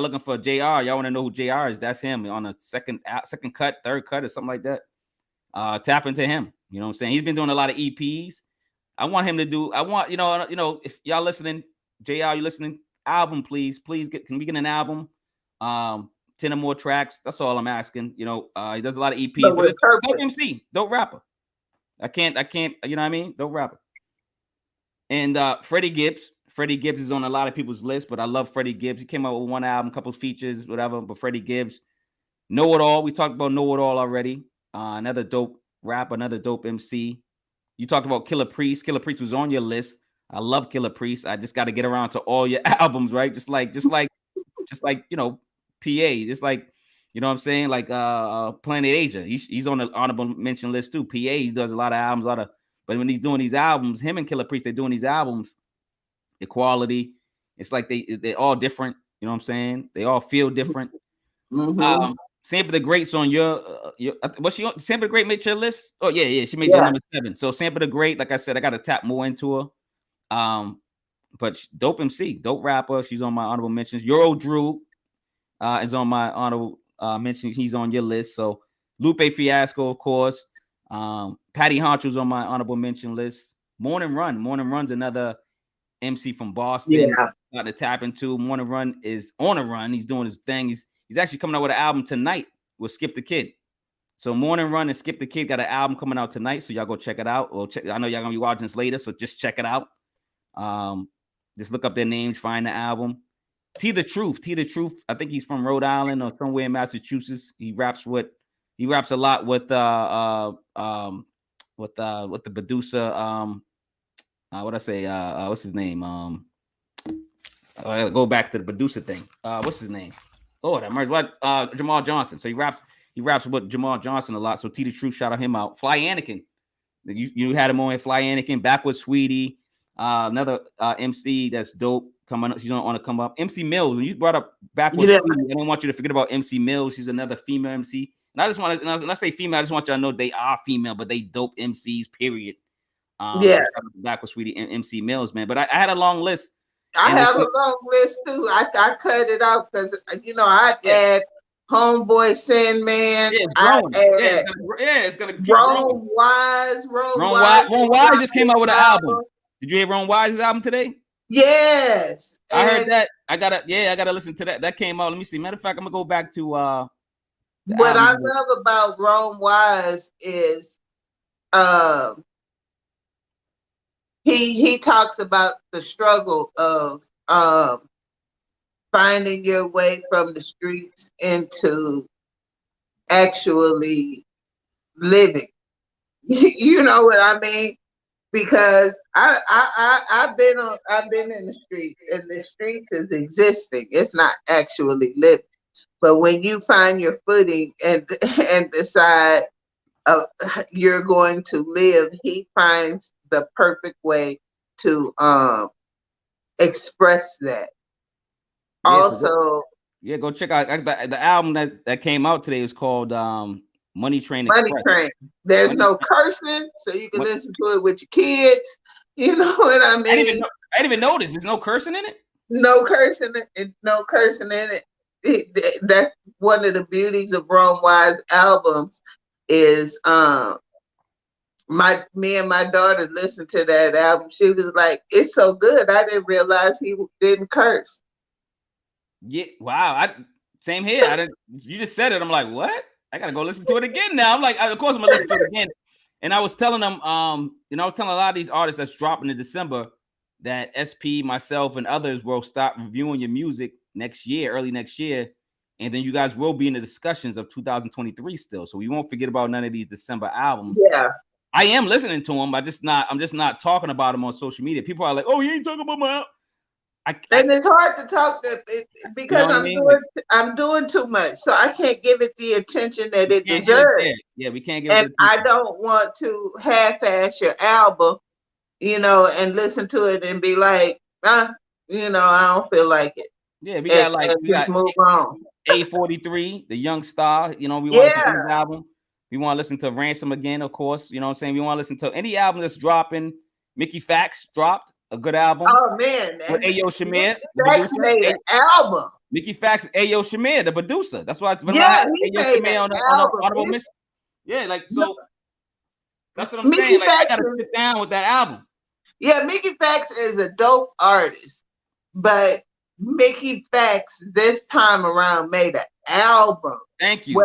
looking for J.R., y'all want to know who J.R. is? That's him on a second cut, third cut, or something like that. Tap into him. You know what I'm saying? He's been doing a lot of EPs. I want him to do. I want if y'all listening, J.R., you listening? Album, please. Can we get an album? 10 or more tracks. That's all I'm asking. He does a lot of EPs, but it's dope MC, dope rapper. I can't, you know what I mean? Dope rapper. And Freddie Gibbs. Freddie Gibbs is on a lot of people's list, but I love Freddie Gibbs. He came out with one album, couple of features, whatever. But Freddie Gibbs, Know It All. We talked about Know It All already. Another dope rapper, another dope MC. You talked about Killah Priest. Killah Priest was on your list. I love Killah Priest. I just got to get around to all your albums, right? Just like PA, just like, you know what I'm saying, like Planet Asia. He's on the honorable mention list too. PA, he does a lot of albums, but when he's doing these albums, him and Killah Priest, they're doing these albums, the quality, it's like they're all different. You know what I'm saying? They all feel different. Sampa the Great's on your what's she on? Sampa the Great made your list? Oh yeah, she made your number 7. So Sampa the Great, like I said, I got to tap more into her. But dope MC, dope rapper. She's on my honorable mentions. Your Old Droog is on my honorable mention. He's on your list. So Lupe Fiasco, of course. Patty Honcho's on my honorable mention list. Morning Run's another MC from Boston. Got to tap into. Morning Run is on a run. He's doing his thing. He's actually coming out with an album tonight with Skip the Kid. So Morning Run and Skip the Kid got an album coming out tonight. So y'all go check it out. I know y'all gonna be watching this later, so just check it out. Just look up their names, find the album. T the Truth. I think he's from Rhode Island or somewhere in Massachusetts. He raps a lot with the producer. What's his name? I gotta go back to the producer thing. What's his name? Lord, Jamar Johnson. So he raps with Jamar Johnson a lot. So T the Truth, shout out him out. Fly Anakin. You had him on here. Fly Anakin, Backward Sweetie. Another MC that's dope coming up. She's on to come up. MC Mills. When you brought up Backward Sweetie, I don't want you to forget about MC Mills. She's another female MC. And I just want to, when I say female, I just want y'all to know they are female, but they dope MCs, period. Backward Sweetie and MC Mills, man. But I had a long list. I have a long list too. I cut it out because I add Homeboy Sandman. It's gonna Ron Wise. Ron Wise just came out with an album. Did you hear Ron Wise's album today? Yes. I heard that. I gotta listen to that. That came out. Let me see. Matter of fact, I'm gonna go back to what I love about Ron Wise is he talks about the struggle of finding your way from the streets into actually living. You know what I mean? Because I've been in the streets, and the streets is existing. It's not actually living. But when you find your footing and decide you're going to live, he finds the perfect way to express that. Yeah, Also, go check out the album that came out today is called Money Train Money Express. Train. There's Money no cursing, so you can listen to it with your kids. You know what I mean? I didn't even notice. There's no cursing in it. No cursing. No cursing in it. That's one of the beauties of Rome Wise albums. Is me and my daughter listened to that album. She was like, "It's so good. I didn't realize he didn't curse." Yeah, wow. Same here. I didn't. You just said it. I'm like, what? I gotta go listen to it again now. I'm like, of course I'm gonna listen to it again. And I was telling them, I was telling a lot of these artists that's dropping in December that SP, myself, and others will stop reviewing your music next year, early next year, and then you guys will be in the discussions of 2023 still. So we won't forget about none of these December albums. Yeah. I am listening to them. I'm just not talking about them on social media. People are like, "Oh, you ain't talking about my." And it's hard to talk because you know I'm doing too much, so I can't give it the attention that it deserves. Yeah, we can't give and it. I don't want to half-ass your album, and listen to it and be like, I don't feel like it. Yeah, we got move on. A43, the young star. We want to listen to his album. We want to listen to Ransom again, of course. You know what I'm saying? We want to listen to any album that's dropping. Mickey Fax dropped a good album. Oh man, with Ayo Shamir, Fax made an album. Mickey Fax, Ayo Shamir, the producer. That's why he Ayo made Shamir on the Audible Mission. Yeah, so that's what I'm Mickey saying. Like, Fax I gotta sit down with that album. Yeah, Mickey Fax is a dope artist, but Mickey Fax this time around made an album. Thank you.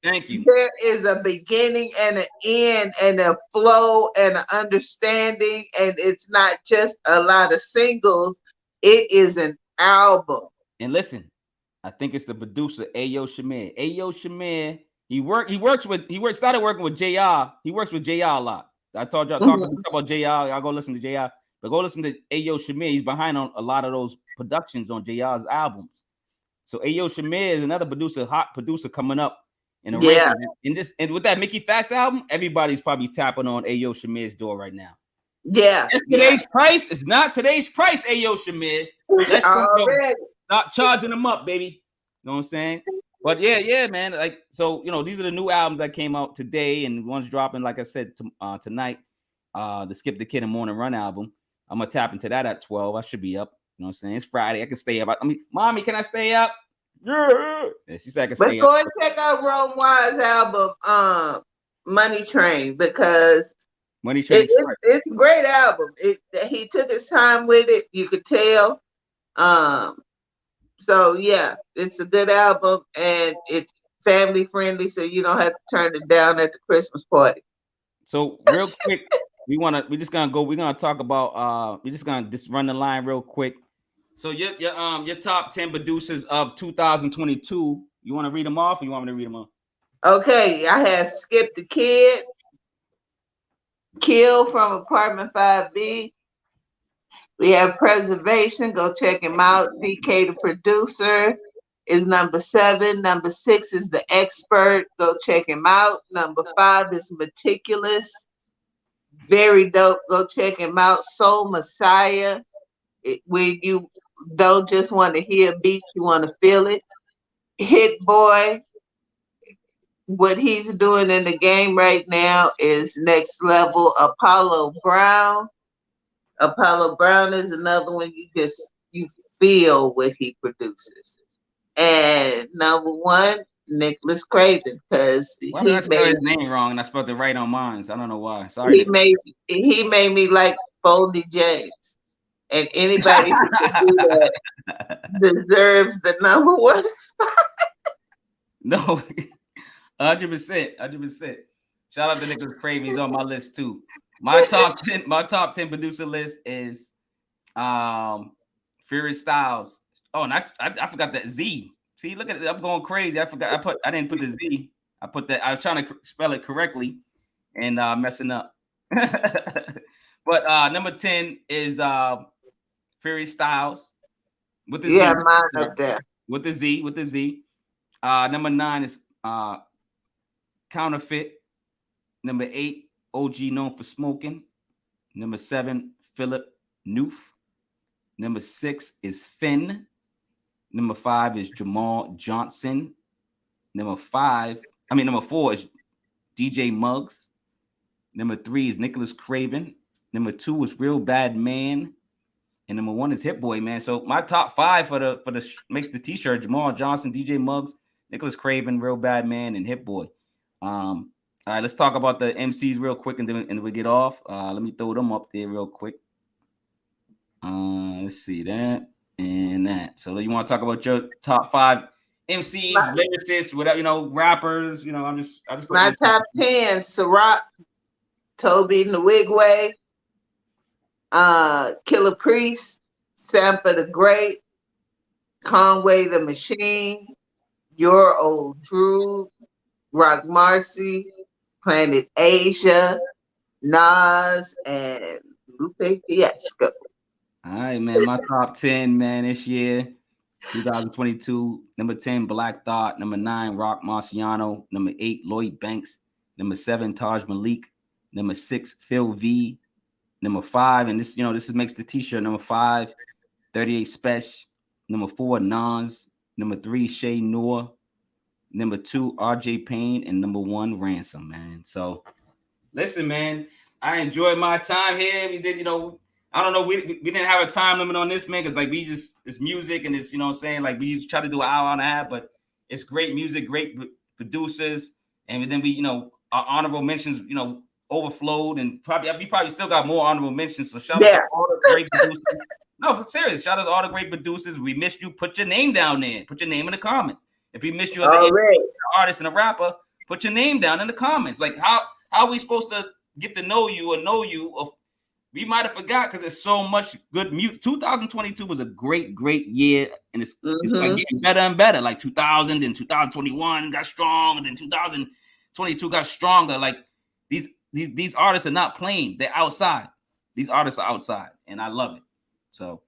Thank you. There is a beginning and an end and a flow and an understanding, and it's not just a lot of singles. It is an album. And listen, I think it's the producer, Ayo Shamir. Ayo Shamir, started working with JR. He works with JR a lot. I told y'all talk about JR. Y'all go listen to JR. But go listen to Ayo Shamir. He's behind on a lot of those productions on JR's albums. So Ayo Shamir is another producer, hot producer coming up in the rankings. And with that Mickey Fax album, everybody's probably tapping on Ayo Shamir's door right now. Yeah. Today's price is not today's price, Ayo Shamir. Let's stop charging them up, baby. You know what I'm saying? But yeah, man. Like, so, these are the new albums that came out today, and one's dropping, like I said, tonight. The Skip the Kid and Morning Run album. I'm gonna tap into that at 12. I should be up. You know what I'm saying? It's Friday. I can stay up. Mommy, can I stay up? Yeah. She said I can stay up. Let's go and check out Rome Wise album, Money Train, because Money Train it's a great album. He took his time with it. You could tell. So yeah, it's a good album and it's family friendly, so you don't have to turn it down at the Christmas party. So real quick, we're just gonna talk about we're just gonna run the line real quick. So your top 10 producers of 2022. You want to read them off, or you want me to read them off? Okay, I have Skip the Kid, Kill from Apartment 5B. We have Preservation. Go check him out. DK, the producer, is number 7. Number 6 is The Expert. Go check him out. Number 5 is Maticulous. Very dope. Go check him out. Soul Messiah. Where you don't just want to hear beats, you want to feel it. Hit Boy. What he's doing in the game right now is next level. Apollo Brown. Apollo Brown is another one you feel what he produces. And number 1, Nicholas Craven, because he made his name wrong and I spelled it right on mine. So I don't know why. Sorry. He made me like Boldy James. And anybody who can do that deserves the number 1 spot. No, 100%. Shout out to Nicholas Craven. He's on my list too. My top 10 producer list is Furious Stylez. Oh, and I forgot that Z. See, look at it. I'm going crazy. I forgot. I didn't put the Z. I put that. I was trying to spell it correctly and messing up. But number 10 is Furious Stylez with the Z. Yeah, mine up there. With the Z. Number 9 is Counterphit. Number 8, OGknownforsmokin. Number 7, Filip Neuf. Number 6 is Finn. Number 5 is Jamar Johnson. Number 4 is DJ Muggs. Number 3 is Nicholas Craven. Number 2 is Real Bad Man. And number 1 is Hit Boy, man. So my top 5 for the makes the t-shirt: Jamar Johnson, DJ Muggs, Nicholas Craven, Real Bad Man, and Hit Boy. All right, let's talk about the MCs real quick, and then we get off. Let me throw them up there real quick. Let's see that and that. So you want to talk about your top 5 MCs, lyricists, whatever, rappers? I just my top 10: Sa Roc, Tobe Nwigwe, Killah Priest, Sampa the Great, Conway the Machine, Your Old Droog, Roc Marciano, Planet Asia, Nas, and Lupe Fiasco. All right, man. My top 10, man, this year, 2022. Number 10, Black Thought. Number 9, Roc Marciano. Number 8, Lloyd Banks. Number 7, Tajh Malik. Number 6, Phil V. Number 5, and this makes the t-shirt. Number 5, 38 Spesh. Number 4, Nas. Number 3, Shay Noor. Number 2, RJ Payne. And number 1, Ransom, man. So, listen, man, I enjoyed my time here. We did, I don't know, we didn't have a time limit on this, man, because it's music and it's, like we just try to do an hour and a half, but it's great music, great producers, and then we, our honorable mentions, overflowed, and we probably still got more honorable mentions. So shout out to all the great producers. No, for serious, shout out to all the great producers. We missed you. Put your name down there. Put your name in the comments. If we missed you as an artist and a rapper, put your name down in the comments. Like how are we supposed to get to know you or know you? We might have forgot because there's so much good music. 2022 was a great year, and it's like getting better and better. Like 2000 and 2021 got strong, and then 2022 got stronger. Like these artists are not playing; they're outside. These artists are outside, and I love it. So,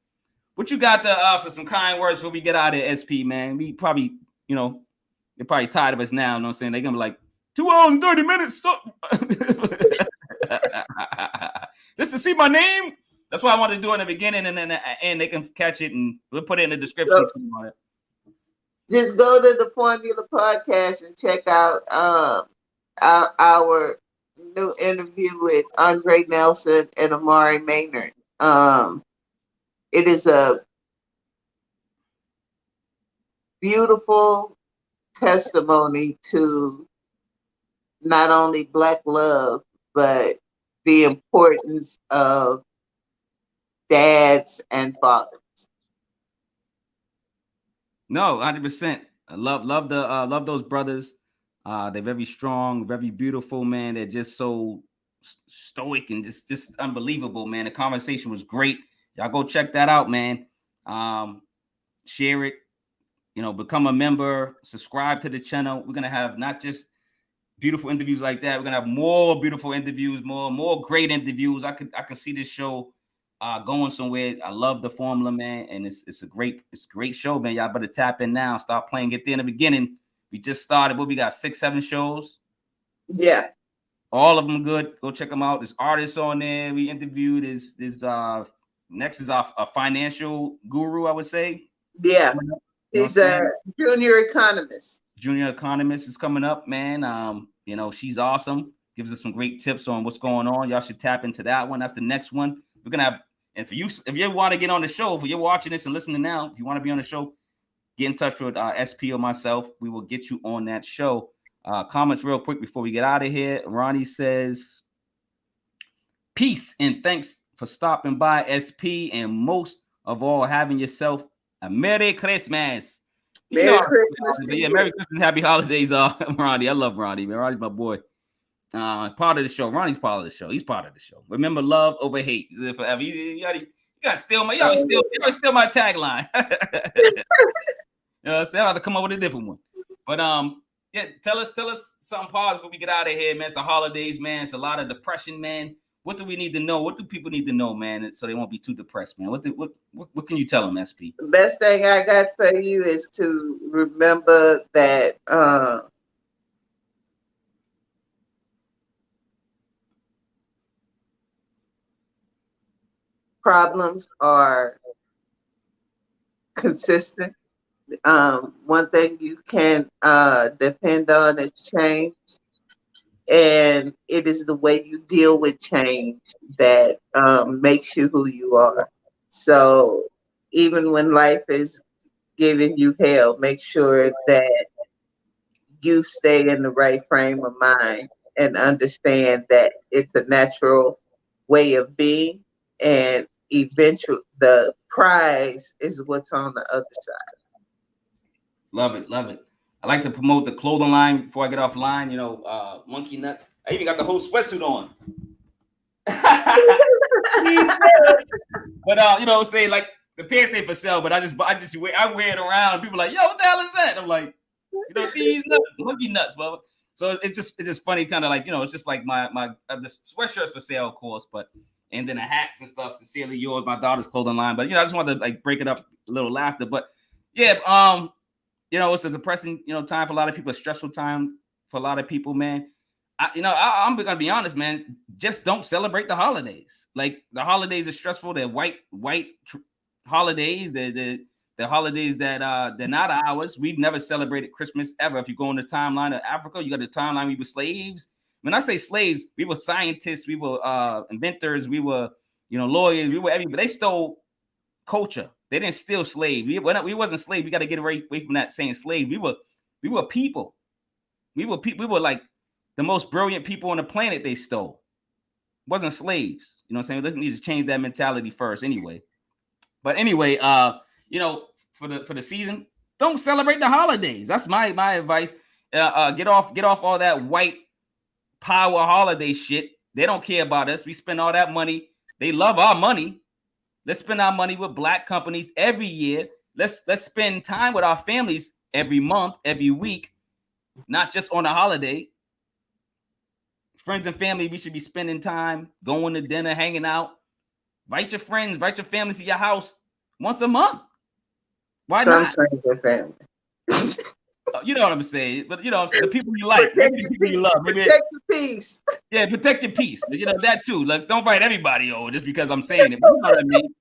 what you got for some kind words before we get out of SP, man? We probably, they're probably tired of us now. You know what I'm saying? They're gonna be like 2 hours and 30 minutes. So just to see my name. That's why I wanted to do it in the beginning, and then and they can catch it, and we'll put it in the description. Just go to the Formula Podcast and check out our new interview with Andre Nelson and Amari Maynard. It is a beautiful testimony to not only Black love, but the importance of dads and fathers. No, 100%. I love those brothers. They're very strong, very beautiful, man. They're just so stoic and just unbelievable, man. The conversation was great. Y'all go check that out, man. Share it, become a member, subscribe to the channel. We're gonna have not just beautiful interviews like that. We're gonna have more beautiful interviews, more great interviews. I can see this show going somewhere. I love the formula, man, and it's a great show, man. Y'all better tap in now. Start playing. Get there in the beginning. We just started. What we got? 6-7 shows. Yeah. All of them good. Go check them out. There's artists on there. We interviewed. There's next is our financial guru, I would say. Yeah. He's a junior economist. Junior economist is coming up, man. She's awesome. Gives us some great tips on what's going on. Y'all should tap into that one. That's the next one. We're gonna have, and for you, if you want to get on the show, if you're watching this and listening now, if you want to be on the show, get in touch with SP or myself. We will get you on that show. Comments real quick before we get out of here. Ronnie says, peace and thanks for stopping by, SP, and most of all, having yourself a Merry Christmas. Merry Christmas. Yeah, Merry Christmas, Happy Holidays, Ronnie. I love Ronnie, man. Ronnie's my boy. Part of the show. Ronnie's part of the show. He's part of the show. Remember, love over hate. Forever. You gotta steal my. You steal my tagline. I have to come up with a different one. But yeah, tell us something positive before we get out of here, man. It's the holidays, man. It's a lot of depression, man. What do we need to know? What do people need to know, man, so they won't be too depressed, man? What can you tell them, SP? The best thing I got for you is to remember that problems are consistent. One thing you can depend on is change, and it is the way you deal with change that makes you who you are. So even when life is giving you hell, make sure that you stay in the right frame of mind and understand that it's a natural way of being, and eventually the prize is what's on the other side. Love it, love it. I like to promote the clothing line before I get offline. You know, Monkey Nuts. I even got the whole sweatsuit on. But you know, say like the pants ain't for sale, but I wear it around. People are like, yo, what the hell is that? I'm like, you know, these nuts, Monkey Nuts, brother. So it's just funny, kind of like, you know, it's just like my the sweatshirts for sale, of course, but and then the hats and stuff, sincerely yours, my daughter's clothing line. But you know, I just wanted to like break it up a little laughter. But yeah, you know, it's a depressing, you know, time for a lot of people, a stressful time for a lot of people, man. I'm gonna be honest, man. Just don't celebrate the holidays. Like the holidays are stressful. They're white holidays. The holidays that they're not ours. We've never celebrated Christmas ever. If you go on the timeline of Africa, you got the timeline. We were slaves. When I say slaves, we were scientists. We were inventors. We were, you know, lawyers. We were everybody. They stole culture. They didn't steal slaves. We wasn't slaves. We got to get away from that saying slave. We were people. We were like the most brilliant people on the planet. They stole. Wasn't slaves. You know what I'm saying? Let's need to change that mentality first anyway. But anyway, you know, for the season, don't celebrate the holidays. That's my advice. Get off all that white power holiday shit. They don't care about us. We spend all that money. They love our money. Let's spend our money with black companies every year. Let's spend time with our families every month, every week, not just on a holiday. Friends and family, we should be spending time, going to dinner, hanging out. Invite your friends, invite your family to your house once a month. Why not? Friends and family. You know what I'm saying? But you know what I'm saying? The people you like, maybe the people you love. Maybe protect your peace. Yeah, protect your peace. But you know that too. Like, don't invite everybody over just because I'm saying it. But you know what I mean?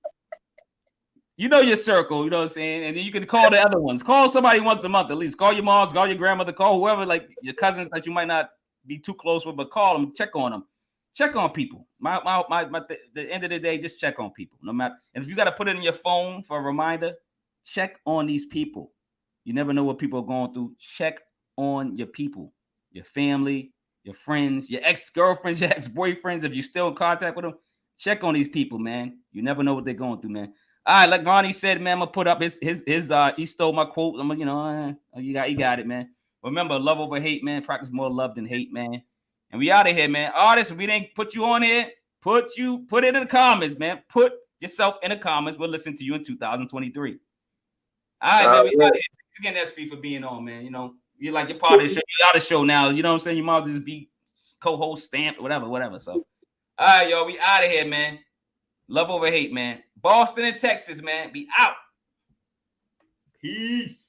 You know your circle, you know what I'm saying? And then you can call the other ones. Call somebody once a month at least. Call your moms, call your grandmother, call whoever, like your cousins that you might not be too close with, but call them, check on them. Check on people. The end of the day, just check on people. No matter, and if you got to put it in your phone for a reminder, check on these people. You never know what people are going through. Check on your people, your family, your friends, your ex-girlfriends, your ex-boyfriends. If you're still in contact with them, check on these people, man. You never know what they're going through, man. All right, like Ronnie said, man, I'm gonna put up his he stole my quote. I'm gonna, you know, you got it, man. Remember, love over hate, man. Practice more love than hate, man. And we out of here, man. Artists, if we didn't put you on here, put it in the comments, man. Put yourself in the comments. We'll listen to you in 2023. All right, man. We out of here. Thanks again, SP, for being on, man. You know, you're like you're part of the show. You got a show now. You know what I'm saying? You might as well just be co-host, stamped, whatever. So, all right, y'all. We out of here, man. Love over hate, man. Boston and Texas, man. Be out. Peace.